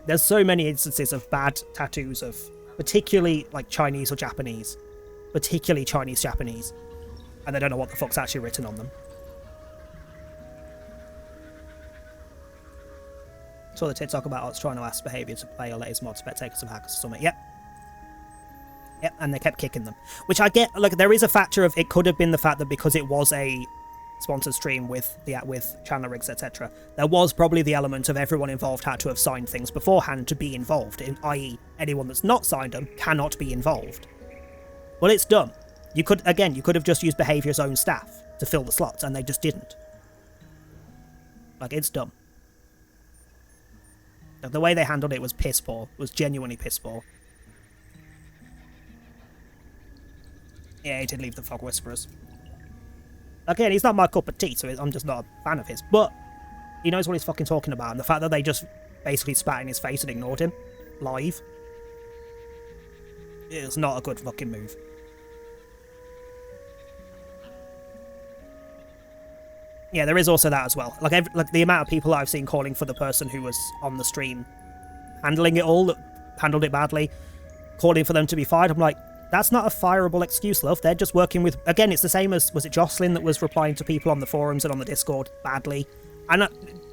There's so many instances of bad tattoos of particularly like Chinese or Japanese. Particularly Chinese-Japanese. And they don't know what the fuck's actually written on them. Saw the TikTok about us trying to ask Behavior to play or let his mod spectators some hackers or something. Yep, and they kept kicking them. Which I get, like, there is a factor of, it could have been the fact that because it was a sponsored stream with channel rigs, etc., there was probably the element of everyone involved had to have signed things beforehand to be involved, i.e. anyone that's not signed them cannot be involved. Well, it's done. You could have just used Behavior's own staff to fill the slots, and they just didn't. Like, it's dumb. The way they handled it was piss poor. Was genuinely piss poor. Yeah, he did leave the Fog Whisperers. Again, he's not my cup of tea, so I'm just not a fan of his. But he knows what he's fucking talking about, and the fact that they just basically spat in his face and ignored him live, it's not a good fucking move. Yeah, there is also that as well. Like the amount of people I've seen calling for the person who was on the stream handling it all, that handled it badly, calling for them to be fired. I'm like, that's not a fireable excuse, love. They're just working with... Again, it's the same as... Was it Jocelyn that was replying to people on the forums and on the Discord badly? And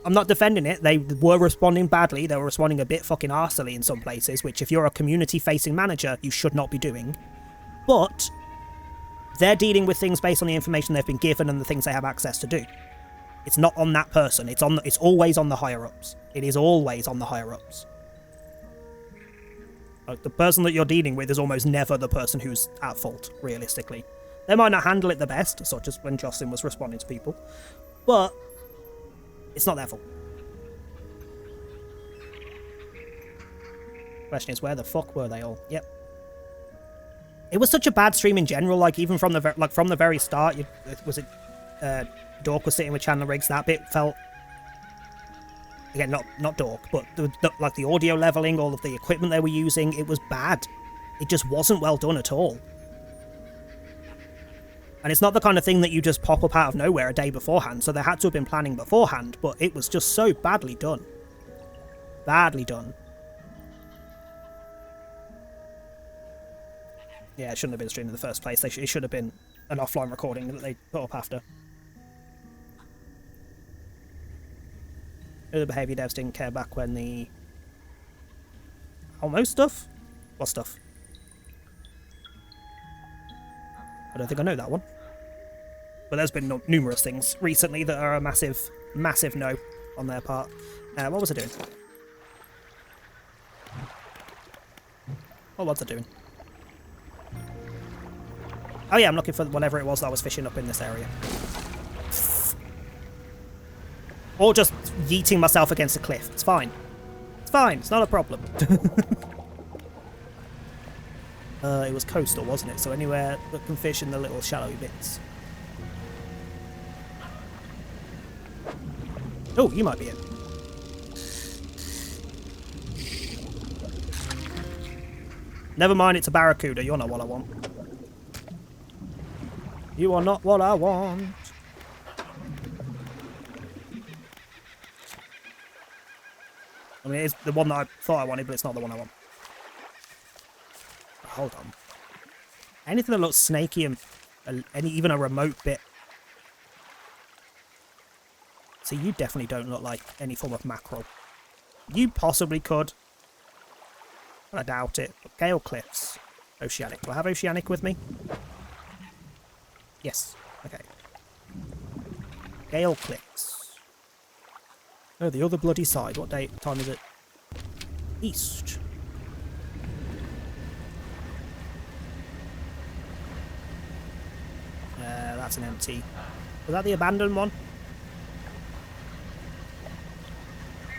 I'm not defending it. They were responding badly. They were responding a bit fucking arsily in some places, which if you're a community-facing manager, you should not be doing. But they're dealing with things based on the information they've been given and the things they have access to do. It's not on that person. It's always on the higher-ups. It is always on the higher-ups. Like, the person that you're dealing with is almost never the person who's at fault, realistically. They might not handle it the best, such as when Jocelyn was responding to people, but it's not their fault. Question is, where the fuck were they all? Yep. It was such a bad stream in general, like, even from the very start. Dork was sitting with Chandler Riggs. That bit felt... Again, not Dork, but like the audio leveling, all of the equipment they were using, it was bad. It just wasn't well done at all. And it's not the kind of thing that you just pop up out of nowhere a day beforehand, so they had to have been planning beforehand, but it was just so badly done. Badly done. Yeah, it shouldn't have been streamed in the first place. It should have been an offline recording that they put up after. The behaviour devs didn't care back when the... Almost stuff? What stuff? I don't think I know that one. But there's been numerous things recently that are a massive, massive no on their part. What was I doing? What was I doing? Oh yeah, I'm looking for whatever it was that I was fishing up in this area. Or just yeeting myself against a cliff. It's fine. It's fine. It's not a problem. It was coastal, wasn't it? So anywhere that can fish in the little shallowy bits. Oh, you might be it. Never mind, it's a barracuda. You're not what I want. You are not what I want. I mean, it's the one that I thought I wanted, but it's not the one I want. Hold on. Anything that looks snaky and even a remote bit. See, you definitely don't look like any form of mackerel. You possibly could. I doubt it. But Gale Cliffs. Oceanic. Do I have Oceanic with me? Yes. Okay. Gale Cliffs. Oh, the other bloody side. What time is it? East. That's an empty. Was that the abandoned one?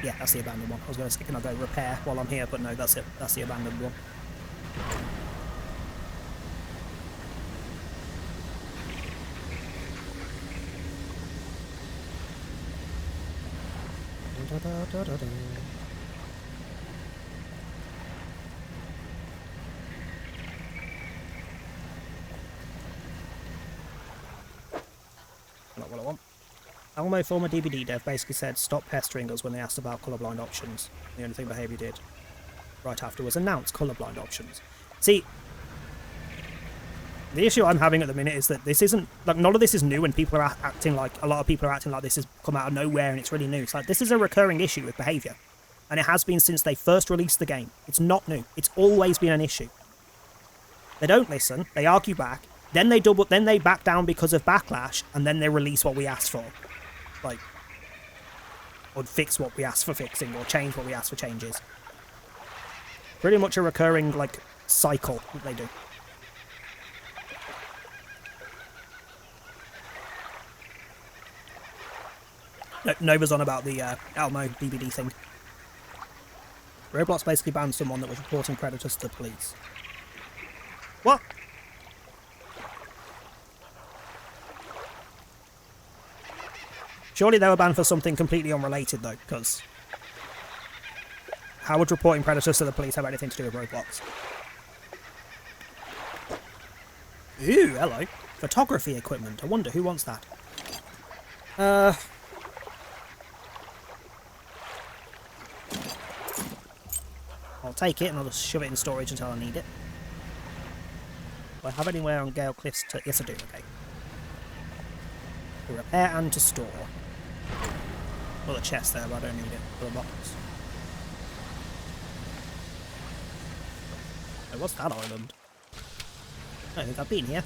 Yeah, that's the abandoned one. I was going to stick and I'll go repair while I'm here, but no, that's it. That's the abandoned one. Not what I want. Almo, former DBD dev, basically said stop pestering us when they asked about colourblind options. The only thing Behaviour did right after was announce colourblind options. See, the issue I'm having at the minute is that this isn't, like, none of this is new and people are acting like, a lot of people are acting like this has come out of nowhere and it's really new. It's like, this is a recurring issue with Behaviour. And it has been since they first released the game. It's not new. It's always been an issue. They don't listen, they argue back, then they back down because of backlash, and then they release what we asked for. Like, or fix what we asked for fixing, or change what we asked for changes. Pretty much a recurring, like, cycle that they do. Nova's on about the Almo DBD thing. Roblox basically banned someone that was reporting predators to the police. What? Surely they were banned for something completely unrelated, though, because how would reporting predators to the police have anything to do with Roblox? Ooh, hello. Photography equipment. I wonder who wants that. I'll take it and I'll just shove it in storage until I need it. Do I have anywhere on Gale Cliffs to... Yes, I do, okay. To repair and to store. Well, the chest there, but I don't need it for the box. Oh, what's that island? I don't think I've been here.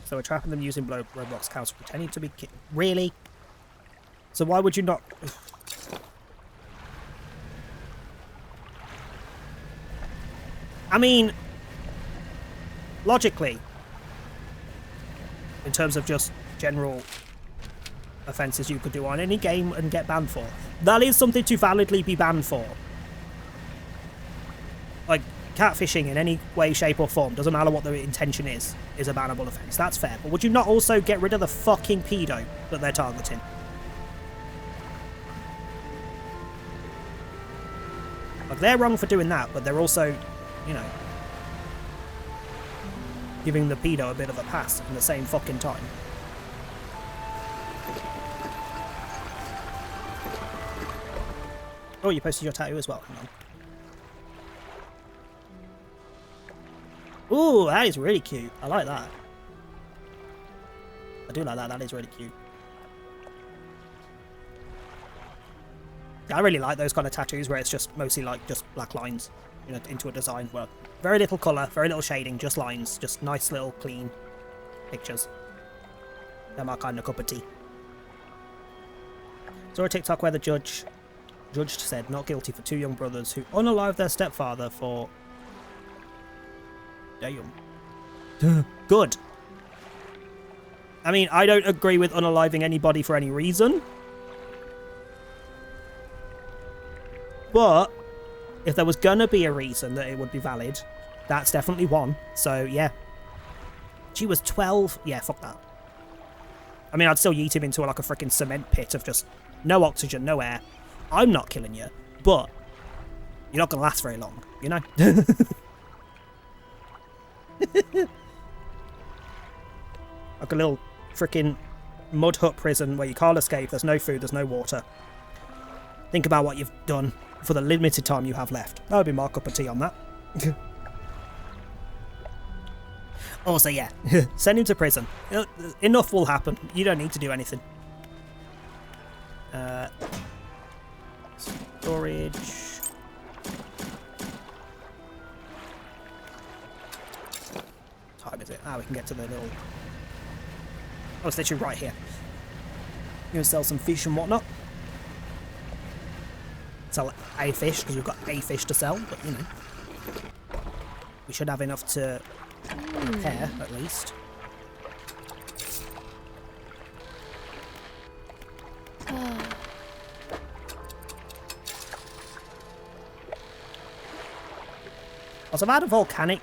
So we're trapping them using Roblox cows pretending to be really? So why would you not... I mean, logically, in terms of just general offences you could do on any game and get banned for, that is something to validly be banned for. Like, catfishing in any way, shape or form, doesn't matter what the intention is a bannable offence. That's fair. But would you not also get rid of the fucking pedo that they're targeting? Like, they're wrong for doing that, but they're also, you know, giving the pedo a bit of a pass in the same fucking time. Oh, you posted your tattoo as well. Hang on. Ooh, that is really cute. I like that. I do like that. That is really cute. I really like those kind of tattoos where it's just mostly like just black lines, you know, into a design. Well, very little colour, very little shading, just lines, just nice little clean pictures. They're my kind of cup of tea. Saw a TikTok where the judge said not guilty for two young brothers who unalived their stepfather for... Damn. Good. I mean, I don't agree with unaliving anybody for any reason. But if there was gonna be a reason that it would be valid, that's definitely one. So, yeah. She was 12. Yeah, fuck that. I mean, I'd still yeet him into like a freaking cement pit of just no oxygen, no air. I'm not killing you, but you're not gonna last very long, you know? Like a little freaking mud hut prison where you can't escape, there's no food, there's no water. Think about what you've done for the limited time you have left. That would be my cup of tea on that. Also, yeah, send him to prison. Enough will happen. You don't need to do anything. Storage. What time is it? Ah, we can get to the little... Oh, it's literally right here. I'm going to sell some fish and whatnot. Sell a fish, because we've got a fish to sell, but, you know. We should have enough to repair, at least. Also, I've had a volcanic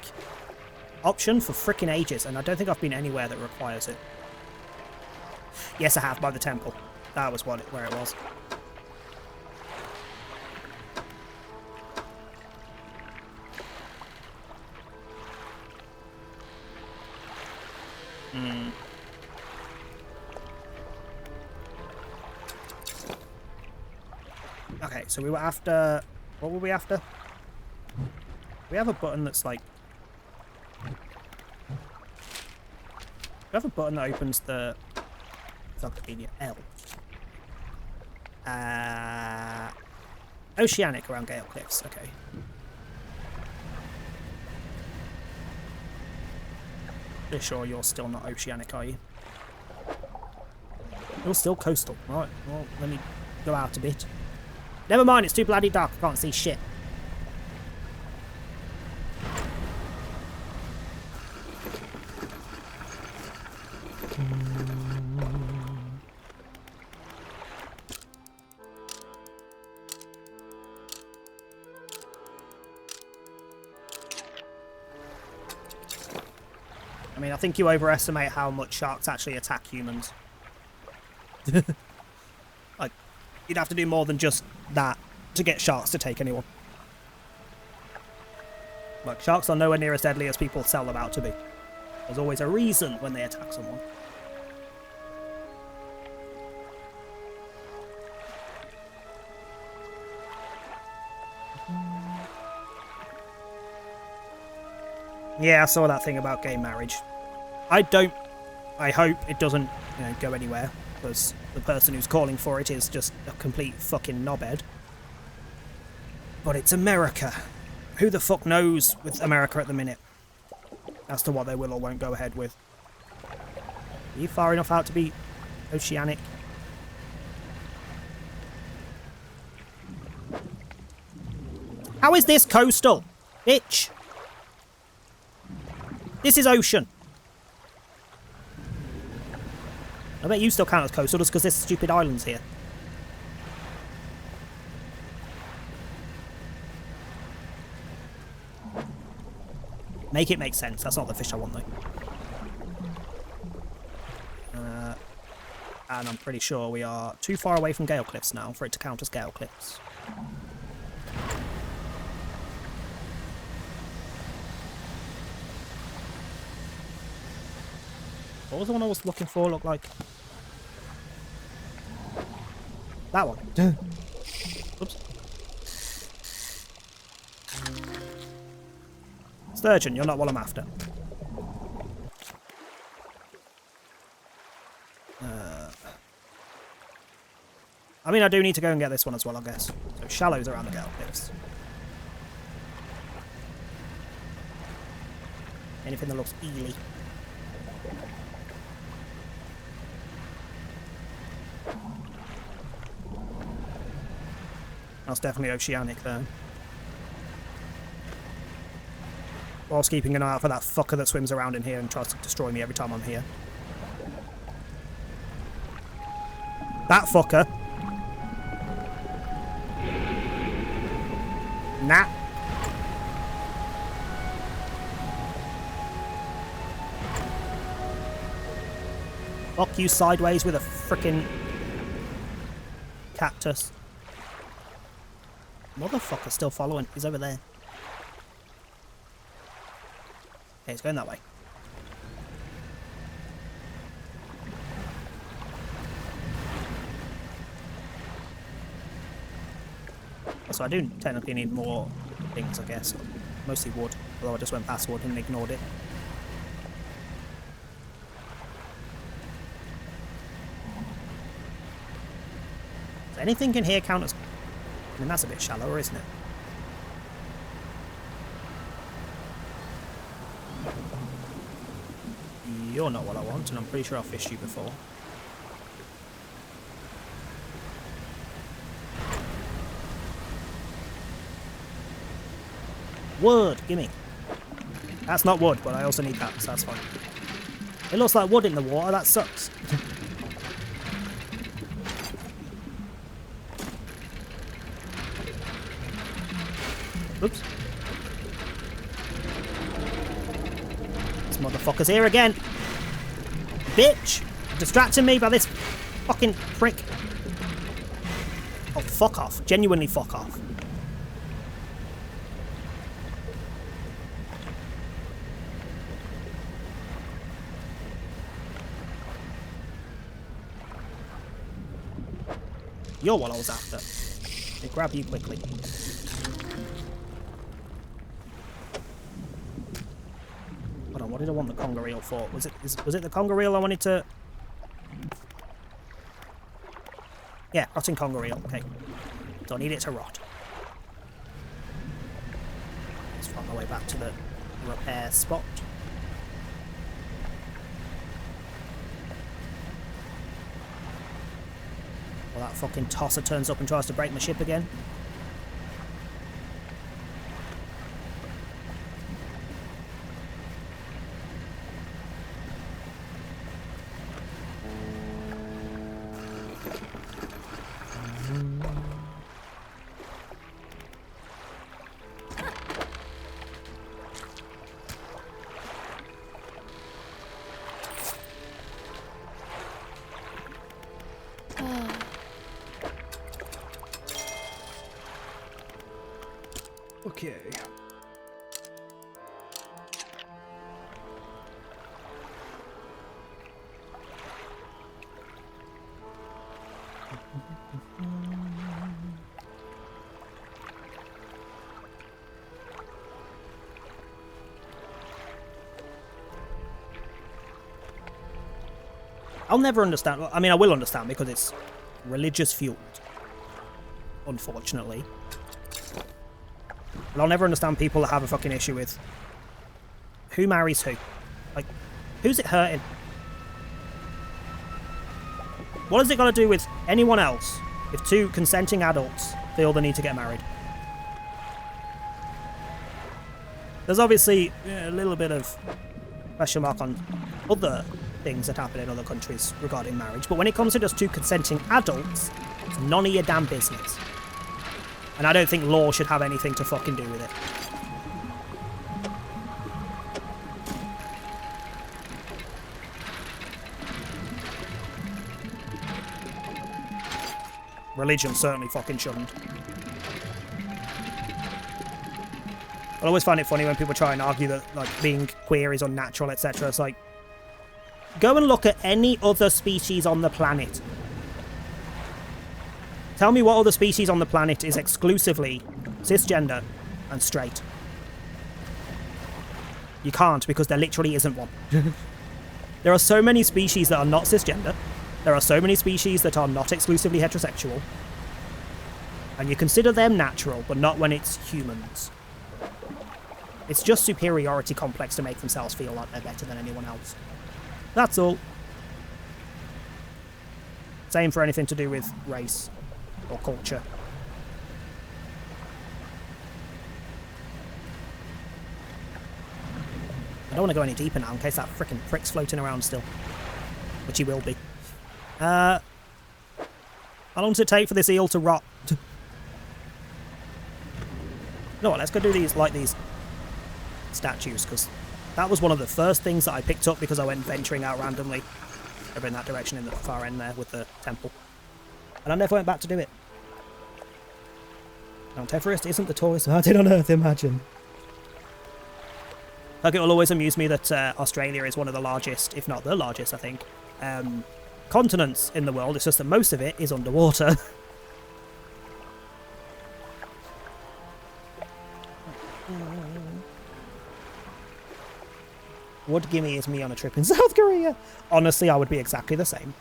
option for frickin' ages, and I don't think I've been anywhere that requires it. Yes, I have, by the temple. That was where it was. Okay, so we were after... What were we after? We have a button that's like... We have a button that opens the... Encyclopedia L. Oceanic around Gale Cliffs, okay. Pretty sure you're still not oceanic, are you? You're still coastal. Right, well, let me go out a bit. Never mind, it's too bloody dark, I can't see shit. I mean, I think you overestimate how much sharks actually attack humans. Like, you'd have to do more than just that to get sharks to take anyone. Like, sharks are nowhere near as deadly as people tell them out to be. There's always a reason when they attack someone. Yeah, I saw that thing about gay marriage. I hope it doesn't, go anywhere, because the person who's calling for it is just a complete fucking knobhead. But it's America. Who the fuck knows with America at the minute as to what they will or won't go ahead with? Are you far enough out to be oceanic? How is this coastal? Bitch! This is ocean. I bet you still count as coastal just because there's stupid islands here. Make it make sense. That's not the fish I want, though. And I'm pretty sure we are too far away from Gale Cliffs now for it to count as Gale Cliffs. What was the one I was looking for look like? That one. Oops. Sturgeon, you're not what I'm after. I mean, I do need to go and get this one as well, I guess. So, shallows around the Gale Cliffs. Anything that looks eely. That's definitely oceanic there. Whilst keeping an eye out for that fucker that swims around in here and tries to destroy me every time I'm here. That fucker. Nah. Fuck you sideways with a frickin' cactus. Motherfucker's still following. He's over there. Okay, he's going that way. So I do technically need more things, I guess. Mostly wood, although I just went past wood and ignored it. So anything in here count as... I mean, that's a bit shallower, isn't it? You're not what I want, and I'm pretty sure I've fished you before. Wood, gimme. That's not wood, but I also need that, so that's fine. It looks like wood in the water, that sucks. Oops. This motherfucker's here again. Bitch! Distracting me by this fucking prick. Oh, fuck off. Genuinely fuck off. You're what I was after. They grab you quickly. Hold on, what did I want the conger eel for? Was it the conger eel I wanted to... Yeah, rotting conger eel. Okay. Don't need it to rot. Let's find my way back to the repair spot. Well, that fucking tosser turns up and tries to break my ship again. Okay. I'll never understand. I mean, I will understand because it's religious fueled, unfortunately. But I'll never understand people that have a fucking issue with who marries who. Like, who's it hurting? What has it got to do with anyone else if two consenting adults feel the need to get married? There's obviously a little bit of question mark on other things that happen in other countries regarding marriage, but when it comes to just two consenting adults, it's none of your damn business. And I don't think law should have anything to fucking do with it. Religion certainly fucking shouldn't. I always find it funny when people try and argue that like being queer is unnatural, etc. It's like, go and look at any other species on the planet. Tell me what other species on the planet is exclusively cisgender and straight. You can't, because there literally isn't one. There are so many species that are not cisgender. There are so many species that are not exclusively heterosexual. And you consider them natural, but not when it's humans. It's just superiority complex to make themselves feel like they're better than anyone else. That's all. Same for anything to do with race or culture. I don't want to go any deeper now in case that frickin' prick's floating around still. Which he will be. How long does it take for this eel to rot? You know what, let's go do these, like these statues, because that was one of the first things that I picked up because I went venturing out randomly over in that direction in the far end there with the temple. And I never went back to do it. Mount Everest isn't the tallest mountain on Earth, imagine. Like, it will always amuse me that Australia is one of the largest, if not the largest, I think, continents in the world. It's just that most of it is underwater. Would gimme is me on a trip in South Korea. Honestly, I would be exactly the same.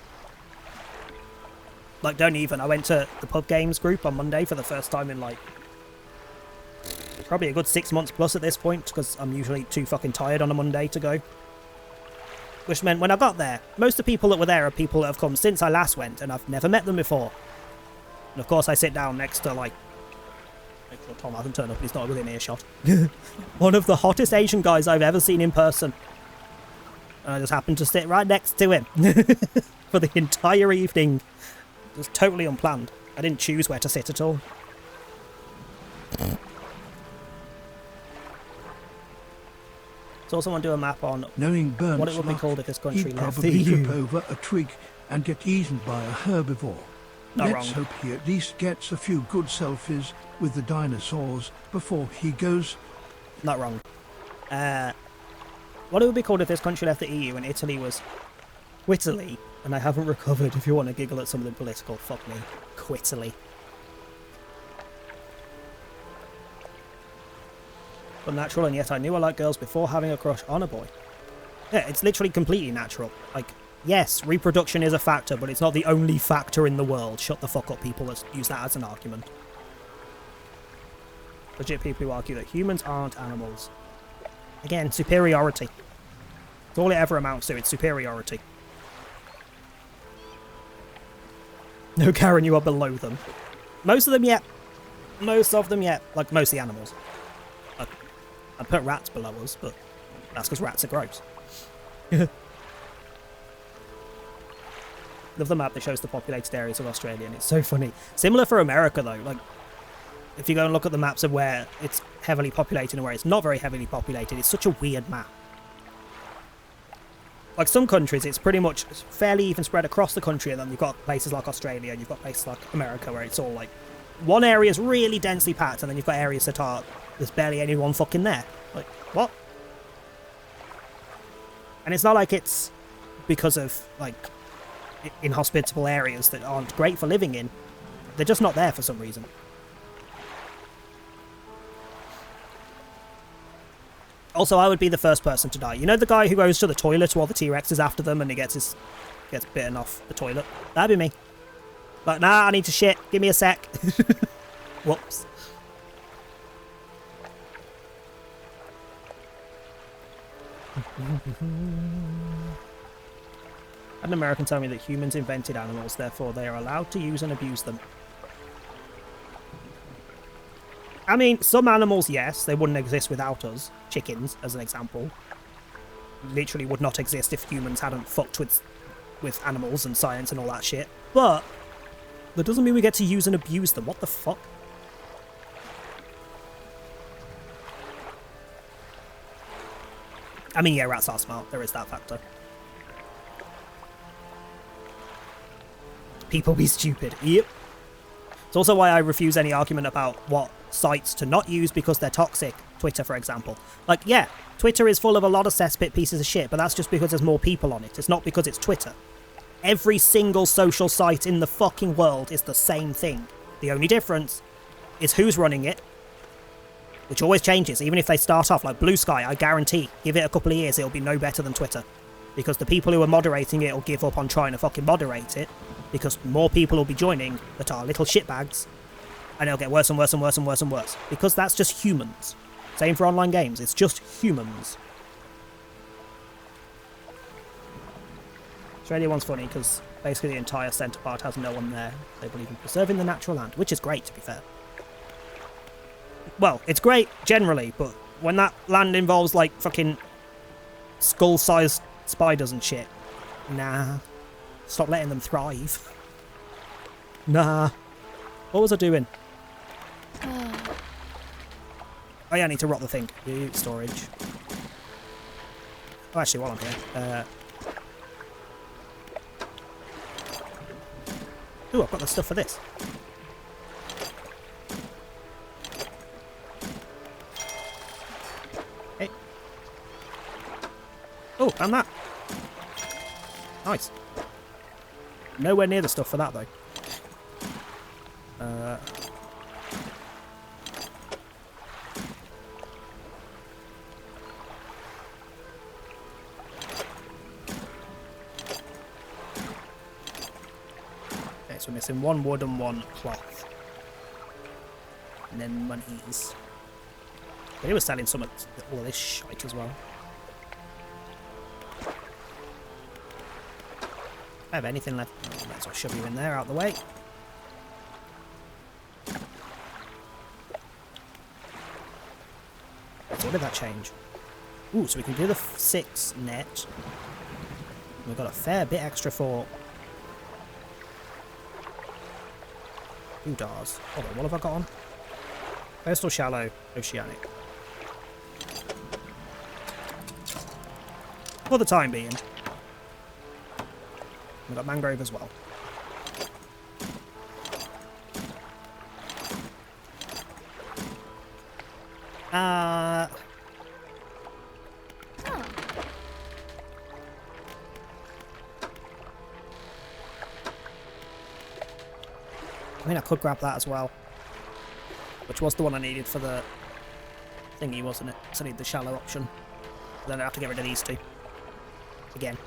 Like, don't even. I went to the pub games group on Monday for the first time in, like, probably a good 6 months plus at this point, because I'm usually too fucking tired on a Monday to go. Which meant when I got there, most of the people that were there are people that have come since I last went, and I've never met them before. And of course I sit down next to, like, make sure Tom hasn't turned up, he's not within earshot. One of the hottest Asian guys I've ever seen in person. And I just happened to sit right next to him for the entire evening. It was totally unplanned. I didn't choose where to sit at all. Saw someone do a map on Knowing Bern's what it would be luck, called if this country he'd left the probably EU. trip over a twig and get eaten by a herbivore. Not Let's wrong. hope he at least gets a few good selfies with the dinosaurs before he goes. Not wrong. What it would be called if this country left the EU and Italy was Quitaly, and I haven't recovered. If you want to giggle at something political, fuck me. Quitaly. But natural, and yet I knew I liked girls before having a crush on a boy. Yeah, it's literally completely natural. Like, yes, reproduction is a factor, but it's not the only factor in the world. Shut the fuck up, people that use that as an argument. Legit people who argue that humans aren't animals. Again, superiority. It's all it ever amounts to, it's superiority. No, Karen, you are below them. Most of them, yet. Most of them, yet. Like, most of the animals. I'd put rats below us, but that's because rats are gross. Love the map that shows the populated areas of Australia, and it's so funny. Similar for America, though. Like, if you go and look at the maps of where it's heavily populated and where it's not very heavily populated, it's such a weird map. Like some countries, it's pretty much fairly even spread across the country, and then you've got places like Australia, and you've got places like America, where it's all like one area is really densely packed, and then you've got areas that are there's barely anyone fucking there. Like what? And it's not like it's because of like inhospitable areas that aren't great for living in. They're just not there for some reason. Also, I would be the first person to die. You know the guy who goes to the toilet while the T-Rex is after them and he gets bitten off the toilet? That'd be me. Like, nah, I need to shit. Give me a sec. Whoops. An American told me that humans invented animals, therefore they are allowed to use and abuse them. I mean, some animals, yes, they wouldn't exist without us. Chickens, as an example, literally would not exist if humans hadn't fucked with animals and science and all that shit. But that doesn't mean we get to use and abuse them. What the fuck? I mean, yeah, rats are smart. There is that factor. People be stupid. Yep. It's also why I refuse any argument about what sites to not use because they're toxic. Twitter, for example. Like, yeah, Twitter is full of a lot of cesspit pieces of shit, but that's just because there's more people on it. It's not because it's Twitter. Every single social site in the fucking world is the same thing. The only difference is who's running it, which always changes, even if they start off like Blue Sky. I guarantee, give it a couple of years, it'll be no better than Twitter. Because the people who are moderating it will give up on trying to fucking moderate it, because more people will be joining that are little shitbags, and it'll get worse and worse and worse and worse and worse. Because that's just humans. Same for online games, it's just humans. Australia one's funny because basically the entire centre part has no one there. They believe in preserving the natural land, which is great, to be fair. Well, it's great generally, but when that land involves like fucking skull-sized spiders and shit, nah. Stop letting them thrive. Nah. What was I doing? Oh yeah, I need to rot the thing. Storage. Oh, actually, while I'm here. Ooh, I've got the stuff for this. Hey. Oh, and that. Nice. Nowhere near the stuff for that, though. Okay, so we're missing one wood and one cloth. And then monies. But he was selling some of all this shite as well. If I have anything left, I might as well shove you in there, out the way. So what did that change? Ooh, so we can do the 6 net. We've got a fair bit extra for Udars. Hold on, what have I got on? Coastal, shallow, oceanic. For the time being. We've got mangrove as well. I mean, I could grab that as well. Which was the one I needed for the thingy, wasn't it? So I need the shallow option. Then I have to get rid of these two. Again.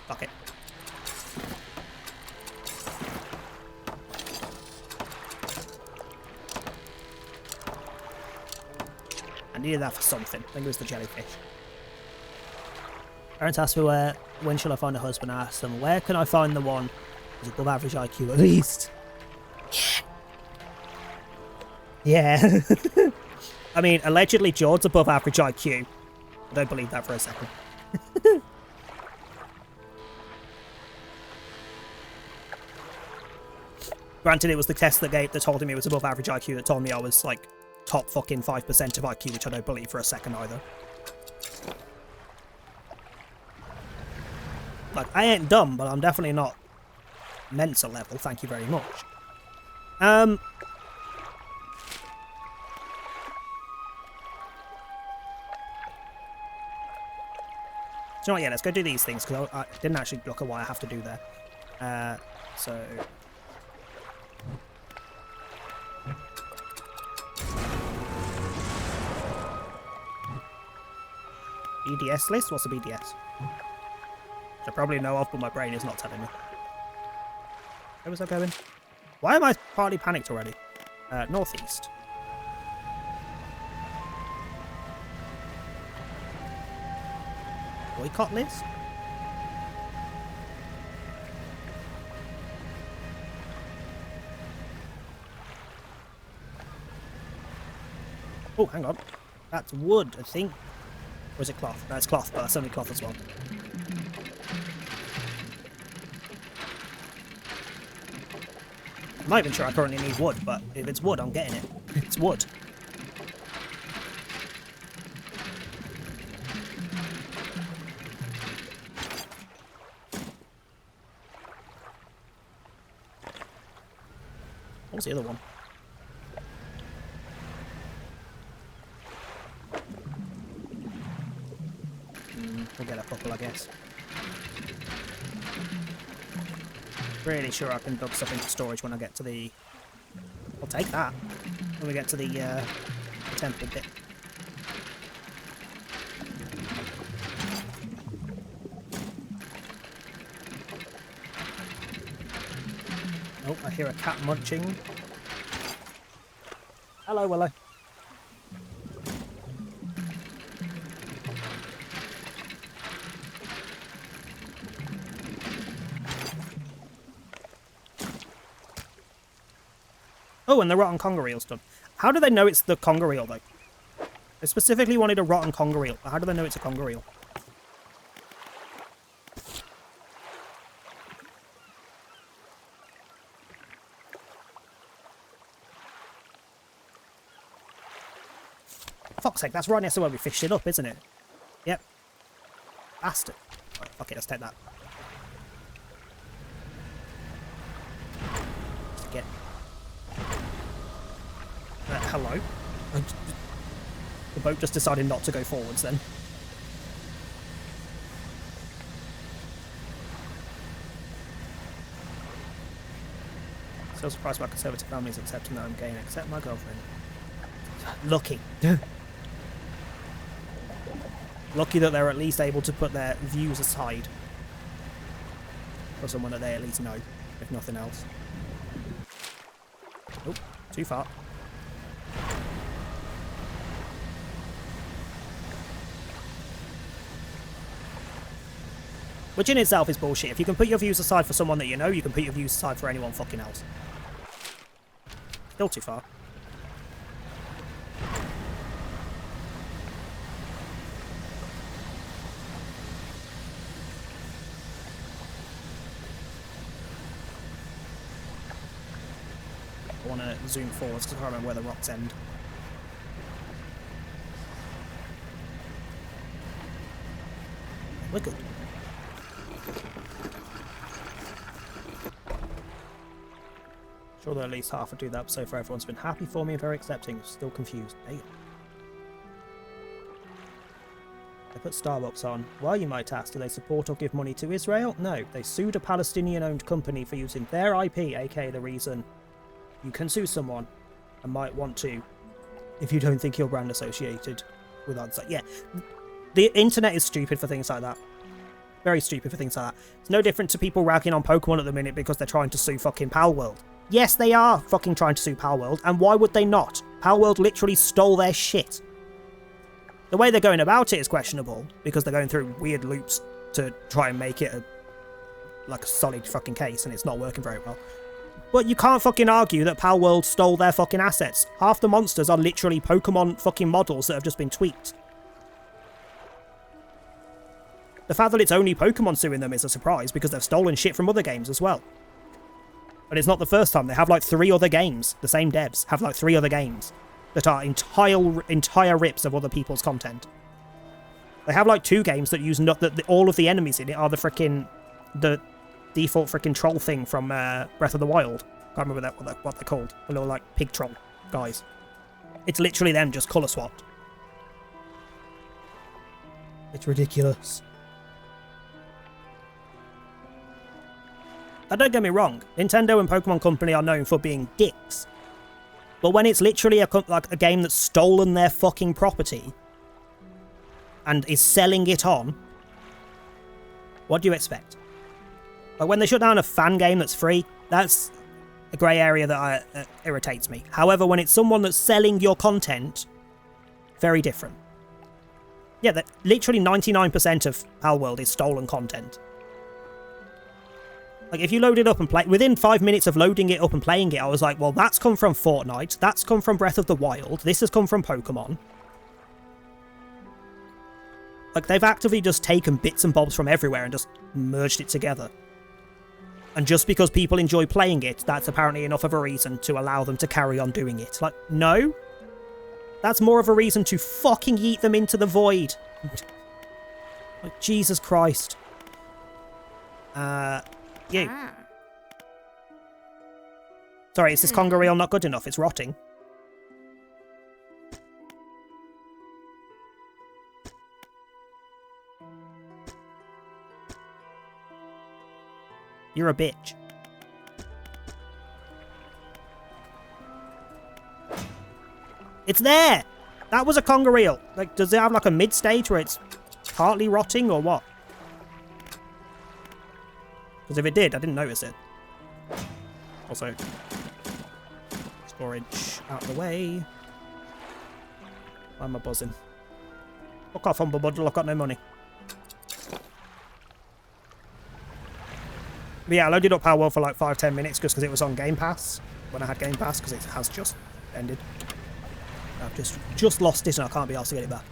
Fuck it. I needed that for something. I think it was the jellyfish. Parents asked me when shall I find a husband? I asked them, where can I find the one who's above average IQ at least? Yeah. I mean, allegedly George's above average IQ. I don't believe that for a second. Granted, it was the test that told him he was above average IQ that told me I was, like, top fucking 5% of IQ, which I don't believe for a second either. Like, I ain't dumb, but I'm definitely not Mensa level, thank you very much. Do you know what? Yeah, let's go do these things, because I didn't actually look at what I have to do there. So... BDS list? What's a BDS? Which I probably know of, but my brain is not telling me. Where was I going? Why am I partly panicked already? Northeast. Boycott list? Oh, hang on. That's wood, I think. Or is it cloth? No, it's cloth, but that's only cloth as well. I'm not even sure I currently need wood, but if it's wood, I'm getting it. It's wood. What was the other one? We'll get a couple, I guess. Really sure I can dump stuff into storage when I get to the... I'll take that when we get to the temple bit. Oh, I hear a cat munching. Hello, Willow. Oh, and the rotten conger eel's done. How do they know it's the conger eel, though? They specifically wanted a rotten conger eel, but how do they know it's a conger eel? Fuck's sake, that's right next to where we fished it up, isn't it? Yep. Bastard. Right, fuck it, let's take that. Just get... hello? The boat just decided not to go forwards then. So surprised by conservative families accepting that I'm gay and accept my girlfriend. Lucky. Lucky that they're at least able to put their views aside for someone that they at least know, if nothing else. Oh, too far. Which in itself is bullshit. If you can put your views aside for someone that you know, you can put your views aside for anyone fucking else. Still too far. I want to zoom forwards because I can't remember where the rocks end. We're good. Sure that at least half would do that, but so far everyone's been happy for me and very accepting. Still confused. Damn. They put Starbucks on. Why, you might ask, do they support or give money to Israel? No, they sued a Palestinian-owned company for using their IP, aka the reason you can sue someone and might want to if you don't think your brand associated with others. Like, yeah, the internet is stupid for things like that. Very stupid for things like that. It's no different to people ragging on Pokemon at the minute because they're trying to sue fucking Palworld. Yes, they are fucking trying to sue Palworld, and why would they not? Palworld literally stole their shit. The way they're going about it is questionable, because they're going through weird loops to try and make it like a solid fucking case, and it's not working very well. But you can't fucking argue that Palworld stole their fucking assets. Half the monsters are literally Pokemon fucking models that have just been tweaked. The fact that it's only Pokemon suing them is a surprise, because they've stolen shit from other games as well. But it's not the first time. They have like 3 other games. The same devs have like 3 other games that are entire rips of other people's content. They have like 2 games that use all of the enemies in it are the default freaking troll thing from Breath of the Wild. Can't remember what they're called. The little like pig troll guys. It's literally them just colour swapped. It's ridiculous. Now, don't get me wrong, Nintendo and Pokemon Company are known for being dicks. But when it's literally like a game that's stolen their fucking property and is selling it on, what do you expect? Like when they shut down a fan game that's free, that's a grey area that irritates me. However, when it's someone that's selling your content, very different. Yeah, literally 99% of Palworld is stolen content. Like, if you load it up and play... Within 5 minutes of loading it up and playing it, I was like, well, that's come from Fortnite, that's come from Breath of the Wild, this has come from Pokemon. Like, they've actively just taken bits and bobs from everywhere and just merged it together. And just because people enjoy playing it, that's apparently enough of a reason to allow them to carry on doing it. Like, no. That's more of a reason to fucking yeet them into the void. Like, Jesus Christ. You. Sorry, is this conga reel not good enough? It's rotting. You're a bitch. It's there! That was a conga reel. Like, does it have like a mid-stage where it's partly rotting or what? Because if it did, I didn't notice it. Also, storage out of the way. Why am I buzzing? Fuck off, Humble Bundle, I've got no money. But yeah, I loaded up Palworld for like 5-10 minutes just because it was on Game Pass. When I had Game Pass, because it has just ended. I've just lost it and I can't be asked to get it back.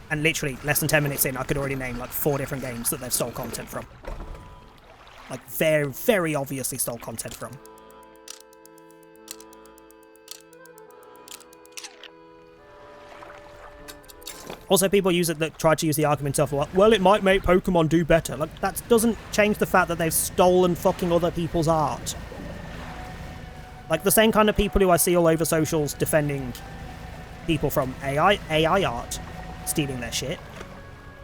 And literally, less than 10 minutes in, I could already name like 4 different games that they've stole content from. Like, very, very obviously stole content from. Also, people try to use the argument of, well, it might make Pokemon do better. Like, that doesn't change the fact that they've stolen fucking other people's art. Like, the same kind of people who I see all over socials defending people from AI art stealing their shit.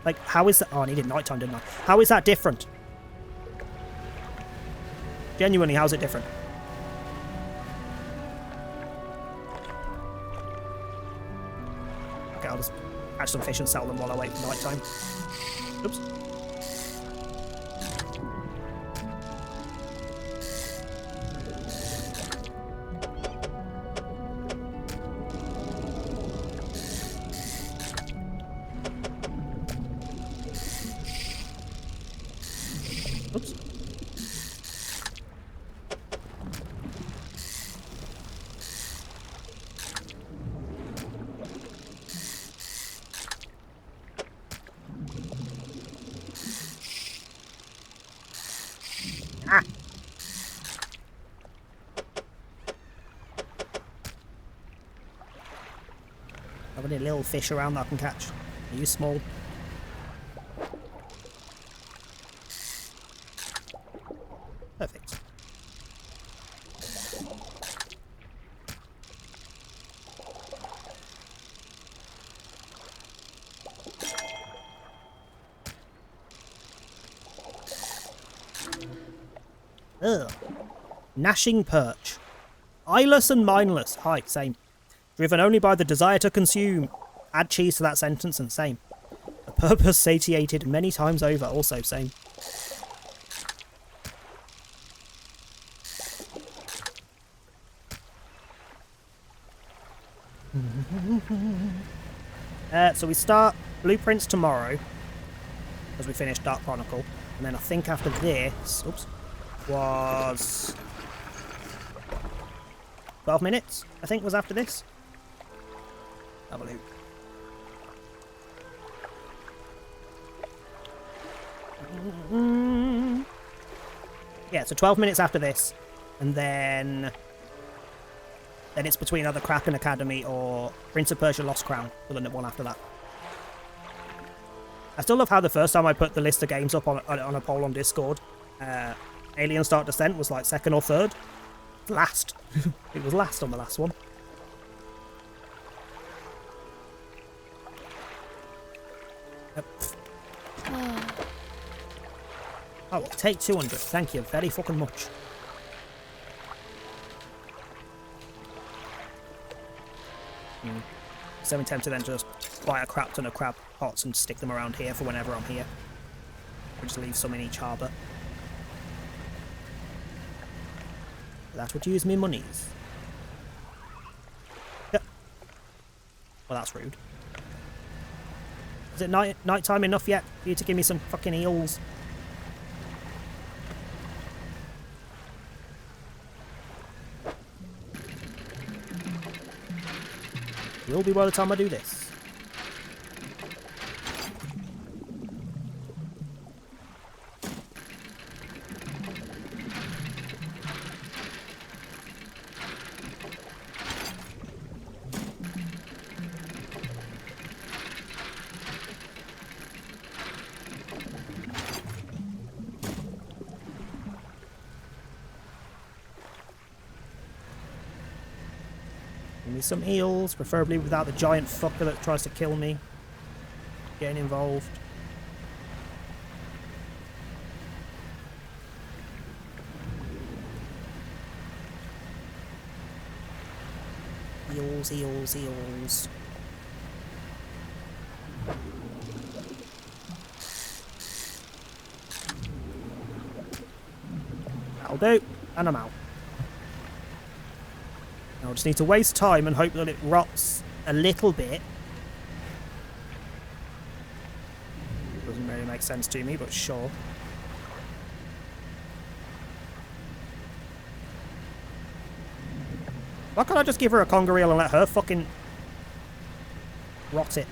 Like, how is that? Oh, I needed nighttime, didn't I? How is that different? Genuinely, how's it different? Okay, I'll just catch some fish and sell them while I wait for nighttime. Oops. Oops. Ah. I've got any little fish around that I can catch. Are you small? Perfect. Ugh. Gnashing perch. Eyeless and mindless. Hi, same. Driven only by the desire to consume. Add cheese to that sentence and same. A purpose satiated many times over. Also same. So we start Blueprints tomorrow as we finish Dark Chronicle, and then I think after this, oops, was 12 minutes, I think was after this. Have a look. Yeah, so 12 minutes after this, and then then it's between either Kraken Academy or Prince of Persia Lost Crown for the one after that. I still love how the first time I put the list of games up on a poll on Discord, Alien Start Descent was like second or third. Last. It was last on the last one. Yep. Oh, take 200. Thank you very fucking much. So I'm tempted then to just buy a crap ton of crab pots and stick them around here for whenever I'm here. Or just leave some in each harbour. That would use me monies. Yep. Well, that's rude. Is it night time enough yet for you to give me some fucking eels? Will be by the time I do this. Give me some eels, preferably without the giant fucker that tries to kill me getting involved. Eels, eels, eels. That'll do, and I'm out. I just need to waste time and hope that it rots a little bit. Doesn't really make sense to me, but sure. Why can't I just give her a conger eel and let her fucking rot it?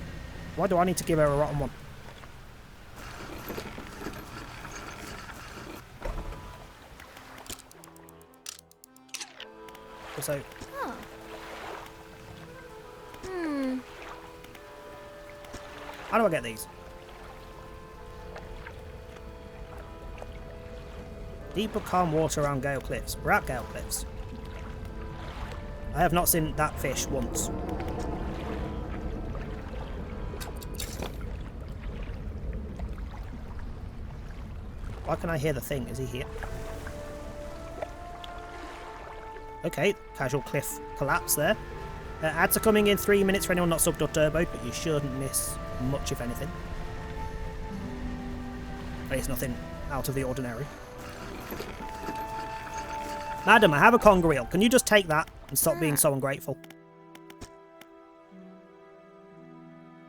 Why do I need to give her a rotten one? Also, how do I get these? Deep but calm water around Gale Cliffs. We're at Gale Cliffs. I have not seen that fish once. Why can I hear the thing? Is he here? Okay, casual cliff collapse there. Ads are coming in 3 minutes for anyone not subbed or turbo, but you shouldn't miss much, if anything. It's nothing out of the ordinary. Madam, I have a conger eel. Can you just take that and stop being so ungrateful?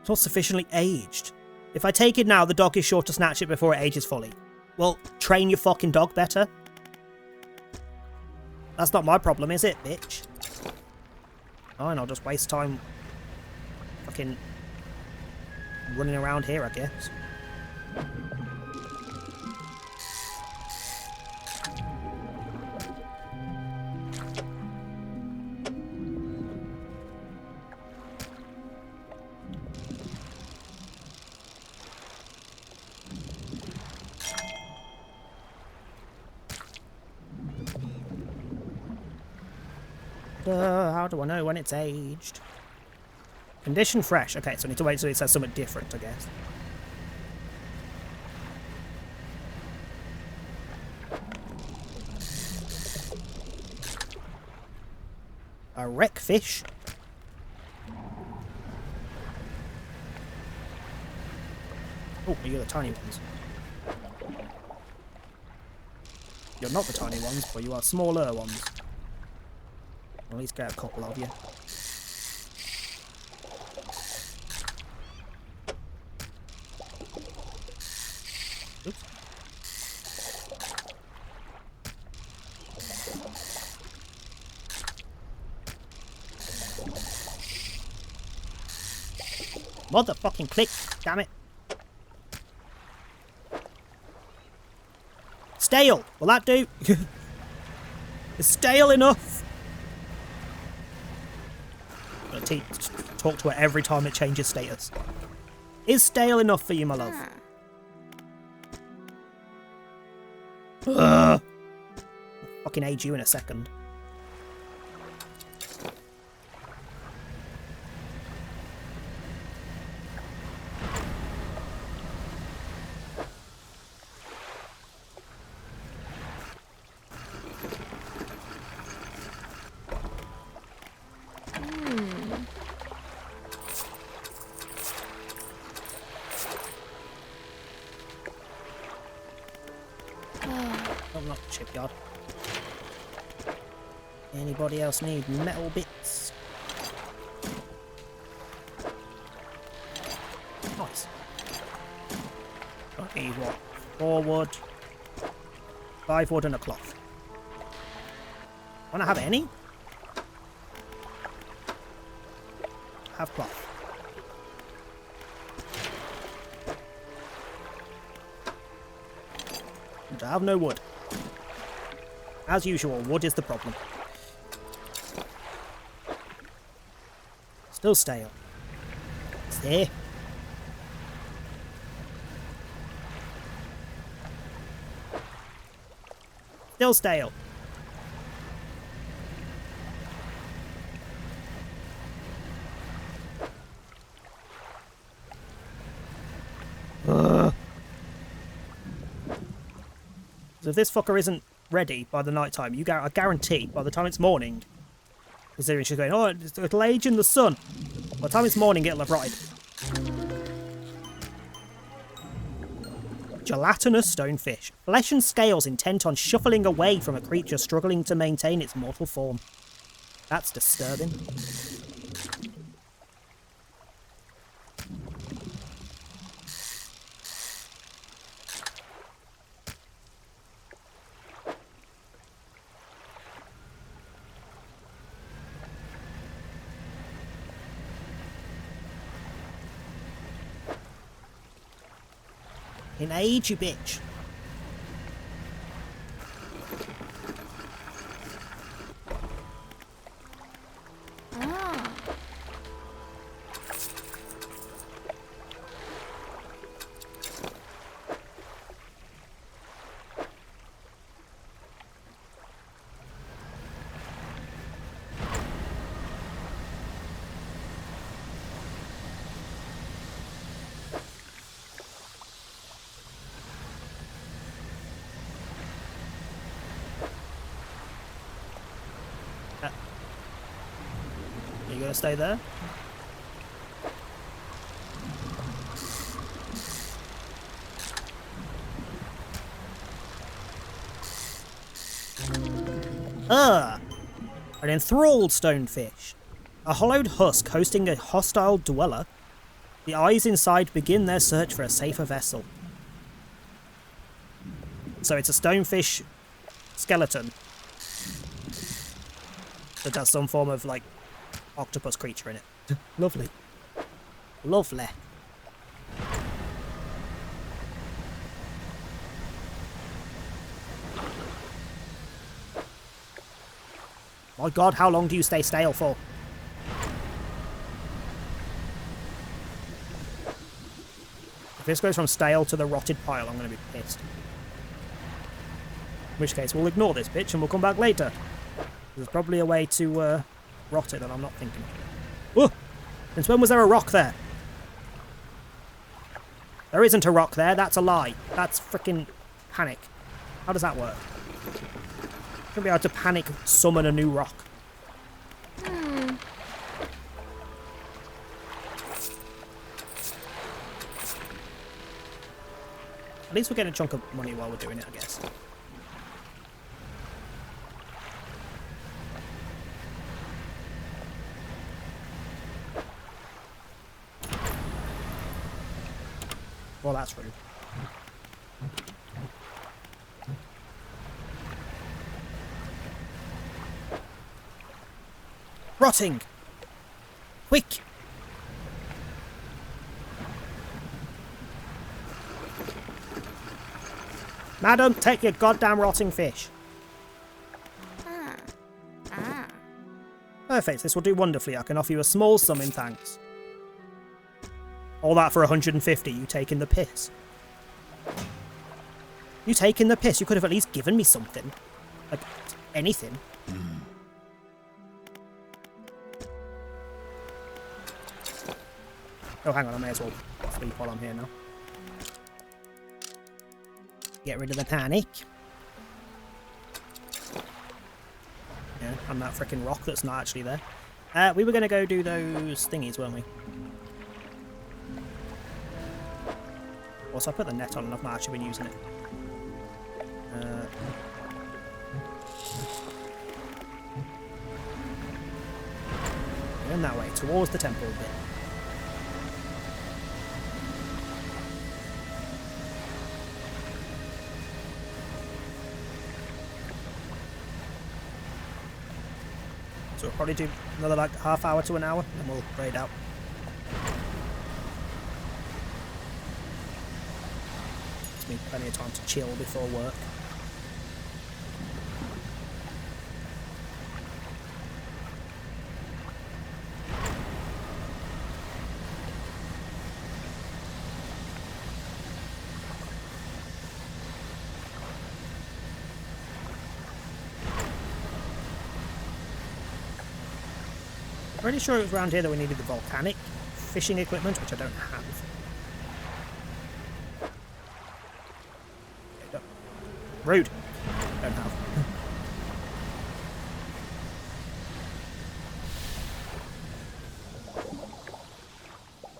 It's not sufficiently aged. If I take it now, the dog is sure to snatch it before it ages fully. Well, train your fucking dog better. That's not my problem, is it, bitch? Fine, I'll just waste time fucking running around here, I guess. How do I know when it's aged? Condition fresh. Okay, so I need to wait till it says something different, I guess. A wreck fish. Oh, you're the tiny ones. You're not the tiny ones, but you are smaller ones. At least get a couple of you. Oops. Motherfucking click, damn it. Stale, will that do? It's stale enough. talk to her every time it changes status. Is stale enough for you, my love? Ugh. I'll fucking age you in a second. Oh, not the shipyard. Anybody else need metal bits? Nice. I need what? 4 wood, 5 wood and a cloth. Wanna have any? Have cloth. And I have no wood. As usual, wood is the problem. Still stale. It's there. Still stale. So if this fucker isn't ready by the night time, I guarantee by the time it's morning, considering she's going, oh, it'll age in the sun. By the time it's morning, it'll have rotted. Gelatinous stonefish. Flesh and scales intent on shuffling away from a creature struggling to maintain its mortal form. That's disturbing. In age, you bitch. Are you gonna stay there? An enthralled stonefish. A hollowed husk hosting a hostile dweller. The eyes inside begin their search for a safer vessel. So it's a stonefish skeleton that has some form of, like, octopus creature in it. Lovely. Lovely. My god, how long do you stay stale for? If this goes from stale to the rotted pile, I'm going to be pissed. In which case, we'll ignore this bitch and we'll come back later. There's probably a way to rot it that I'm not thinking of. Oh! Since when was there a rock there? There isn't a rock there, that's a lie. That's frickin' panic. How does that work? Should be able to panic summon a new rock. At least we're getting a chunk of money while we're doing it, I guess. Well, that's rude. Rotting! Quick! Madam, take your goddamn rotting fish. perfect. This will do wonderfully. I can offer you a small sum in thanks. All that for 150. You taking the piss? You taking the piss? You could have at least given me something. Like, anything. Oh, hang on. I may as well sleep while I'm here now. Get rid of the panic. Yeah, and that freaking rock that's not actually there. We were going to go do those thingies, weren't we? Also, I put the net on and I've not actually been using it. Going that way, towards the temple bit. So we'll probably do another like half hour to an hour and we'll raid out. Gives me plenty of time to chill before work. Pretty sure it was around here that we needed the volcanic fishing equipment, which I don't have. Rude. Don't have.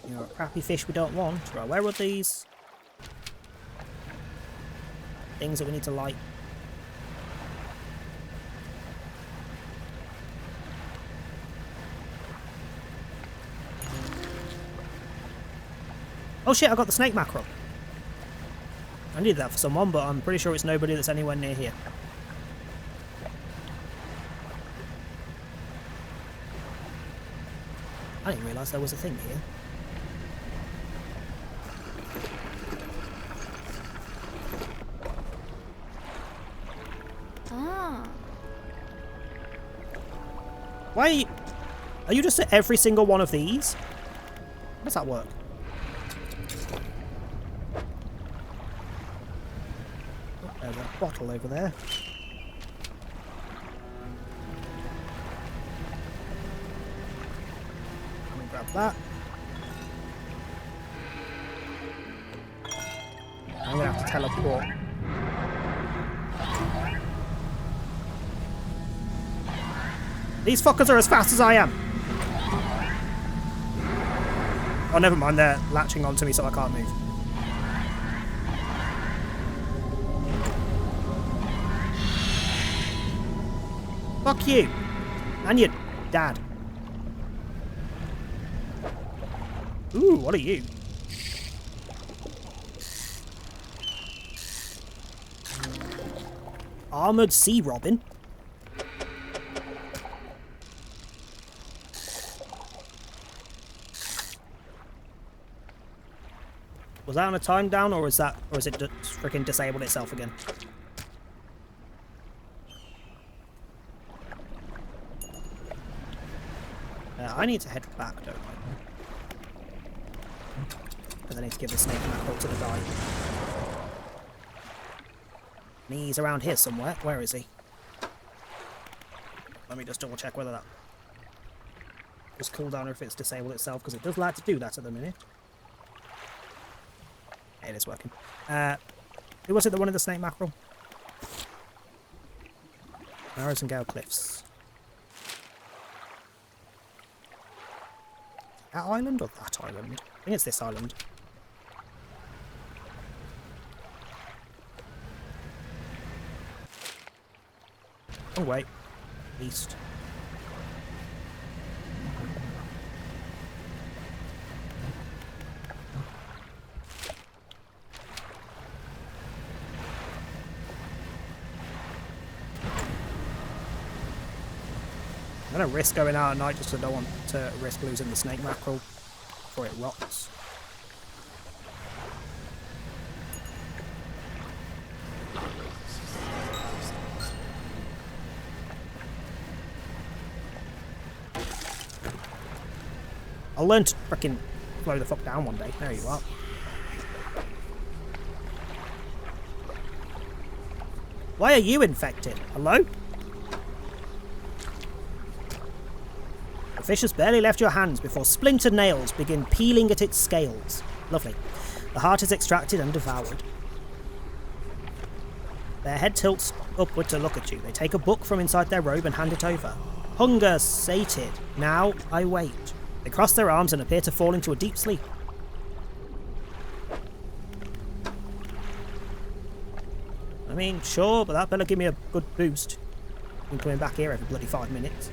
You know, a crappy fish we don't want. Right, where are these things that we need to light? Oh shit, I got the snake mackerel. I need that for someone, but I'm pretty sure it's nobody that's anywhere near here. I didn't realise there was a thing here. Ah. Why are you just at every single one of these? How does that work? There's a bottle over there. Let me grab that. I'm gonna have to teleport. These fuckers are as fast as I am. Oh, never mind. They're latching onto me, so I can't move. Fuck you! And your dad. Ooh, what are you? Armoured sea robin? Was that on a time down, or is it just freaking disabled itself again? I need to head back, don't I? Because I need to give the snake mackerel to the guy. And he's around here somewhere. Where is he? Let me just double check whether that was cooldown or if it's disabled itself, because it does like to do that at the minute. It is working. Who was it that wanted the snake mackerel? Narrows and Gale Cliffs. That island or that island? I think it's this island. Oh wait. East. I'm going to risk going out at night just because I don't want to risk losing the snake mackerel before it rots. I'll learn to frickin' slow the fuck down one day. There you are. Why are you infected? Hello? The fish has barely left your hands before splintered nails begin peeling at its scales. Lovely. The heart is extracted and devoured. Their head tilts upward to look at you. They take a book from inside their robe and hand it over. Hunger sated. Now I wait. They cross their arms and appear to fall into a deep sleep. I mean, sure, but that better give me a good boost. I'm coming back here every bloody 5 minutes.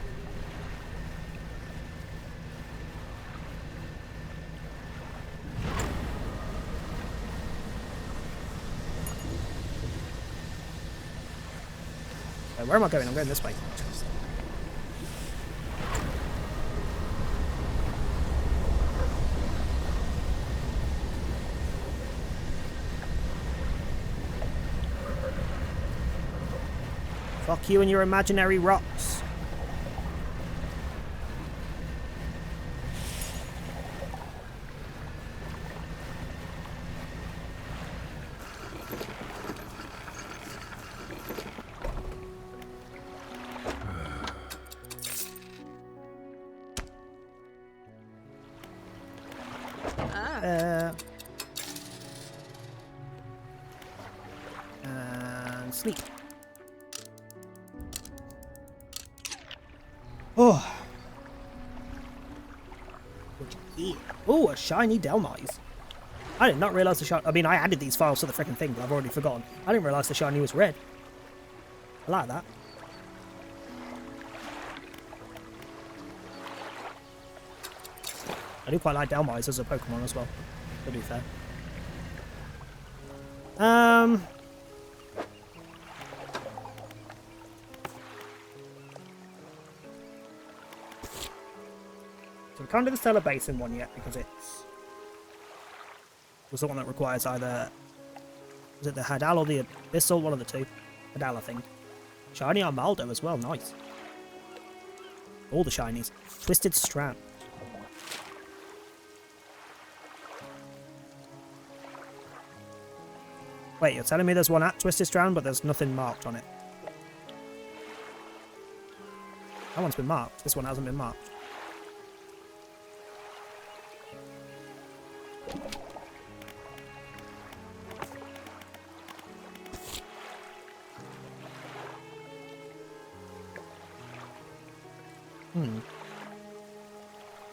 So where am I going? I'm going this way. Fuck you and your imaginary rocks. And sleep. Oh. Oh, a shiny Delmise. I did not realise the shiny... I mean, I added these files to the freaking thing, but I've already forgotten. I didn't realise the shiny was red. I like that. I do quite like Delmise as a Pokemon as well, to be fair. So we can't do the Stellar Basin one yet because it's was the one that requires either, was it the Hadal or the Abyssal? One of the two. Hadal, I think. Shiny Armaldo as well, nice. All the shinies. Twisted Strand. Wait, you're telling me there's one at Twisted Strand, but there's nothing marked on it? That one's been marked. This one hasn't been marked.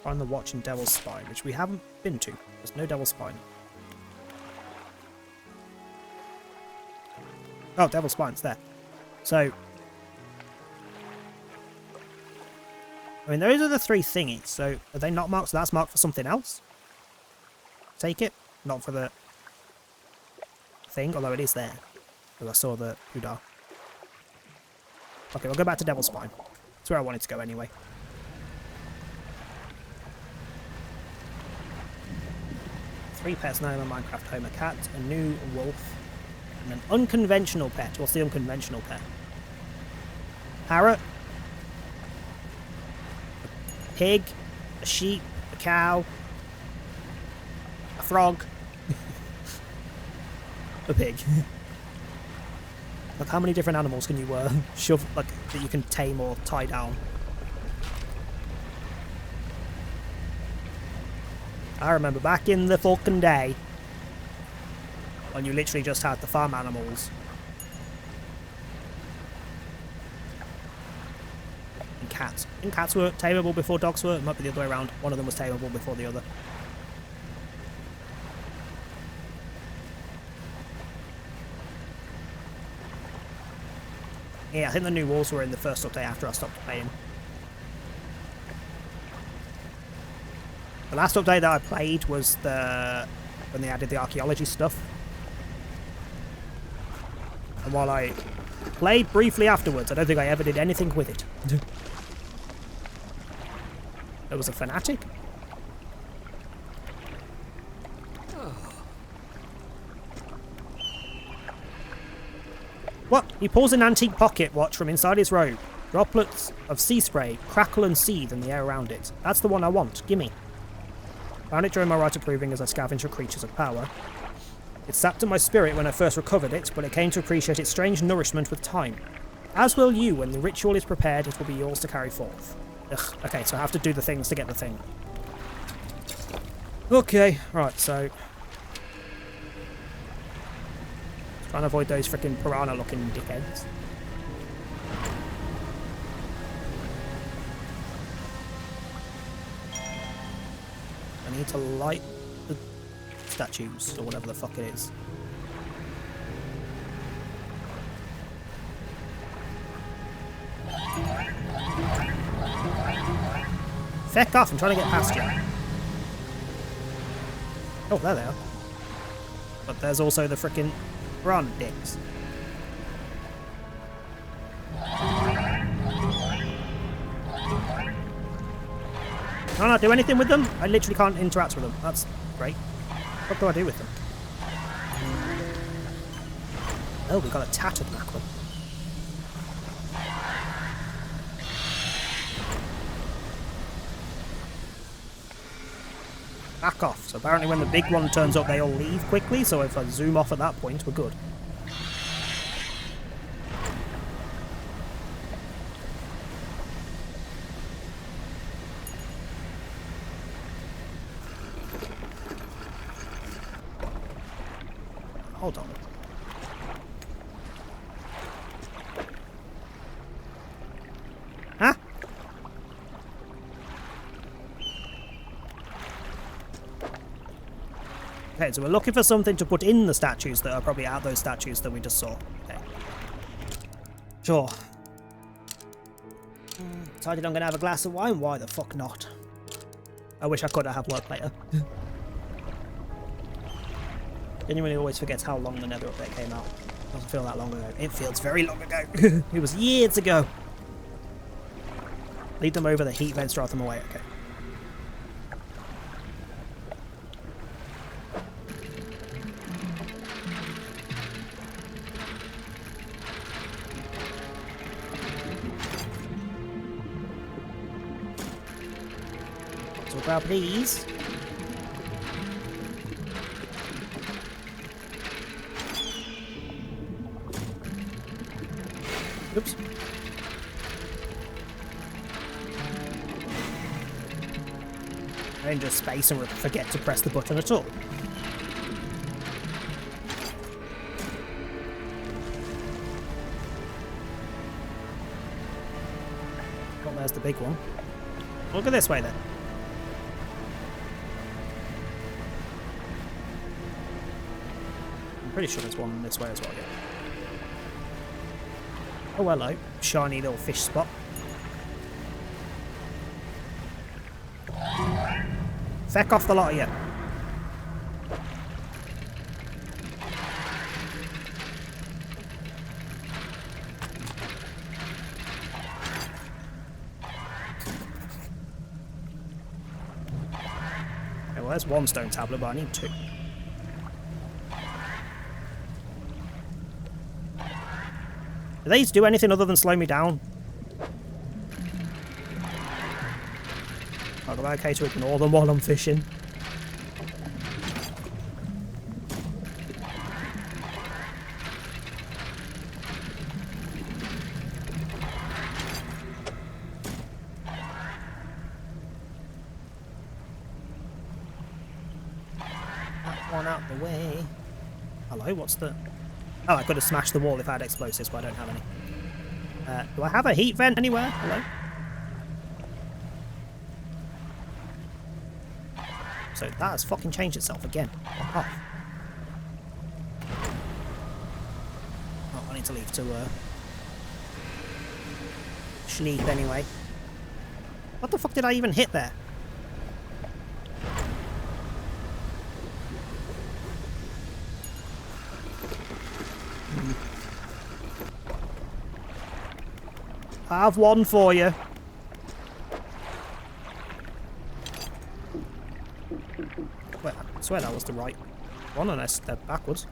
Find the Watch and Devil's Spine, which we haven't been to. There's no Devil's Spine. Oh, Devil's Spine's there. So, I mean, those are the three thingies. So, are they not marked? So that's marked for something else? Take it. Not for the thing, although it is there. Because I saw the Udar. Okay, we'll go back to Devil's Spine. That's where I wanted to go anyway. Three pets now in my Minecraft home: a cat, a new wolf, and an unconventional pet. What's the unconventional pet? Parrot, a pig, a sheep, a cow, a frog, a pig. Like, how many different animals can you shove, like, that you can tame or tie down? I remember back in the fucking day when you literally just had the farm animals. And cats. I think cats were tameable before dogs were. It might be the other way around. One of them was tameable before the other. Yeah, I think the new walls were in the first update after I stopped playing. The last update that I played was when they added the archaeology stuff. And while I played briefly afterwards, I don't think I ever did anything with it. There was a fanatic. What? He pulls an antique pocket watch from inside his robe. Droplets of sea spray crackle and seethe in the air around it. That's the one I want. Gimme. Found it during my rite of proving as I scavenged for creatures of power. It sapped at my spirit when I first recovered it, but I came to appreciate its strange nourishment with time. As will you, when the ritual is prepared, it will be yours to carry forth. Ugh, okay, so I have to do the things to get the thing. Okay, right, so... trying to avoid those freaking piranha-looking dickheads. I need to light the statues, or whatever the fuck it is. Feck off, I'm trying to get past you. Oh, there they are. But there's also the frickin' piranha dicks. Can I not do anything with them? I literally can't interact with them. That's great. What do I do with them? Oh, we got a tattered mackerel. Back off. So apparently when the big one turns up, they all leave quickly. So if I zoom off at that point, we're good. Hold on. Huh? Okay, so we're looking for something to put in the statues that are probably out those statues that we just saw. Okay. Sure. Decided I'm going to have a glass of wine? Why the fuck not? I wish I could have work later. Genuinely always forgets how long the Nether update came out. Doesn't feel that long ago. It feels very long ago. It was years ago. Lead them over the heat vents, drive them away. Okay. So grab these. Oops. I didn't just space and forget to press the button at all. Well, there's the big one. We'll go this way then. I'm pretty sure there's one this way as well, yeah. Oh, hello. Shiny little fish spot. Feck off the lot of you. Okay, well, there's one stone tablet, but I need two. Do these do anything other than slow me down? Am I okay to ignore them while I'm fishing? That one out the way. Hello, what's the... Oh, I could have smashed the wall if I had explosives, but I don't have any. Do I have a heat vent anywhere? Hello? So that has fucking changed itself again. Fuck off. Oh, I need to leave to sleep anyway. What the fuck did I even hit there? I have one for you. Wait, I swear that was the right one unless they're backwards.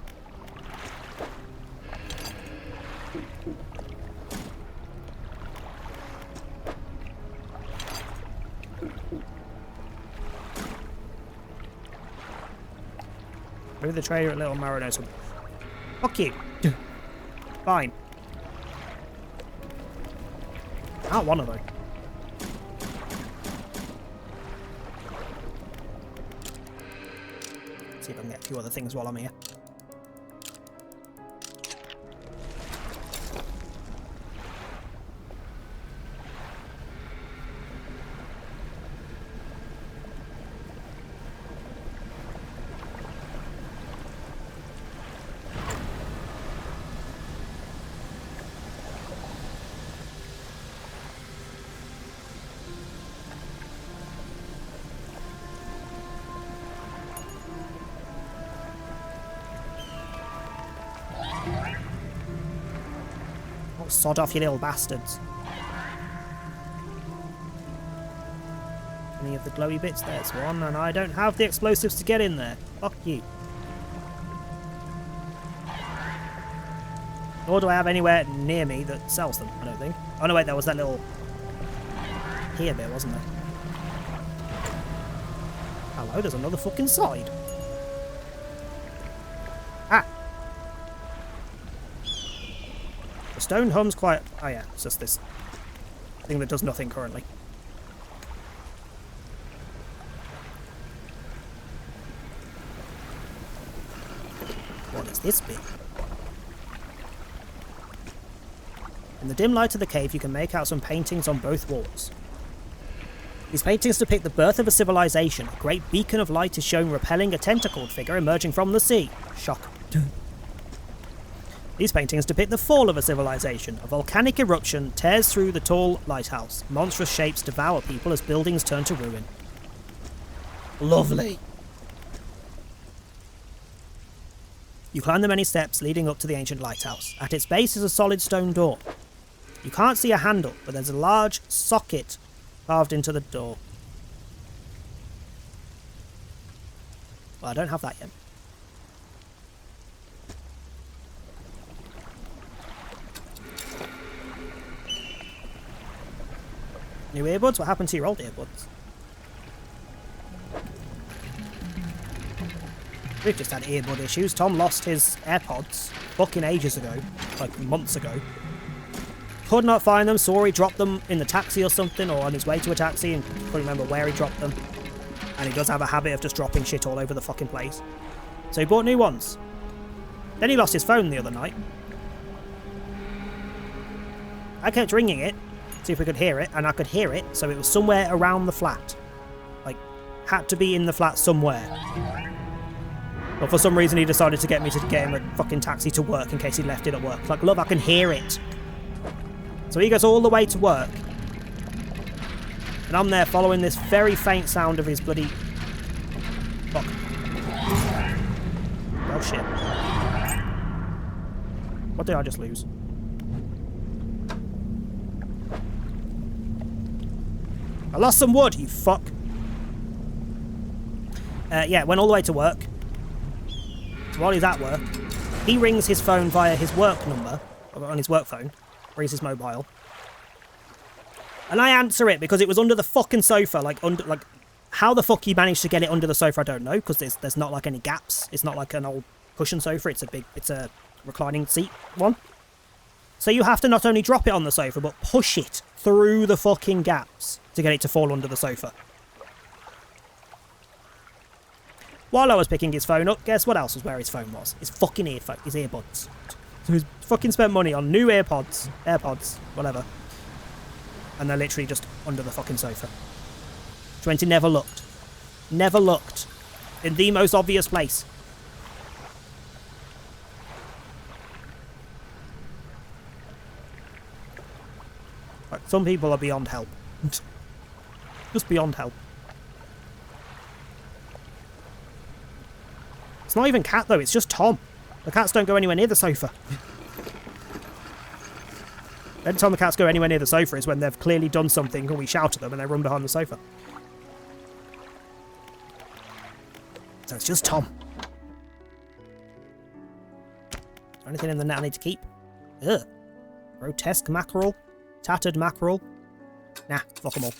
Maybe the trader at Little Marrow knows something. Fuck you. Fine. Not one of them. See if I can get a few other things while I'm here. Oh, sod off, you little bastards. Any of the glowy bits? There's one, and I don't have the explosives to get in there. Fuck you. Nor do I have anywhere near me that sells them, I don't think. Oh no, wait, there was that little... here bit, wasn't there? Hello, there's another fucking side. Ah! The stone hums quite... oh yeah, it's just this thing that does nothing currently. What is this bit? In the dim light of the cave, you can make out some paintings on both walls. These paintings depict the birth of a civilization. A great beacon of light is shown repelling a tentacled figure emerging from the sea. Shock. These paintings depict the fall of a civilization. A volcanic eruption tears through the tall lighthouse. Monstrous shapes devour people as buildings turn to ruin. Lovely. You climb the many steps leading up to the ancient lighthouse. At its base is a solid stone door. You can't see a handle, but there's a large socket carved into the door. Well, I don't have that yet. New earbuds? What happened to your old earbuds? We've just had earbud issues. Tom lost his AirPods fucking ages ago, like months ago. Could not find them, saw he dropped them in the taxi or something, or on his way to a taxi, and couldn't remember where he dropped them. And he does have a habit of just dropping shit all over the fucking place. So he bought new ones. Then he lost his phone the other night. I kept ringing it, see if we could hear it, and I could hear it, so it was somewhere around the flat. Like, had to be in the flat somewhere. But for some reason he decided to get me to get him a fucking taxi to work in case he left it at work. Like, look, I can hear it. So he goes all the way to work. And I'm there following this very faint sound of his bloody... fuck. Oh shit. What did I just lose? I lost some wood, you fuck. Yeah, went all the way to work. So while he's at work, he rings his phone via his work number, on his work phone, rings his mobile. And I answer it because it was under the fucking sofa, like how the fuck he managed to get it under the sofa, I don't know, because there's not like any gaps. It's not like an old cushion sofa, it's a reclining seat one. So you have to not only drop it on the sofa, but push it through the fucking gaps to get it to fall under the sofa. While I was picking his phone up, guess what else was where his phone was? His fucking his earbuds. So he's fucking spent money on new AirPods, whatever. And they're literally just under the fucking sofa. Twenty never looked. Never looked. In the most obvious place. Like, some people are beyond help. Just beyond help. It's not even Cat though, it's just Tom. The cats don't go anywhere near the sofa. Every time the cats go anywhere near the sofa is when they've clearly done something and we shout at them and they run behind the sofa. So it's just Tom. Is there anything in the net I need to keep? Ugh. Grotesque mackerel. Tattered mackerel. Nah, fuck them all.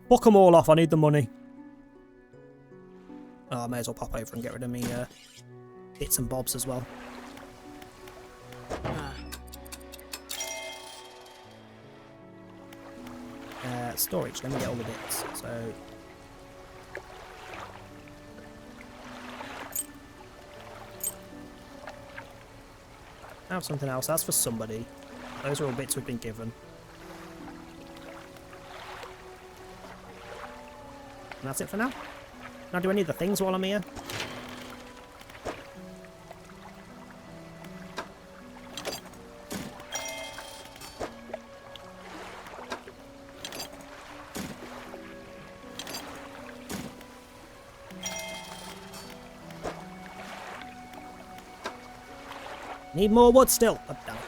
Fuck them all off, I need the money. Oh, I may as well pop over and get rid of me bits and bobs as well. Storage, let me get all the bits. So I have something else. That's for somebody. Those are all bits we've been given. And that's it for now. Can I do any of the things while I'm here? Need more wood still. Oh, damn it.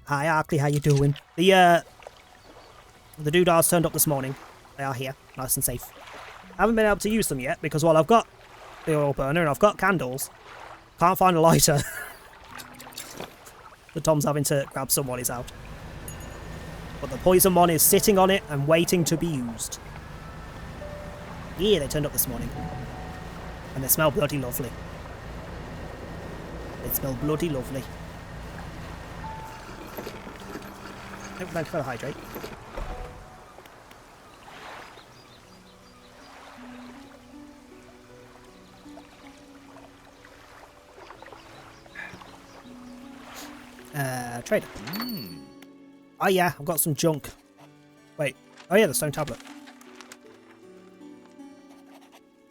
Hi, Arkley, how you doing? The doodahs turned up this morning. They are here, nice and safe. I haven't been able to use them yet because, well, I've got the oil burner and I've got candles. Can't find a lighter. So Tom's having to grab some while he's out. But the poison one is sitting on it and waiting to be used. Yeah, they turned up this morning. And they smell bloody lovely. They smell bloody lovely. Oh, thank you for the hydrate. Trader. Oh yeah, I've got some junk. Wait. Oh yeah, the stone tablet.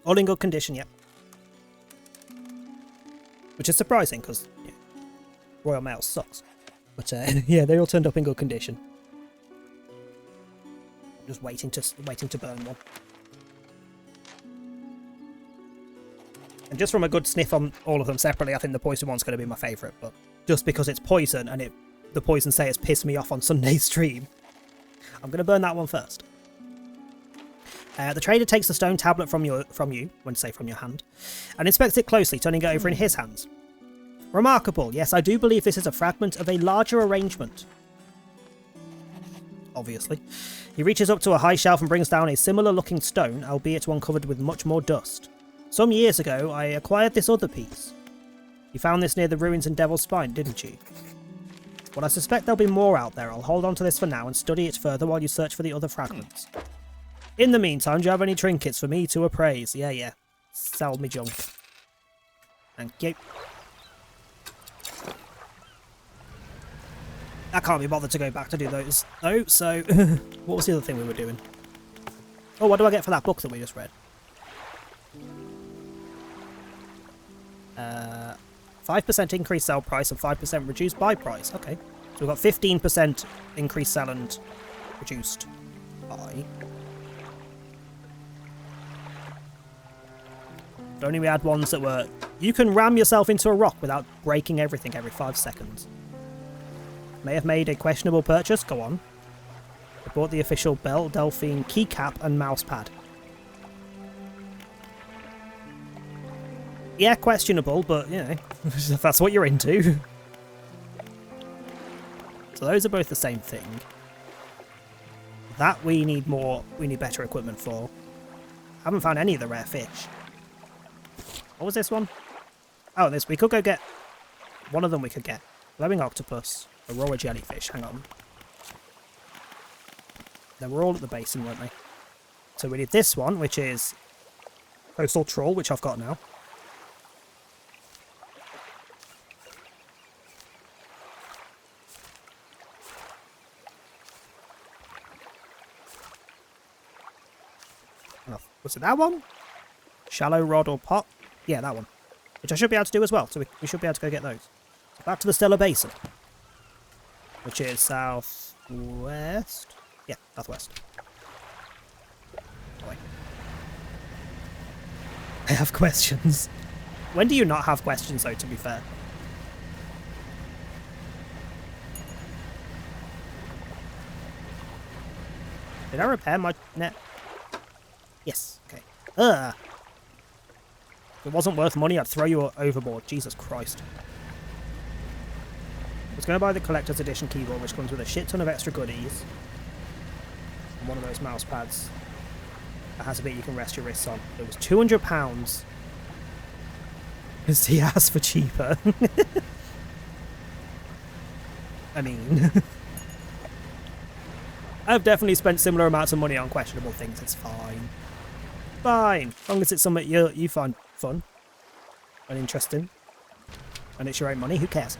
All in good condition, yep. Which is surprising, because yeah, Royal Mail sucks. But yeah, they all turned up in good condition. Just waiting to burn one. And just from a good sniff on all of them separately, I think the poison one's going to be my favourite. But just because it's poison and the poison say it's pissed me off on Sunday's stream, I'm going to burn that one first. The trader takes the stone tablet from you, when say from your hand, and inspects it closely, turning it over in his hands. Remarkable. Yes, I do believe this is a fragment of a larger arrangement. Obviously. He reaches up to a high shelf and brings down a similar-looking stone, albeit one covered with much more dust. Some years ago, I acquired this other piece. You found this near the ruins in Devil's Spine, didn't you? Well, I suspect there'll be more out there. I'll hold on to this for now and study it further while you search for the other fragments. In the meantime, do you have any trinkets for me to appraise? Yeah. Sell me junk. Thank you. I can't be bothered to go back to do those, though, so... What was the other thing we were doing? Oh, what do I get for that book that we just read? 5% increased sell price and 5% reduced buy price. Okay. So we've got 15% increased sell and reduced buy. But only we had ones that were... You can ram yourself into a rock without breaking everything every 5 seconds. May have made a questionable purchase. Go on. I bought the official Belle Delphine keycap and mousepad. Yeah, questionable, but, you know, if that's what you're into. So those are both the same thing. That we need better equipment for. Haven't found any of the rare fish. What was this one? Oh, this, we could go get... One of them we could get. Glowing octopus, aurora jellyfish, hang on. They were all at the basin, weren't they? So we need this one, which is coastal trawl, which I've got now. Was it that one? Shallow rod or pot? Yeah, that one. Which I should be able to do as well, so we should be able to go get those. So back to the Stellar Basin. Which is southwest? Yeah, southwest. Oh, wait. I have questions. When do you not have questions, though, to be fair? Did I repair my net? Yes, okay. Ugh. If it wasn't worth money, I'd throw you overboard. Jesus Christ. Let's going to buy the collector's edition keyboard, which comes with a shit ton of extra goodies. And one of those mouse pads that has a bit you can rest your wrists on. It was £200. Because he asked for cheaper. I mean... I've definitely spent similar amounts of money on questionable things. It's fine. Fine. As long as it's something you find fun and interesting. And it's your own money, who cares?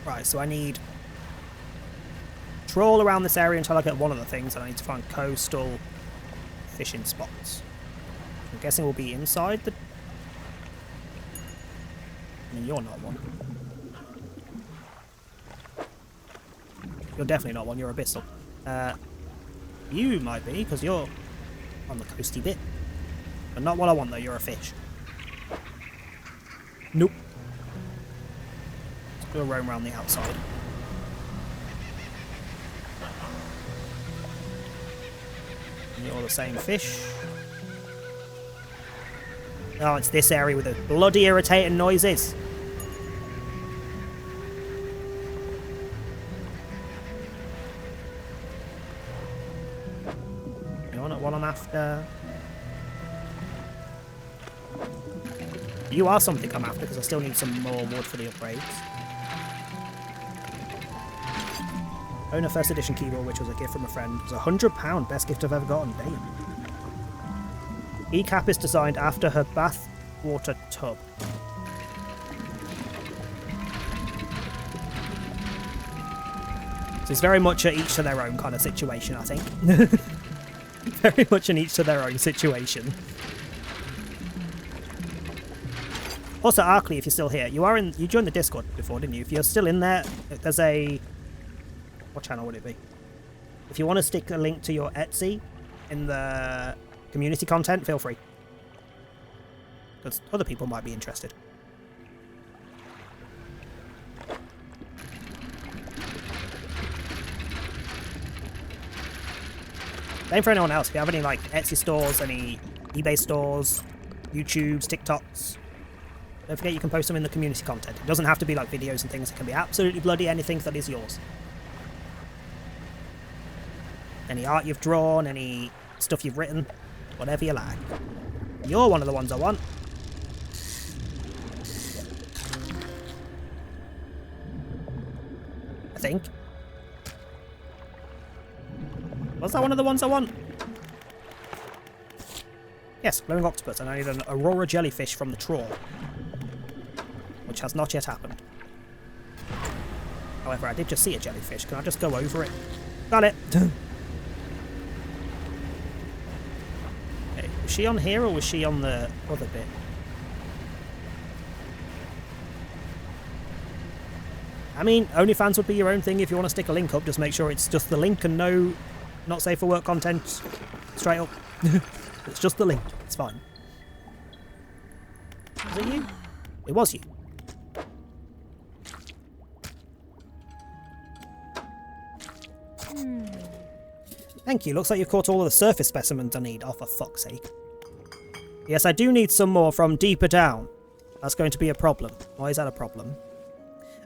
Right, so I need trawl around this area until I get one of the things, and I need to find coastal fishing spots. I'm guessing we'll be inside the... I mean, you're not one. You're definitely not one, you're abyssal. You might be, because you're on the coasty bit. But not what I want though, you're a fish. Nope. Let's go roam around the outside. And you're the same fish. Oh, it's this area with the bloody irritating noises. You're not what I'm after. You are something I'm after, because I still need some more wood for the upgrades. Own a first edition keyboard, which was a gift from a friend. It was £100. Best gift I've ever gotten. Damn. E-cap is designed after her bath water tub. So it's very much a each to their own kind of situation, I think. Very much an each to their own situation. Also, Arkley, if you're still here, you joined the Discord before, didn't you? If you're still in there, there's a... What channel would it be? If you want to stick a link to your Etsy in the community content, feel free. Because other people might be interested. Same for anyone else. If you have any like Etsy stores, any eBay stores, YouTubes, TikToks, don't forget you can post them in the community content. It doesn't have to be like videos and things. It can be absolutely bloody anything that is yours. Any art you've drawn, any stuff you've written, whatever you like. You're one of the ones I want. I think. Was that one of the ones I want? Yes, glowing octopus, and I need an aurora jellyfish from the trawl. Which has not yet happened. However, I did just see a jellyfish. Can I just go over it? Got it! Okay, was she on here or was she on the other bit? I mean, OnlyFans would be your own thing if you want to stick a link up. Just make sure it's just the link and no not safe for work content. Straight up. It's just the link. It's fine. Was it you? It was you. Thank you. Looks like you've caught all of the surface specimens I need. Oh, for fuck's sake. Yes, I do need some more from deeper down. That's going to be a problem. Why is that a problem?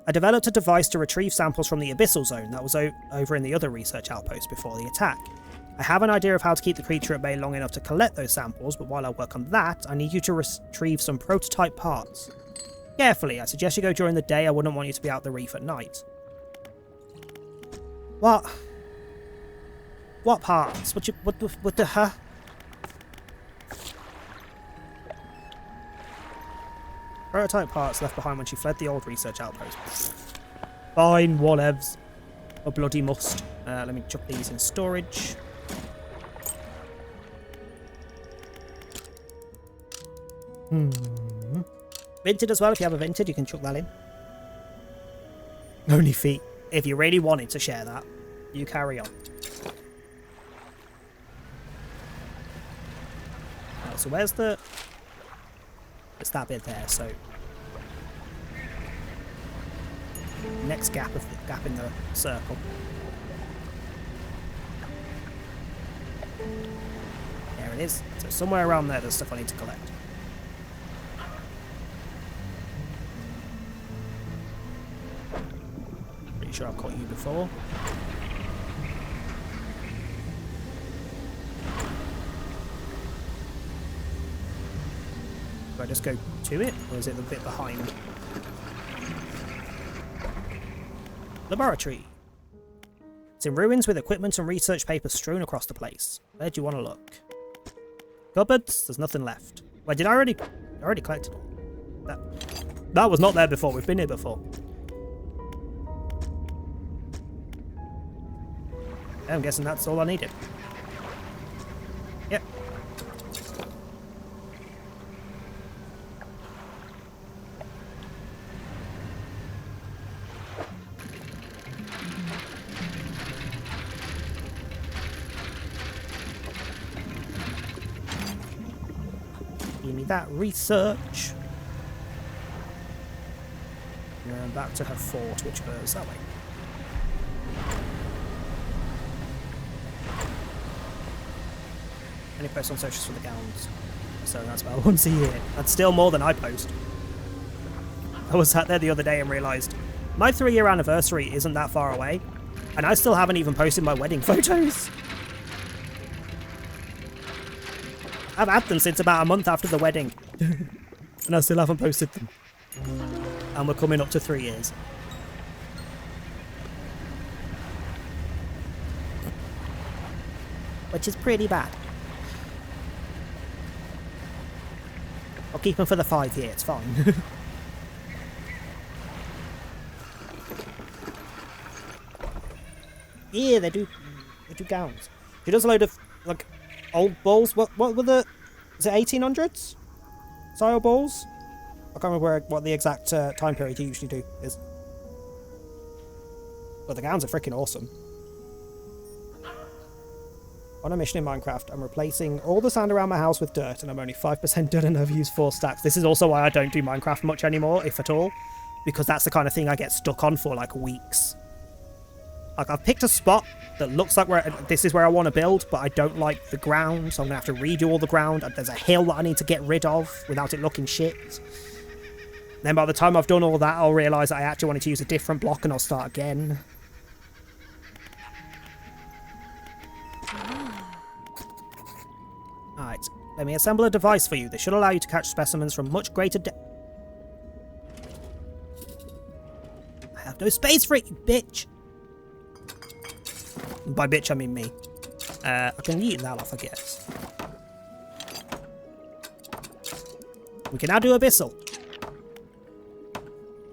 I developed a device to retrieve samples from the abyssal zone that was over in the other research outpost before the attack. I have an idea of how to keep the creature at bay long enough to collect those samples, but while I work on that, I need you to retrieve some prototype parts. Carefully, I suggest you go during the day. I wouldn't want you to be out the reef at night. What? What parts? What the huh? Prototype parts left behind when she fled the old research outpost. Fine, whatevs. A bloody must. Let me chuck these in storage. Vinted as well. If you have a Vinted, you can chuck that in. Only feet. If you really wanted to share that, you carry on. Right, so where's the... It's that bit there, so... Next gap in the circle. There it is. So somewhere around there, there's stuff I need to collect. sure I've caught you before. Do I just go to it, or is it the bit behind? Laboratory. It's in ruins with equipment and research papers strewn across the place. Where do you want to look? Cupboards? There's nothing left. Wait, did I already collected all? That was not there before. We've been here before. I'm guessing that's all I needed. Yep. Give me that research. And then back to her fort, which goes that way. Only post on socials for the gowns. So that's about once a year. That's still more than I post. I was sat there the other day and realised my 3-year anniversary isn't that far away, and I still haven't even posted my wedding photos. I've had them since about a month after the wedding, and I still haven't posted them. And we're coming up to 3 years. Which is pretty bad. I'll keep them for the 5 year, it's fine. Yeah, they do gowns. She does a load of, like, old balls. What were the... Is it 1800s? Style balls? I can't remember what the exact time period you usually do is. But the gowns are freaking awesome. On a mission in Minecraft, I'm replacing all the sand around my house with dirt, and I'm only 5% done and I've used 4 stacks. This is also why I don't do Minecraft much anymore, if at all. Because that's the kind of thing I get stuck on for, like, weeks. Like, I've picked a spot that looks like this is where I want to build, but I don't like the ground, so I'm going to have to redo all the ground. There's a hill that I need to get rid of without it looking shit. Then by the time I've done all that, I'll realise I actually wanted to use a different block and I'll start again. Alright, let me assemble a device for you. This should allow you to catch specimens from much greater depth. I have no space for it, you bitch! By bitch, I mean me. I can eat that off, I guess. We can now do Abyssal.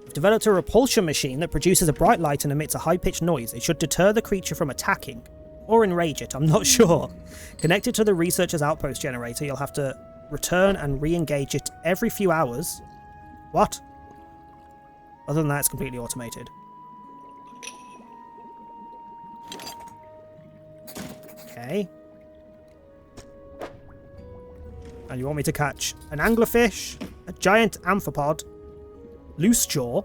We've developed a repulsion machine that produces a bright light and emits a high-pitched noise. It should deter the creature from attacking. Or enrage it, I'm not sure. Connected to the researcher's outpost generator, you'll have to return and re-engage it every few hours. What? Other than that, it's completely automated. Okay. And you want me to catch an anglerfish, a giant amphipod, loose jaw,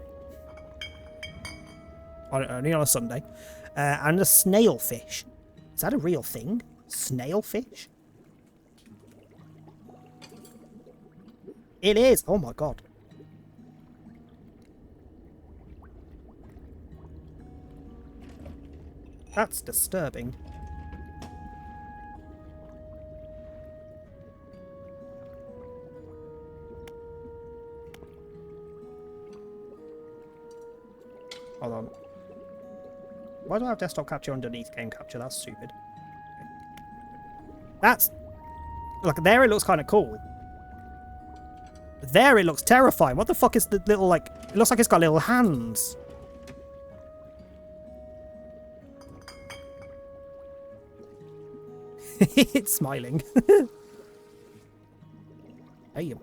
only on a Sunday, and a snailfish. Is that a real thing? Snailfish? It is! Oh my god. That's disturbing. Hold on. Why do I have desktop capture underneath game capture? That's stupid. That's... Like, there it looks kind of cool. There it looks terrifying. What the fuck is the little, like... It looks like it's got little hands. It's smiling. Damn.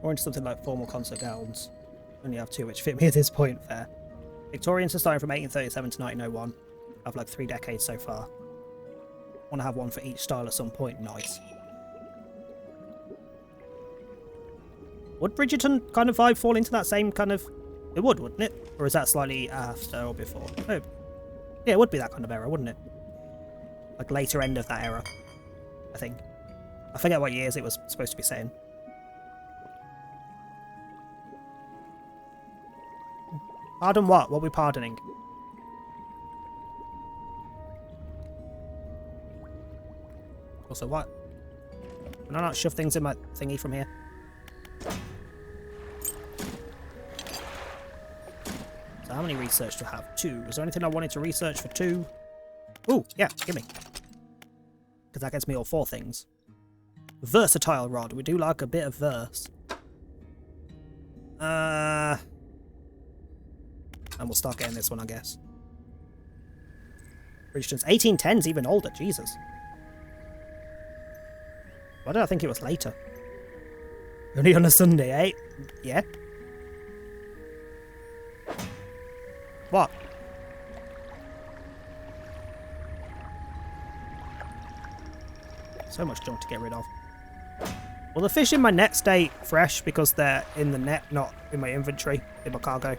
Or into something like formal concert gowns. Only have 2 which fit me at this point. Fair. Victorians are starting from 1837 to 1901. I have like 3 decades so far. Want to have one for each style at some point. Nice. Would Bridgerton kind of vibe fall into that same kind of... It would, wouldn't it? Or is that slightly after or before? Oh. Yeah, it would be that kind of era, wouldn't it? Like later end of that era. I think. I forget what years it was supposed to be saying. Pardon what? What are we pardoning? Also, what? Can I not shove things in my thingy from here? So how many research do I have? 2. Is there anything I wanted to research for 2? Ooh, yeah, give me. Because that gets me all 4 things. Versatile rod. We do like a bit of verse. And we'll start getting this one, I guess. Resistance 1810's even older. Jesus. Why did I think it was later? Only on a Sunday, eh? Yeah. What? So much junk to get rid of. Well, the fish in my net stay fresh because they're in the net, not in my inventory, in my cargo.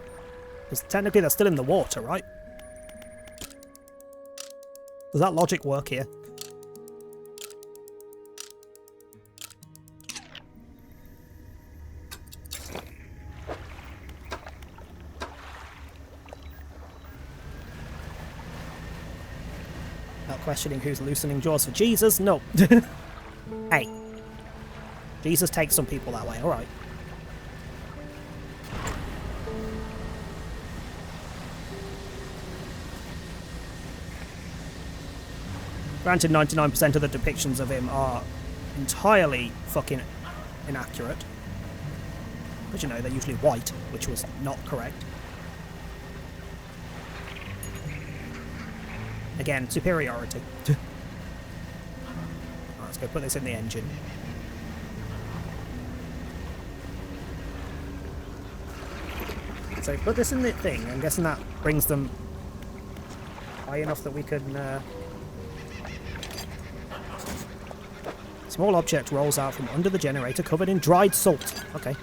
Because technically they're still in the water, right? Does that logic work here? Not questioning who's loosening jaws for Jesus? No. Hey. Jesus takes some people that way, alright. Granted, 99% of the depictions of him are entirely fucking inaccurate. But you know, they're usually white, which was not correct. Again, superiority. Right, let's go put this in the engine. So put this in the thing. I'm guessing that brings them high enough that we can... Small object rolls out from under the generator covered in dried salt. Okay.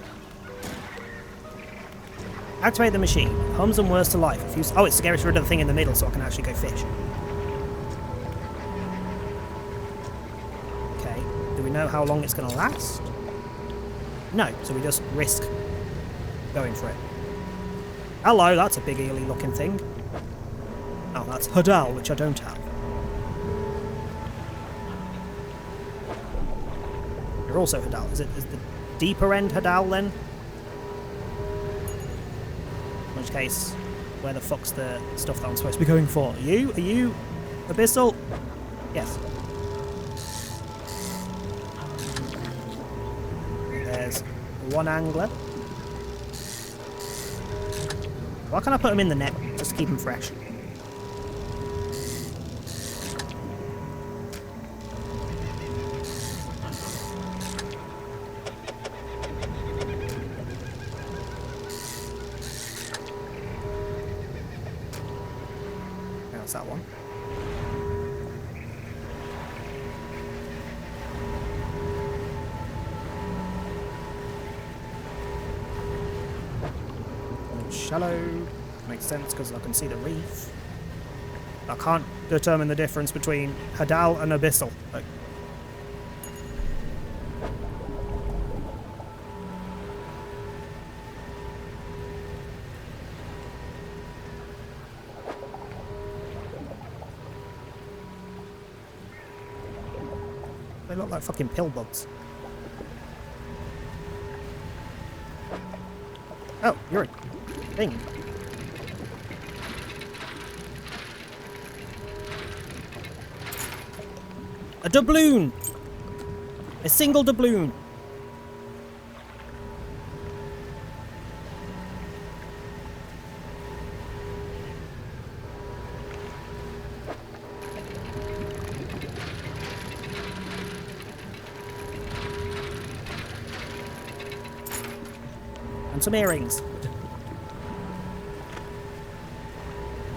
Activate the machine. Hums and whirs to life. Oh, it's to get rid of the thing in the middle so I can actually go fish. Okay. Do we know how long it's going to last? No. So we just risk going for it. Hello, that's a big eely looking thing. Oh, that's Hadal, which I don't have. You're also Hadal. Is the deeper end Hadal then? In which case, where the fuck's the stuff that I'm supposed to be going for? Are you Abyssal? Yes. There's one angler. Why can't I put them in the net just to keep them fresh? How's that one? Shallow. Makes sense because I can see the reef. I can't determine the difference between Hadal and Abyssal. Like, they look like fucking pillbugs. Oh, you're a thing. A doubloon! A single doubloon! And some earrings.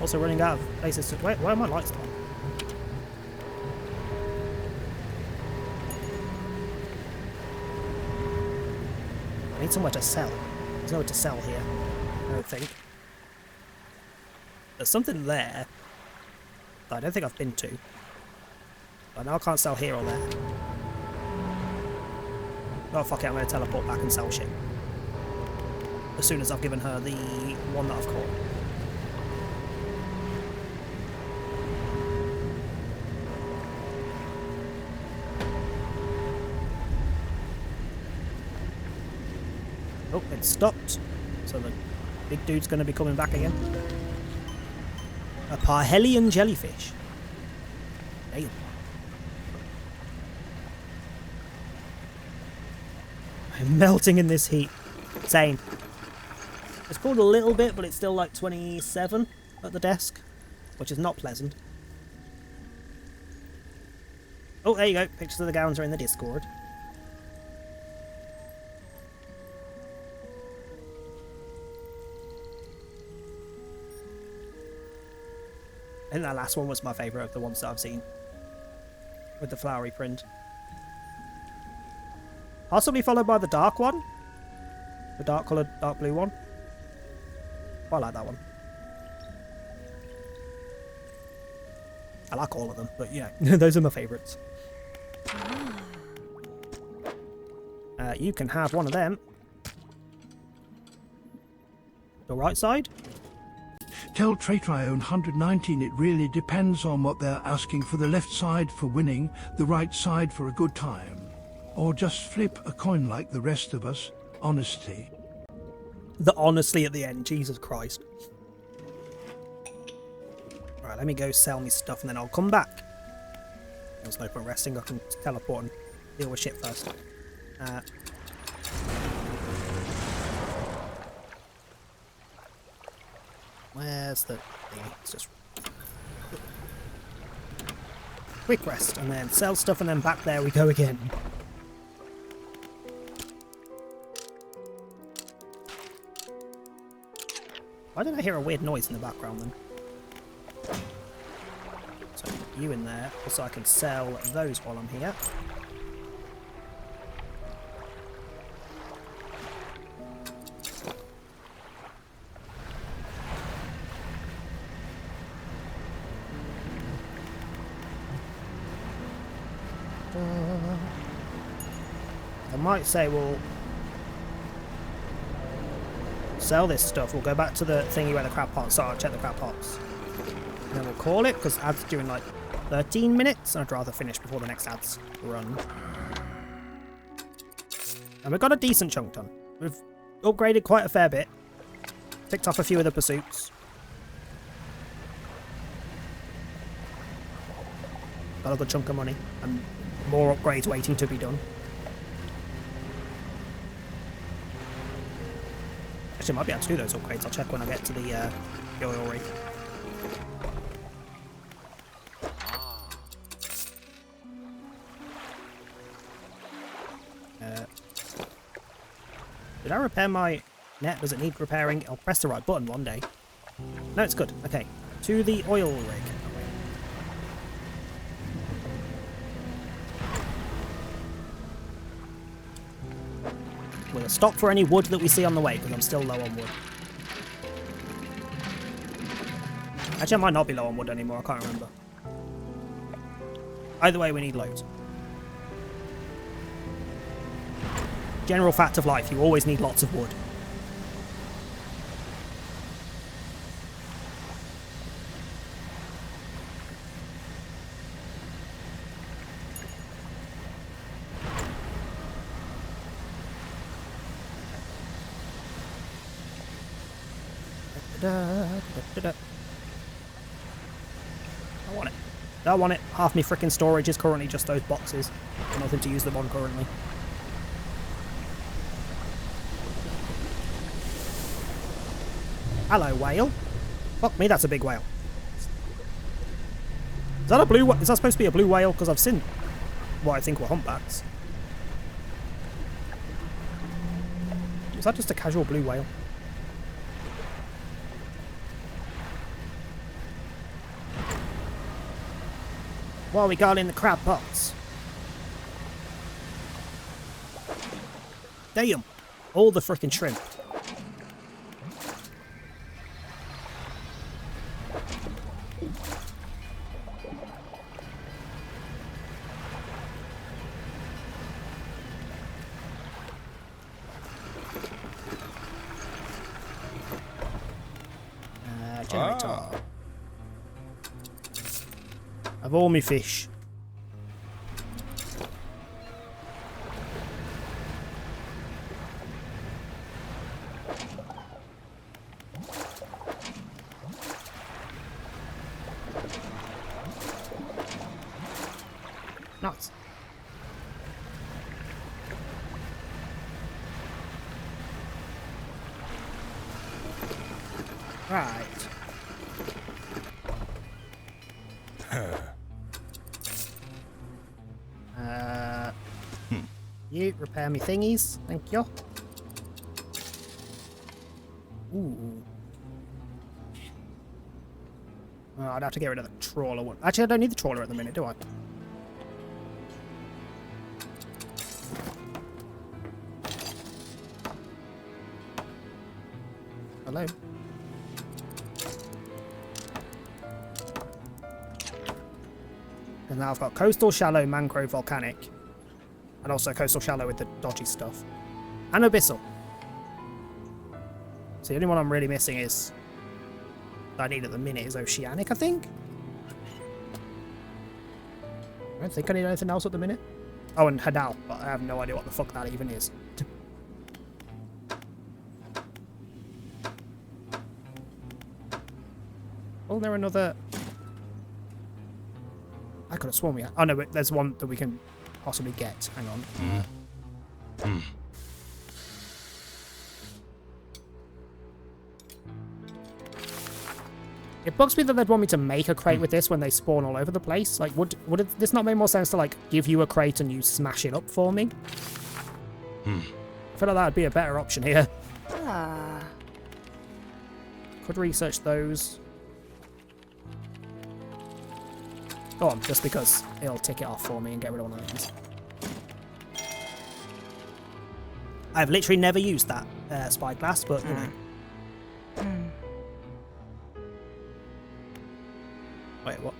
Also running out of places to... Wait, why are my lights on? I need somewhere to sell. There's nowhere to sell here, I don't think. There's something there that I don't think I've been to. But now I can't sell here or there. Oh, fuck it, I'm going to teleport back and sell shit. As soon as I've given her the one that I've caught. Oh, it stopped. So the big dude's going to be coming back again. A Parhelion jellyfish. Damn. I'm melting in this heat. Same. It's cooled a little bit, but it's still like 27 at the desk, which is not pleasant. Oh, there you go. Pictures of the gowns are in the Discord. I think that last one was my favourite of the ones that I've seen. With the flowery print. Possibly followed by the dark one. The dark coloured, dark blue one. I like that one. I like all of them, but yeah, those are my favourites. You can have one of them. The right side? Tell Traitor I own 119 it really depends on what they're asking for the left side for winning, the right side for a good time. Or just flip a coin like the rest of us. Honesty. The honestly at the end, Jesus Christ. Right, let me go sell me stuff and then I'll come back. There's no point resting, I can teleport and deal with shit first. Where's the thingy? It's just quick rest and then sell stuff and then back there we go again. Why did I hear a weird noise in the background then? So you in there, also I can sell those while I'm here. I might say we'll sell this stuff. We'll go back to the thingy where the crab pots are, check the crab pots. And then we'll call it, because ads are doing like 13 minutes, and I'd rather finish before the next ads run. And we've got a decent chunk done. We've upgraded quite a fair bit. Ticked off a few of the pursuits. Got a good chunk of money, and more upgrades waiting to be done. Actually, I might be able to do those upgrades. I'll check when I get to the oil rig. Did I repair my net? Does it need repairing? I'll press the right button one day. No, it's good. Okay, to the oil rig. We'll stop for any wood that we see on the way, because I'm still low on wood. Actually, I might not be low on wood anymore, I can't remember. Either way, we need loads. General fact of life, you always need lots of wood. I want it. I want it. Half my freaking storage is currently just those boxes. Nothing to use them on currently. Hello, whale. Fuck me, that's a big whale. Is that a blue? Is that supposed to be a blue whale? Because I've seen what I think were humpbacks. Is that just a casual blue whale? What we got in the crab pots? Damn! All the frickin' shrimp. life generator. Of all me fish. Nice. Right. You repair me thingies, thank you. Ooh. Oh, I'd have to get rid of the trawler one. Actually, I don't need the trawler at the minute, do I? Hello? And now I've got coastal, shallow, mangrove, volcanic. And also coastal shallow with the dodgy stuff. And abyssal. So the only one I'm really missing is... that I need at the minute is oceanic, I think? I don't think I need anything else at the minute. Oh, and Hadal, but I have no idea what the fuck that even is. Wasn't there another... I could have sworn we had... Oh no, but there's one that we can possibly get. Hang on. It bugs me that they'd want me to make a crate with this when they spawn all over the place. Like, would this not make more sense to, like, give you a crate and you smash it up for me? I feel like that would be a better option here. Ah. Could research those. Go on, just because it'll tick it off for me and get rid of one of these. I've literally never used that spyglass, but, you know. Wait, what?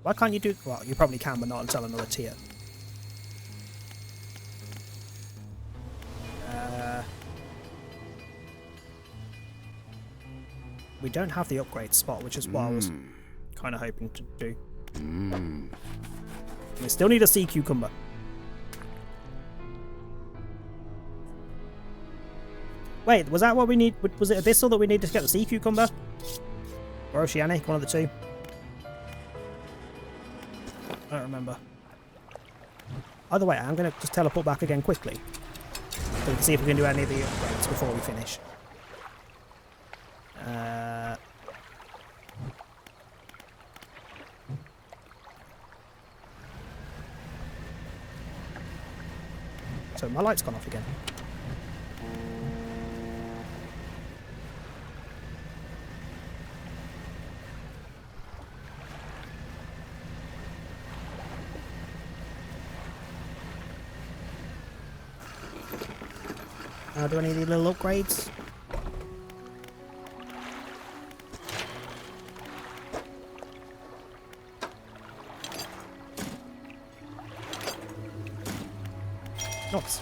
Why can't you do... Well, you probably can, but not until another tier. We don't have the upgrade spot, which is what I was kind of hoping to do. We still need a sea cucumber. Wait, was that what we need? Was it abyssal that we needed to get the sea cucumber? Or oceanic, one of the two? I don't remember. Either way, I'm going to just teleport back again quickly. So we can see if we can do any of the upgrades before we finish. So my light's gone off again. Do any of the little upgrades? Nice.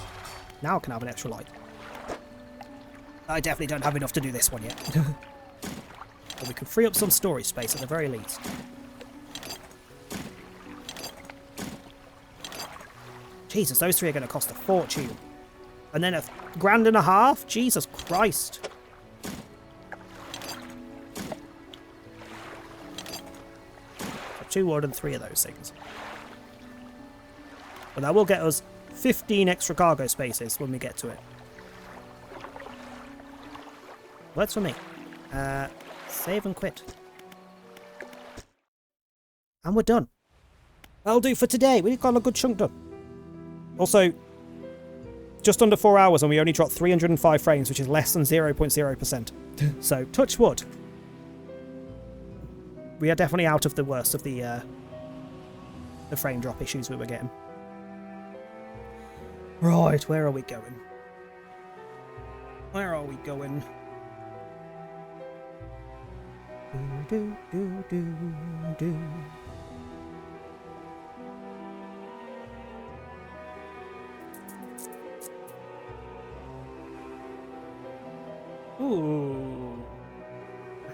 Now I can have an extra light. I definitely don't have enough to do this one yet. But we can free up some storage space at the very least. Jesus, those three are going to cost a fortune. And then $1.5 grand? Jesus Christ. So 2 wood and 3 of those things. But that will get us 15 extra cargo spaces when we get to it. Works for me. Save and quit. And we're done. That'll do for today. We've got a good chunk done. Also, just under 4 hours and we only dropped 305 frames, which is less than 0.0%. So, touch wood. We are definitely out of the worst of the frame drop issues we were getting. Right, where are we going? Where are we going? Do, do, do, do.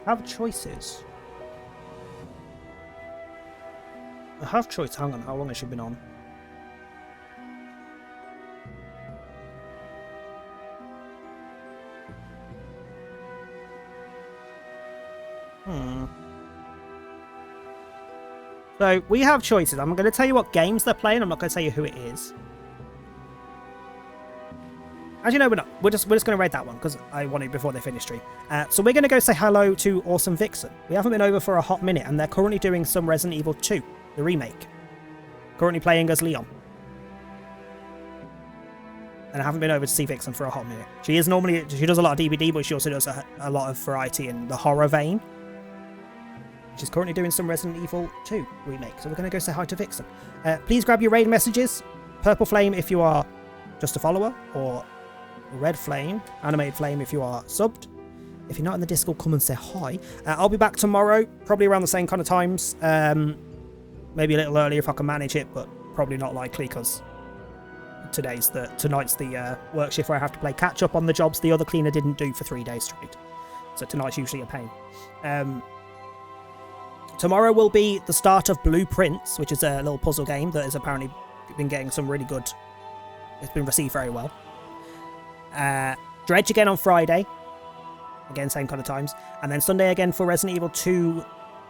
have choices. I have choice. Hang on, how long has she been on? So, we have choices. I'm going to tell you what games they're playing. I'm not going to tell you who it is. Actually, no, we're not. We're just going to raid that one because I wanted before they finish stream. So we're going to go say hello to Awesome Vixen. We haven't been over for a hot minute, and they're currently doing some Resident Evil 2, the remake. Currently playing as Leon. And I haven't been over to see Vixen for a hot minute. She does a lot of DBD, but she also does a lot of variety in the horror vein. She's currently doing some Resident Evil 2 remake. So we're going to go say hi to Vixen. Please grab your raid messages. Purple Flame if you are just a follower, or Red Flame, Animated Flame if you are subbed. If you're not in the Discord, come and say hi. I'll be back tomorrow, probably around the same kind of times. Maybe a little earlier if I can manage it, but probably not likely because tonight's the work shift where I have to play catch up on the jobs the other cleaner didn't do for 3 days straight. So tonight's usually a pain. Tomorrow will be the start of Blueprints, which is a little puzzle game that has apparently been getting some really good... It's been received very well. Dredge again on Friday. Again, same kind of times. And then Sunday again for Resident Evil 2.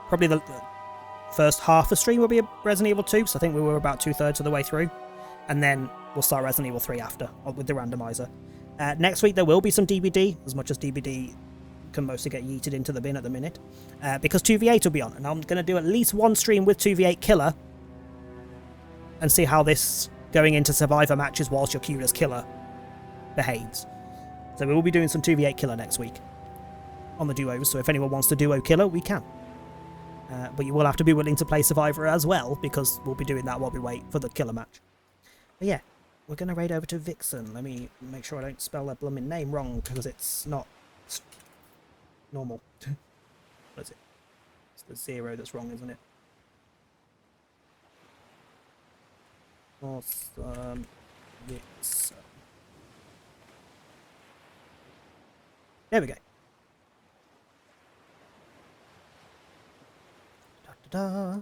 Probably the first half of stream will be Resident Evil 2, so I think we were about 2/3 of the way through. And then we'll start Resident Evil 3 after, with the randomizer. Next week there will be some DBD, as much as DBD can mostly get yeeted into the bin at the minute. Because 2v8 will be on, and I'm going to do at least one stream with 2v8 Killer. And see how this going into Survivor matches whilst you're queued as Killer behaves. So we will be doing some 2v8 Killer next week on the duos, so if anyone wants to duo Killer, we can. But you will have to be willing to play Survivor as well, because we'll be doing that while we wait for the Killer match. But yeah, we're going to raid over to Vixen. Let me make sure I don't spell their blooming name wrong, because it's not normal. What is it? It's the 0 that's wrong, isn't it? Awesome. Vixen. There we go. Da-da-da.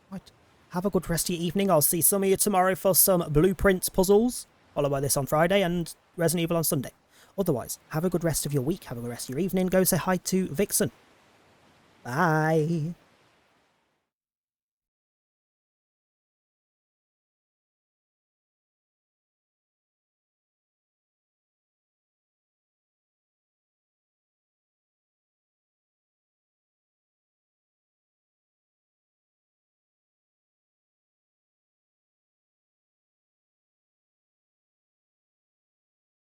Right. Have a good rest of your evening. I'll see some of you tomorrow for some Blueprints puzzles, followed by this on Friday and Resident Evil on Sunday. Otherwise, have a good rest of your week. Have a good rest of your evening. Go say hi to Vixen. Bye.